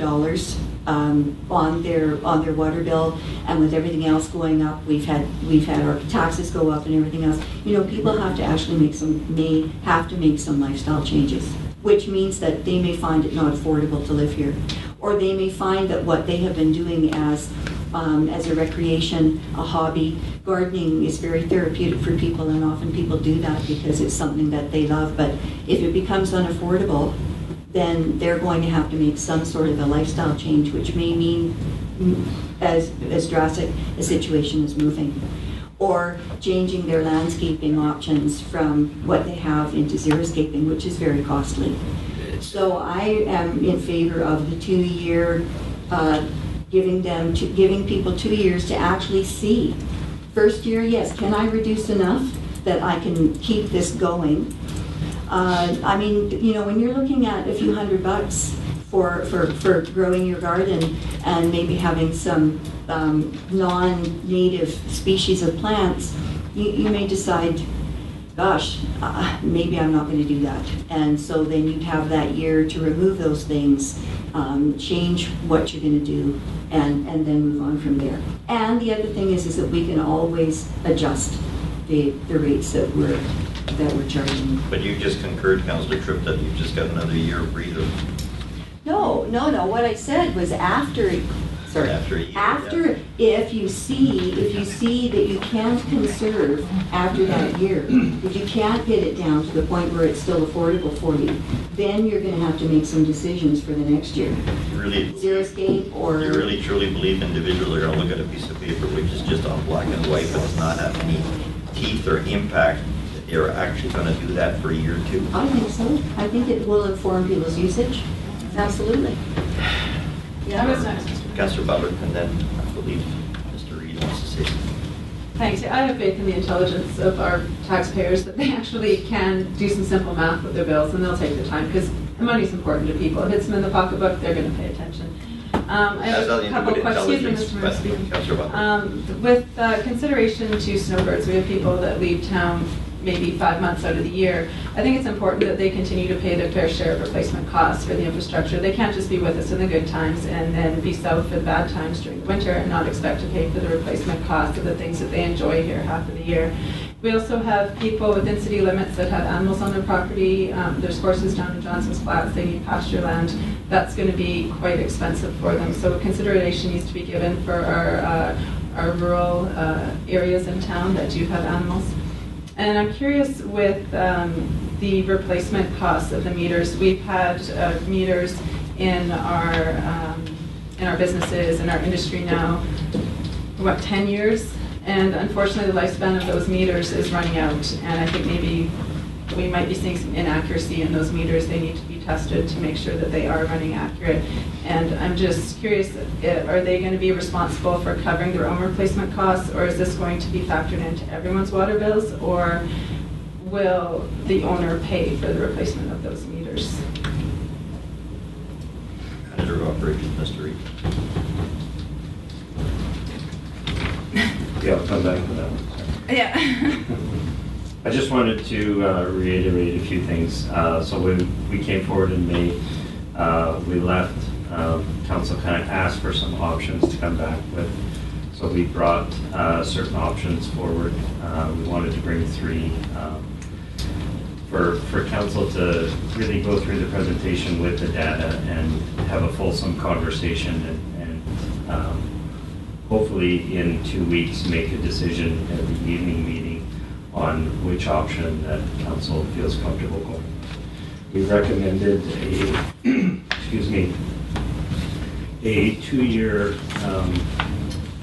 on their water bill, and with everything else going up, we've had our taxes go up and everything else. People have to actually may have to make some lifestyle changes, which means that they may find it not affordable to live here, or they may find that what they have been doing as a recreation, a hobby, gardening is very therapeutic for people, and often people do that because it's something that they love. But if it becomes unaffordable, then they're going to have to make some sort of a lifestyle change, which may mean as drastic a situation as moving, or changing their landscaping options from what they have into xeriscaping, which is very costly. So I am in favor of the 2-year, giving people 2 years to actually see. First year, yes, can I reduce enough that I can keep this going? When you're looking at a few $100 for growing your garden and maybe having some non-native species of plants, you may decide, gosh, maybe I'm not going to do that. And so then you'd have that year to remove those things, change what you're going to do, and then move on from there. And the other thing is that we can always adjust the rates that we're charging. But you just concurred, Councillor Tripp, that you've just got another year of breather. No. What I said was after a year, if you see that you can't conserve after that year, if you can't get it down to the point where it's still affordable for you, then you're going to have to make some decisions for the next year. You really truly believe individuals are going to look at a piece of paper which is just on black and white, but does not have any teeth or impact? They're actually going to do that for a year or two? I think so. I think it will inform people's usage. Absolutely. Yeah, I was next. Councillor Butler, and then I believe Mr. Reid wants to say something. Thanks. I have faith in the intelligence of our taxpayers that they actually can do some simple math with their bills, and they'll take the time, because the money's important to people. If it's in the pocketbook, they're going to pay attention. I have a couple of questions. With consideration to snowbirds, we have people that leave town maybe 5 months out of the year, I think it's important that they continue to pay their fair share of replacement costs for the infrastructure. They can't just be with us in the good times and then be south for the bad times during the winter and not expect to pay for the replacement costs of the things that they enjoy here half of the year. We also have people within city limits that have animals on their property. There's horses down in Johnson's Flats, they need pasture land. That's going to be quite expensive for them. So consideration needs to be given for our rural areas in town that do have animals. And I'm curious with the replacement costs of the meters. We've had meters in our businesses, in our industry now, what, 10 years? And unfortunately, the lifespan of those meters is running out. And I think maybe we might be seeing some inaccuracy in those meters. They need to be tested to make sure that they are running accurate. And I'm just curious, are they going to be responsible for covering their own replacement costs, or is this going to be factored into everyone's water bills, or will the owner pay for the replacement of those meters? Manager of Operations, Mr. Reed. Yeah, I'll come back to that one. Yeah. I just wanted to reiterate a few things. So when we came forward in May, we left, council kind of asked for some options to come back with. So we brought certain options forward. We wanted to bring 3 for council to really go through the presentation with the data and have a fulsome conversation and hopefully in 2 weeks make a decision at the evening meeting on which option that council feels comfortable going. We recommended a, excuse me, a 2-year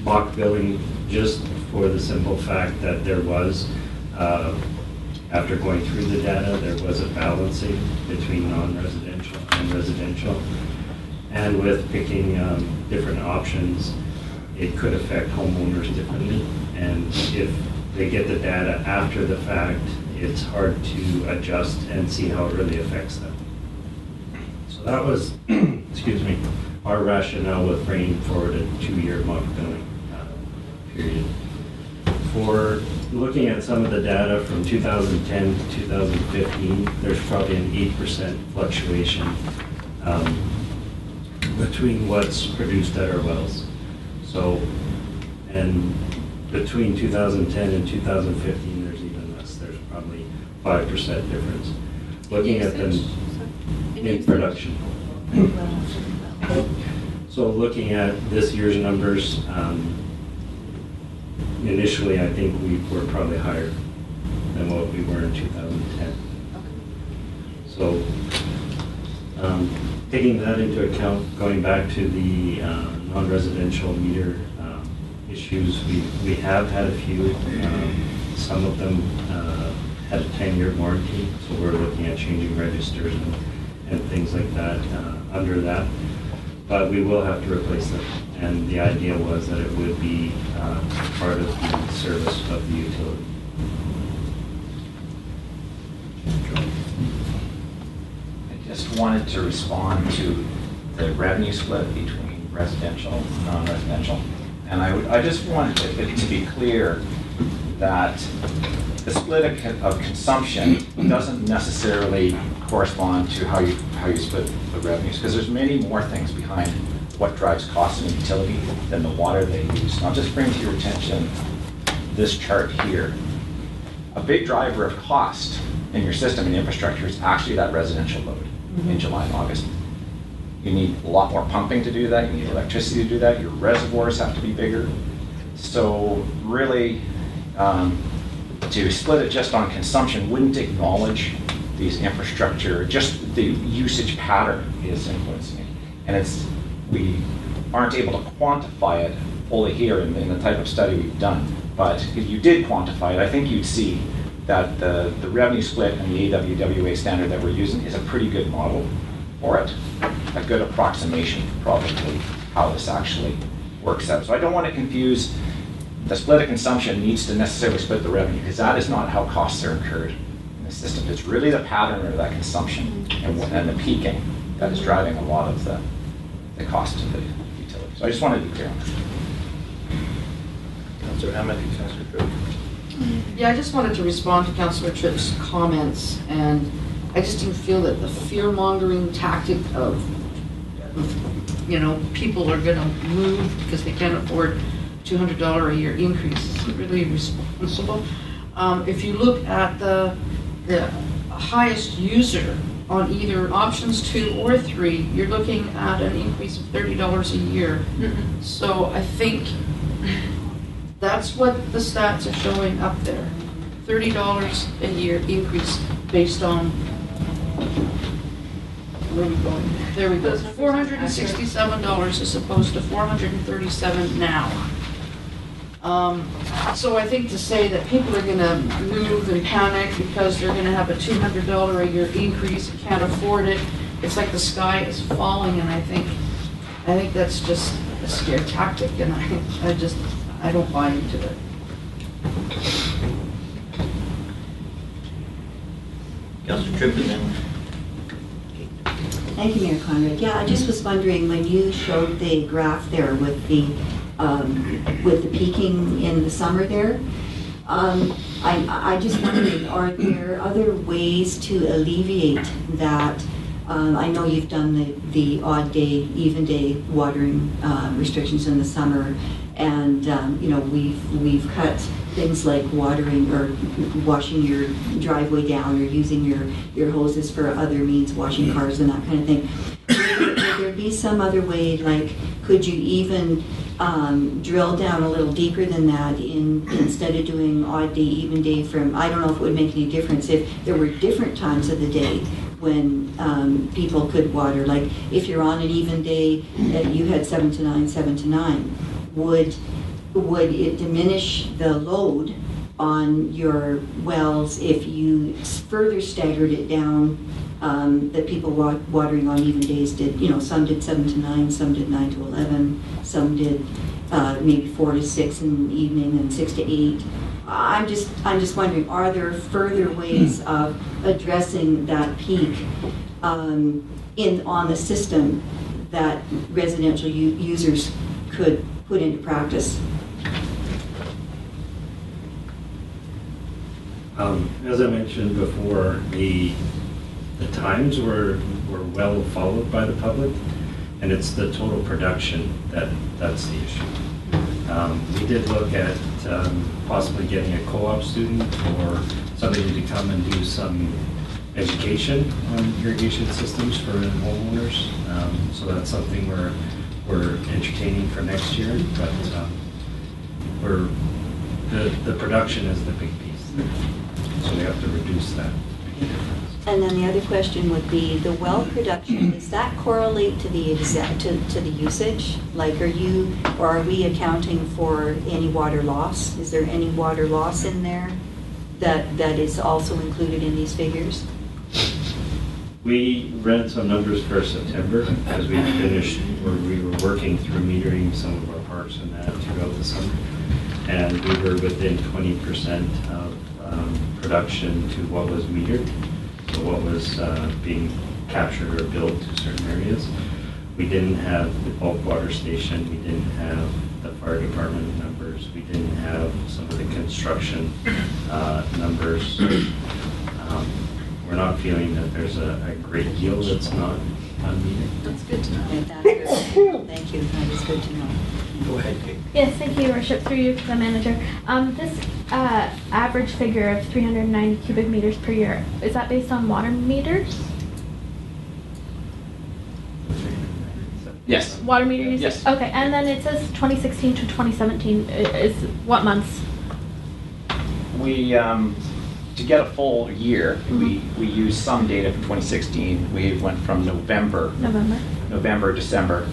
mock billing, just for the simple fact that there was, after going through the data, there was a balancing between non-residential and residential. And with picking different options, it could affect homeowners differently. And if they get the data after the fact, it's hard to adjust and see how it really affects them. So that was, excuse me, our rationale with bringing forward a 2-year mock billing period. For looking at some of the data from 2010 to 2015, there's probably an 8% fluctuation between what's produced at our wells. So, and between 2010 and 2015, there's even less. There's probably 5% difference. Looking at them in production. So looking at this year's numbers, initially I think we were probably higher than what we were in 2010. So taking that into account, going back to the non-residential meter issues, we have had a few. Some of them had a 10-year warranty, so we're looking at changing registers and things like that under that. But we will have to replace them, and the idea was that it would be part of the service of the utility. I just wanted to respond to the revenue split between residential and non-residential. And I just wanted it to be clear that the split of consumption doesn't necessarily correspond to how you split the revenues, because there's many more things behind what drives costs in a utility than the water they use. And I'll just bring to your attention this chart here. A big driver of cost in your system and infrastructure is actually that residential load in July and August. You need a lot more pumping to do that. You need electricity to do that. Your reservoirs have to be bigger. So really, to split it just on consumption wouldn't acknowledge these infrastructure, just the usage pattern is influencing it. And we aren't able to quantify it fully here in the type of study we've done. But if you did quantify it, I think you'd see that the revenue split and the AWWA standard that we're using is a pretty good model for it, a good approximation for probably how this actually works out. So I don't want to confuse the split of consumption needs to necessarily split the revenue, because that is not how costs are incurred in the system. It's really the pattern of that consumption and the peaking that is driving a lot of the cost of the utility. So I just wanted to be clear on that. Councilor Hammond, Councilor Drew. Yeah, I just wanted to respond to Councillor Tripp's comments, and I just didn't feel that the fear-mongering tactic of, people are gonna move because they can't afford $200 a year increase is really responsible. If you look at the highest user on either options 2 or 3, you're looking at an increase of $30 a year. So I think that's what the stats are showing up there. $30 a year increase based on, where are we going? There we go. $467 as opposed to $437 now. So I think to say that people are going to move and panic because they're going to have a $200 a year increase and can't afford it, it's like the sky is falling, and I think that's just a scare tactic, and I don't buy into it. Councillor Tripp, and then Thank you, Mayor Conrad. Yeah, I just was wondering, when you showed the graph there with the peaking in the summer there, I just wondered, are there other ways to alleviate that? I know you've done the odd day, even day watering restrictions in the summer, and we've cut things like watering or washing your driveway down or using your hoses for other means, washing cars and that kind of thing. Would there be some other way, like could you even drill down a little deeper than that instead of doing odd day, even day from, I don't know if it would make any difference if there were different times of the day when people could water, like if you're on an even day, you had 7 to 9, 7 to 9, would it diminish the load on your wells if you further staggered it down, that people watering on even days did, some did 7 to 9, some did 9 to 11, some did maybe 4 to 6 in the evening and 6 to 8. I'm just wondering, are there further ways of addressing that peak on the system that residential users could put into practice? As I mentioned before, the times were well followed by the public, and it's the total production that's the issue. We did look at possibly getting a co-op student or somebody to come and do some education on irrigation systems for homeowners. So that's something we're entertaining for next year, but the production is the big piece there. So we have to reduce that. And then the other question would be the well production. Does that correlate to the to the usage? Like, are we accounting for any water loss? Is there any water loss in there that is also included in these figures? We ran some numbers for September as we finished, where we were working through metering some of our parks and that throughout the summer, and we were within 20% of production to what was metered. So what was being captured or billed to certain areas. We didn't have the bulk water station, we didn't have the fire department numbers, we didn't have some of the construction numbers. We're not feeling that there's a great deal that's not metered. That's good to know. Thank you, that is good to know. go ahead, Kate. Yes, thank you, Your Worship, through you to the manager. This average figure of 390 cubic meters per year, is that based on water meters? Yes. Water meter usage? Yes. Okay, and then it says 2016 to 2017 is what months? We, to get a full year, we used some data from 2016. We went from November, December,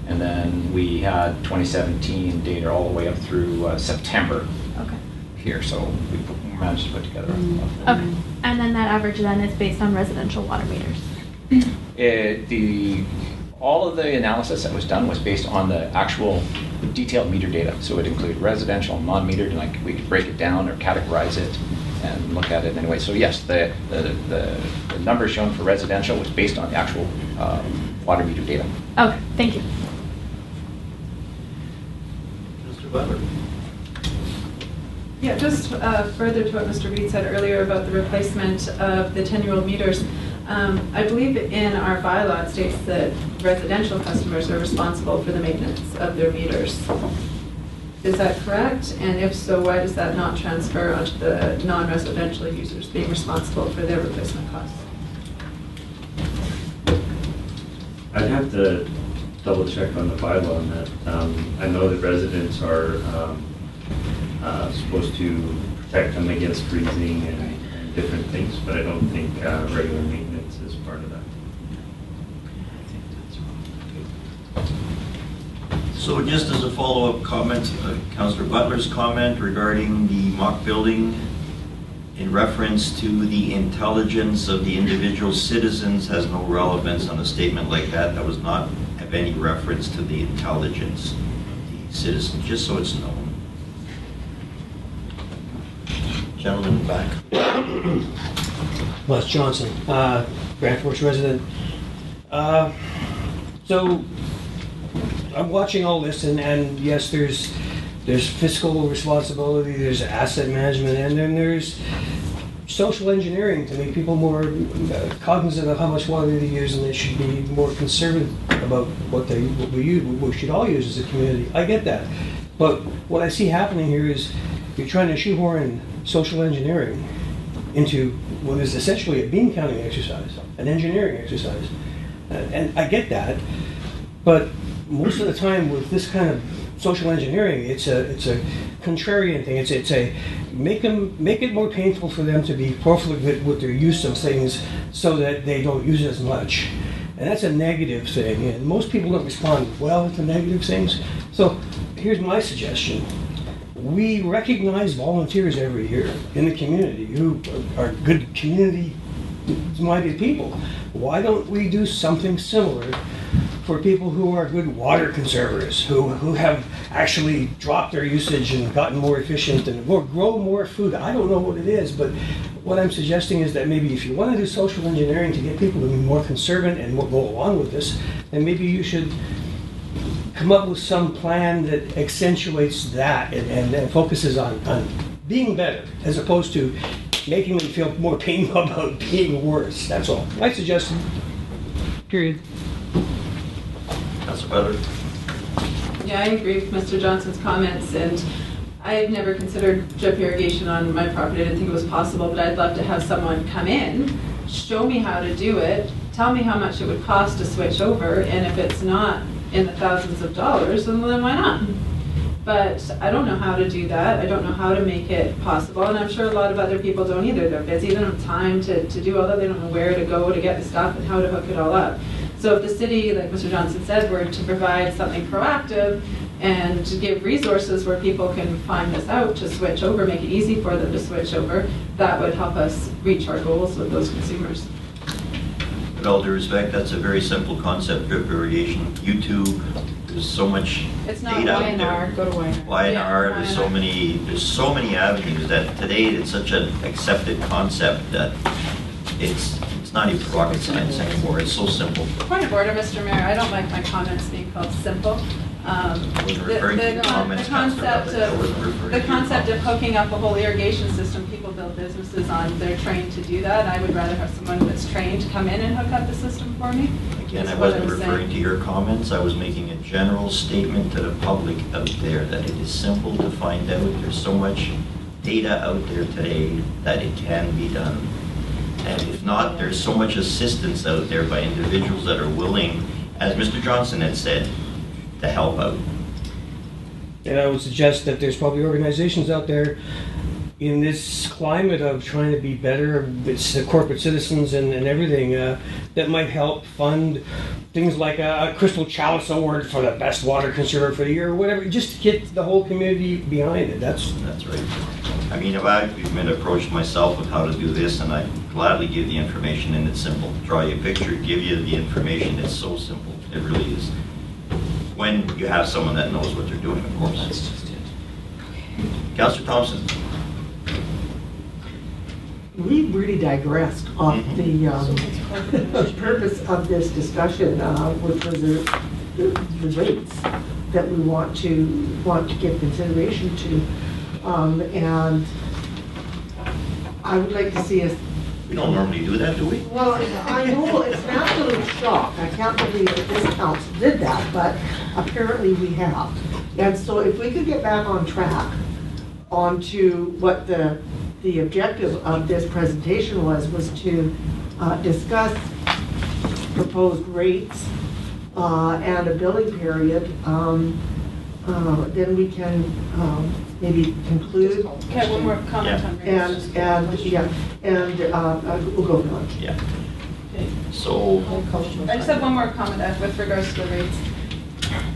and then we had 2017 data all the way up through September. Okay. Here, so we managed to put together. Okay, and then that average then is based on residential water meters. All of the analysis that was done was based on the actual detailed meter data. So it included residential, non-metered, and like we could break it down or categorize it and look at it anyway. So yes, the numbers shown for residential was based on the actual water meter data. Okay, thank you. Mr. Butler. Yeah, just further to what Mr. Reed said earlier about the replacement of the 10-year-old meters. I believe in our bylaw it states that residential customers are responsible for the maintenance of their meters. Is that correct? And if so, why does that not transfer onto the non-residential users being responsible for their replacement costs? I'd have to double check on the bylaw on that. I know that residents are supposed to protect them against freezing and different things, but I don't think regular maintenance is part of that. So just as a follow-up comment, Councillor Butler's comment regarding the mock building in reference to the intelligence of the individual citizens has no relevance on a statement like that. That was not have any reference to the intelligence of the citizens, just so it's known. Gentleman in the back. Les Johnson, Grand Forks resident. So I'm watching all this, and yes, there's fiscal responsibility, there's asset management, and then there's social engineering to make people more cognizant of how much water they use, and they should be more conservative about what we should all use as a community. I get that, but what I see happening here is you're trying to shoehorn social engineering into what is essentially a bean counting exercise, an engineering exercise, and I get that, but most of the time with this kind of social engineering, it's a contrarian thing. It's a make it more painful for them to be profligate with their use of things so that they don't use as much, and that's a negative thing. And most people don't respond well to negative things. So here's my suggestion: we recognize volunteers every year in the community who are good community-minded people. Why don't we do something similar for people who are good water conservators, who have actually dropped their usage and gotten more efficient and grow more food? I don't know what it is, but what I'm suggesting is that maybe if you want to do social engineering to get people to be more conservant and go along with this, then maybe you should come up with some plan that accentuates that and focuses on being better as opposed to making them feel more painful about being worse. That's all. My suggestion. Period. Councillor Butler. Yeah, I agree with Mr. Johnson's comments, and I've never considered drip irrigation on my property. I didn't think it was possible, but I'd love to have someone come in, show me how to do it, tell me how much it would cost to switch over, and if it's not in the thousands of dollars, then why not? But I don't know how to do that. I don't know how to make it possible, and I'm sure a lot of other people don't either. They're busy, they don't have time to do all that. They don't know where to go to get the stuff and how to hook it all up. So if the city, like Mr. Johnson said, were to provide something proactive and to give resources where people can find this out to switch over, make it easy for them to switch over, that would help us reach our goals with those consumers. With all due respect, that's a very simple concept, drip irrigation. YouTube, there's so much data out there. Go to YNR. YNR, there's so many avenues that today it's such an accepted concept that it's not even rocket science anymore. It's so simple. Point of order, Mr. Mayor. I don't like my comments being called simple. The concept of hooking up a whole irrigation system, people build businesses on, they're trained to do that. I would rather have someone that's trained to come in and hook up the system for me. Again, I wasn't referring to your comments. I was making a general statement to the public out there that it is simple to find out. There's so much data out there today that it can be done. And if not, there's so much assistance out there by individuals that are willing, as Mr. Johnson had said, to help out. And I would suggest that there's probably organizations out there in this climate of trying to be better, it's the corporate citizens and everything, that might help fund things like a Crystal Chalice Award for the best water conserver for the year or whatever, just to get the whole community behind it. That's right. I mean, if I've been approached myself with how to do this, and I gladly give the information, and it's simple. Draw you a picture, give you the information. It's so simple. It really is. When you have someone that knows what they're doing, of course. That's just it. Councillor Thompson. We really digressed off the purpose of this discussion, which was the rates that we want to give consideration to. And I would like to see us. We don't normally do that, do we? Well, I know it's an absolute shock. I can't believe that this council did that, but apparently we have. And so if we could get back on track onto what the objective of this presentation was to discuss proposed rates and a billing period, then we can maybe conclude. Okay, one more comment on rates. We'll go on. Yeah. So, I just have one more comment with regards to the rates.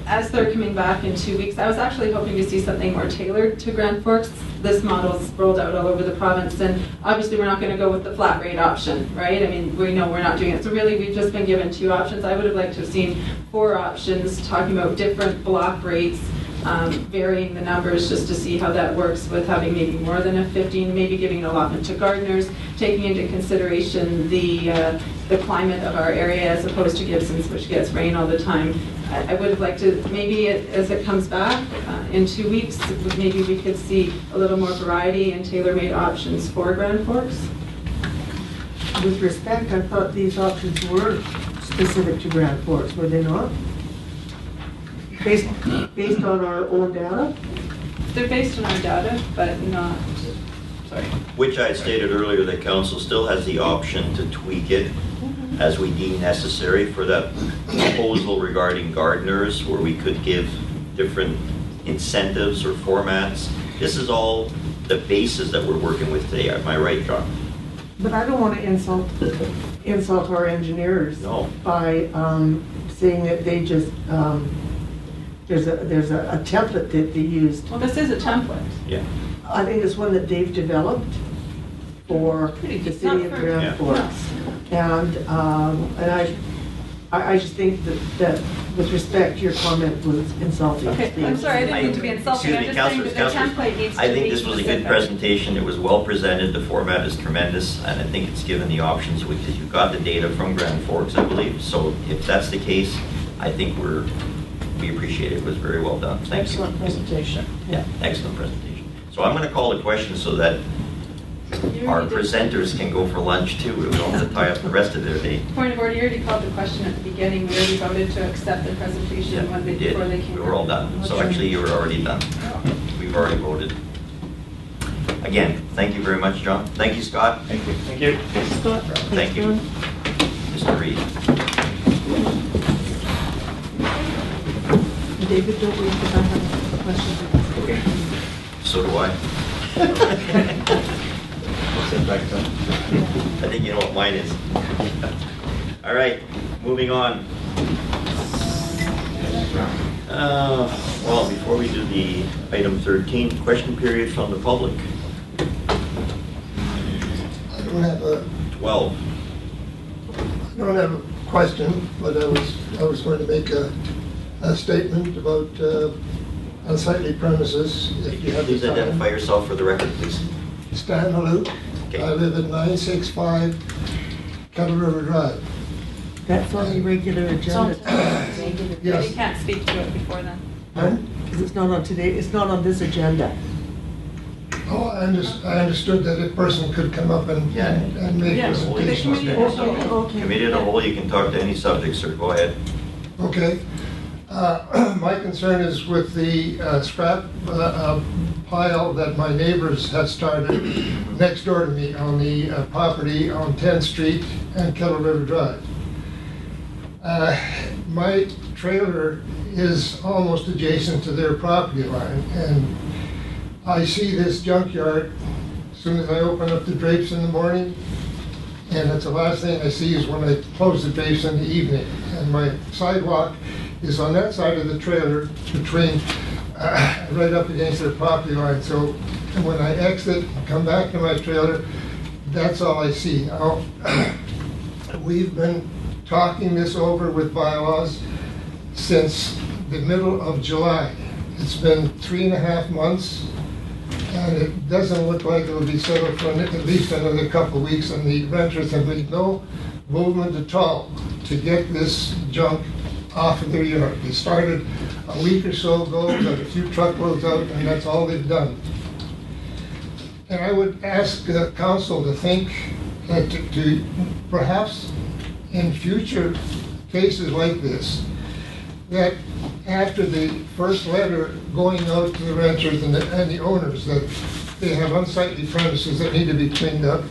As they're coming back in 2 weeks, I was actually hoping to see something more tailored to Grand Forks. This model's rolled out all over the province, and obviously we're not going to go with the flat rate option, right? I mean, we know we're not doing it. So really, we've just been given 2 options. I would have liked to have seen 4 options talking about different block rates, varying the numbers just to see how that works with having maybe more than a 15, maybe giving an allotment to gardeners, taking into consideration the climate of our area as opposed to Gibson's, which gets rain all the time. I would have liked to, maybe as it comes back in 2 weeks, maybe we could see a little more variety and tailor-made options for Grand Forks. With respect, I thought these options were specific to Grand Forks, were they not? Based on our own data? They're based on our data, but not, sorry. which I stated earlier, that council still has the option to tweak it as we deem necessary for that proposal regarding gardeners, where we could give different incentives or formats. This is all the basis that we're working with today. Am I right, John? But I don't want to insult our engineers by saying that they just, there's a template that they used. Well, this is a template. Yeah. I think it's one that they've developed for the city of Grand Forks. And I just think that with respect, your comment was insulting. Okay, I'm sorry, I didn't mean to be insulting. I'm just saying that the template needs to be I think this was a good specific. presentation. It was well presented. The format is tremendous, and I think it's given the options, because you got the data from Grand Forks, I believe. So if that's the case, I think we appreciate it. It was very well done. Thank Excellent you. presentation. Yeah, excellent presentation. So I'm going to call the question so that our presenters can go for lunch too. We don't have to tie up the rest of their day. Point of order, you already called the question at the beginning. We already voted to accept the presentation one bit before they came. We were all done. So actually, you were already done. We've already voted. Again, thank you very much, John. Thank you, Scott. Thank you. Thank you. Scott. Thank you, Mr. Reed. David, don't wait, because I have a question. Okay. So do I. I think you know what mine is. All right, moving on. Well, before we do the item 13, question period from the public. I don't have a 12. I don't have a question, but I was going to make a statement about unsightly premises. If you have Please the time. identify yourself for the record, please. Stan Malute. Okay. I live at 965 Kettle River Drive. That's on the regular agenda. You Yes. can't speak to it before then. Because it's not on today, it's not on this agenda. Oh, I understood that a person could come up and make Yeah. presentations. Okay. Committee of the whole, you can talk to any subject, sir. Go ahead. Okay. My concern is with the scrap pile that my neighbors had started next door to me on the property on 10th Street and Kettle River Drive. My trailer is almost adjacent to their property line, and I see this junkyard as soon as I open up the drapes in the morning, and that's the last thing I see is when I close the drapes in the evening. And my sidewalk is on that side of the trailer between, right up against their property line. So when I exit and come back to my trailer, that's all I see. Now, we've been talking this over with bylaws since the middle of July. It's been 3.5 months, and it doesn't look like it'll be settled for at least another couple of weeks, and the renters have made no movement at all to get this junk off of their yard. They started a week or so ago, got a few truckloads out, and that's all they've done. And I would ask council to think to perhaps in future cases like this, that after the first letter going out to the renters and the owners that they have unsightly premises that need to be cleaned up,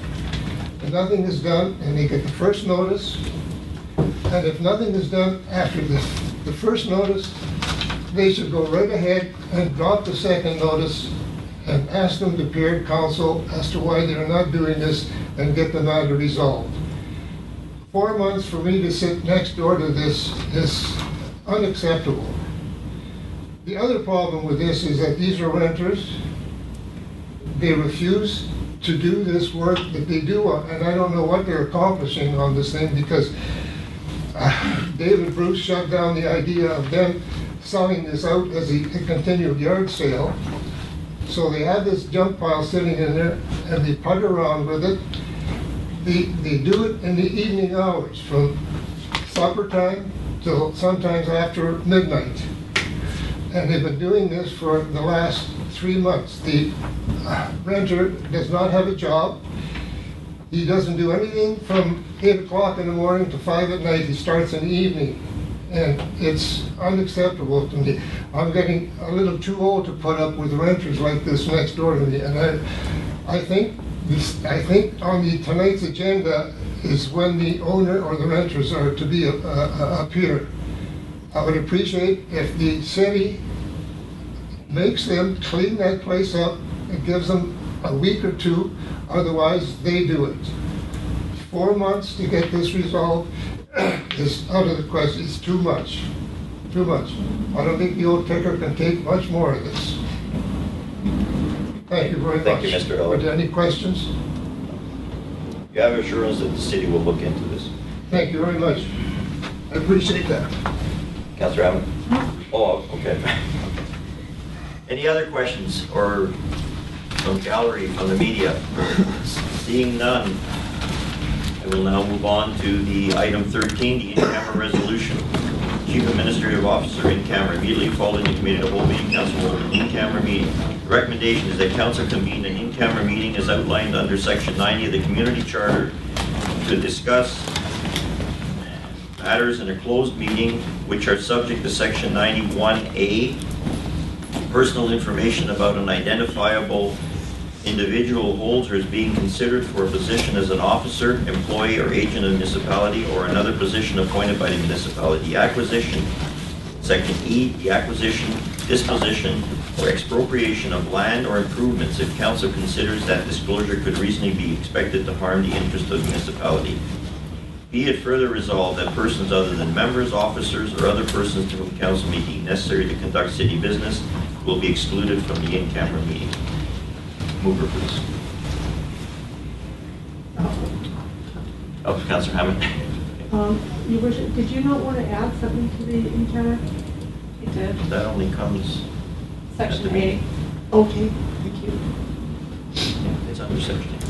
and nothing is done, and they get the first notice, and if nothing is done after the first notice, they should go right ahead and drop the second notice and ask them to appear at council as to why they're not doing this and get the matter resolved. 4 months for me to sit next door to this is unacceptable. The other problem with this is that these are renters. They refuse to do this work that they do, and I don't know what they're accomplishing on this thing, because David Bruce shut down the idea of them selling this out as a continual yard sale. So they have this junk pile sitting in there, and they putter around with it. They do it in the evening hours, from supper time till sometimes after midnight. And they've been doing this for the last 3 months. The renter does not have a job. He doesn't do anything from 8 o'clock in the morning to 5 at night. He starts in the evening. And it's unacceptable to me. I'm getting a little too old to put up with renters like this next door to me. And I think on tonight's agenda is when the owner or the renters are to be appear. I would appreciate if the city makes them clean that place up and gives them a week or two, otherwise they do it. 4 months to get this resolved is out of the question. It's too much. Too much. I don't think the old ticker can take much more of this. Thank you very much. Thank you, Mr. Heller. Are there any questions? You have assurance that the city will look into this. Thank you very much. I appreciate that. Councillor Hammond? Oh, okay. Any other questions or from gallery, from the media? Seeing none, I will now move on to the item 13, the in-camera resolution. Chief Administrative Officer in camera immediately following the committee of the whole meeting, council will hold an in-camera meeting. The recommendation is that council convene an in-camera meeting as outlined under section 90 of the community charter to discuss matters in a closed meeting which are subject to section 91A, personal information about an identifiable individual holds or is being considered for a position as an officer, employee, or agent of the municipality, or another position appointed by the municipality. The acquisition, section E, the acquisition, disposition, or expropriation of land or improvements if council considers that disclosure could reasonably be expected to harm the interest of the municipality. Be it further resolved that persons other than members, officers, or other persons to whom council may deem necessary to conduct city business will be excluded from the in-camera meeting. Mover, please. Oh, Councillor Hammond. Your worship, did you not want to add something to the in-camera? You did. That only comes Section at the meeting. Okay, thank you. Yeah, it's under section 8.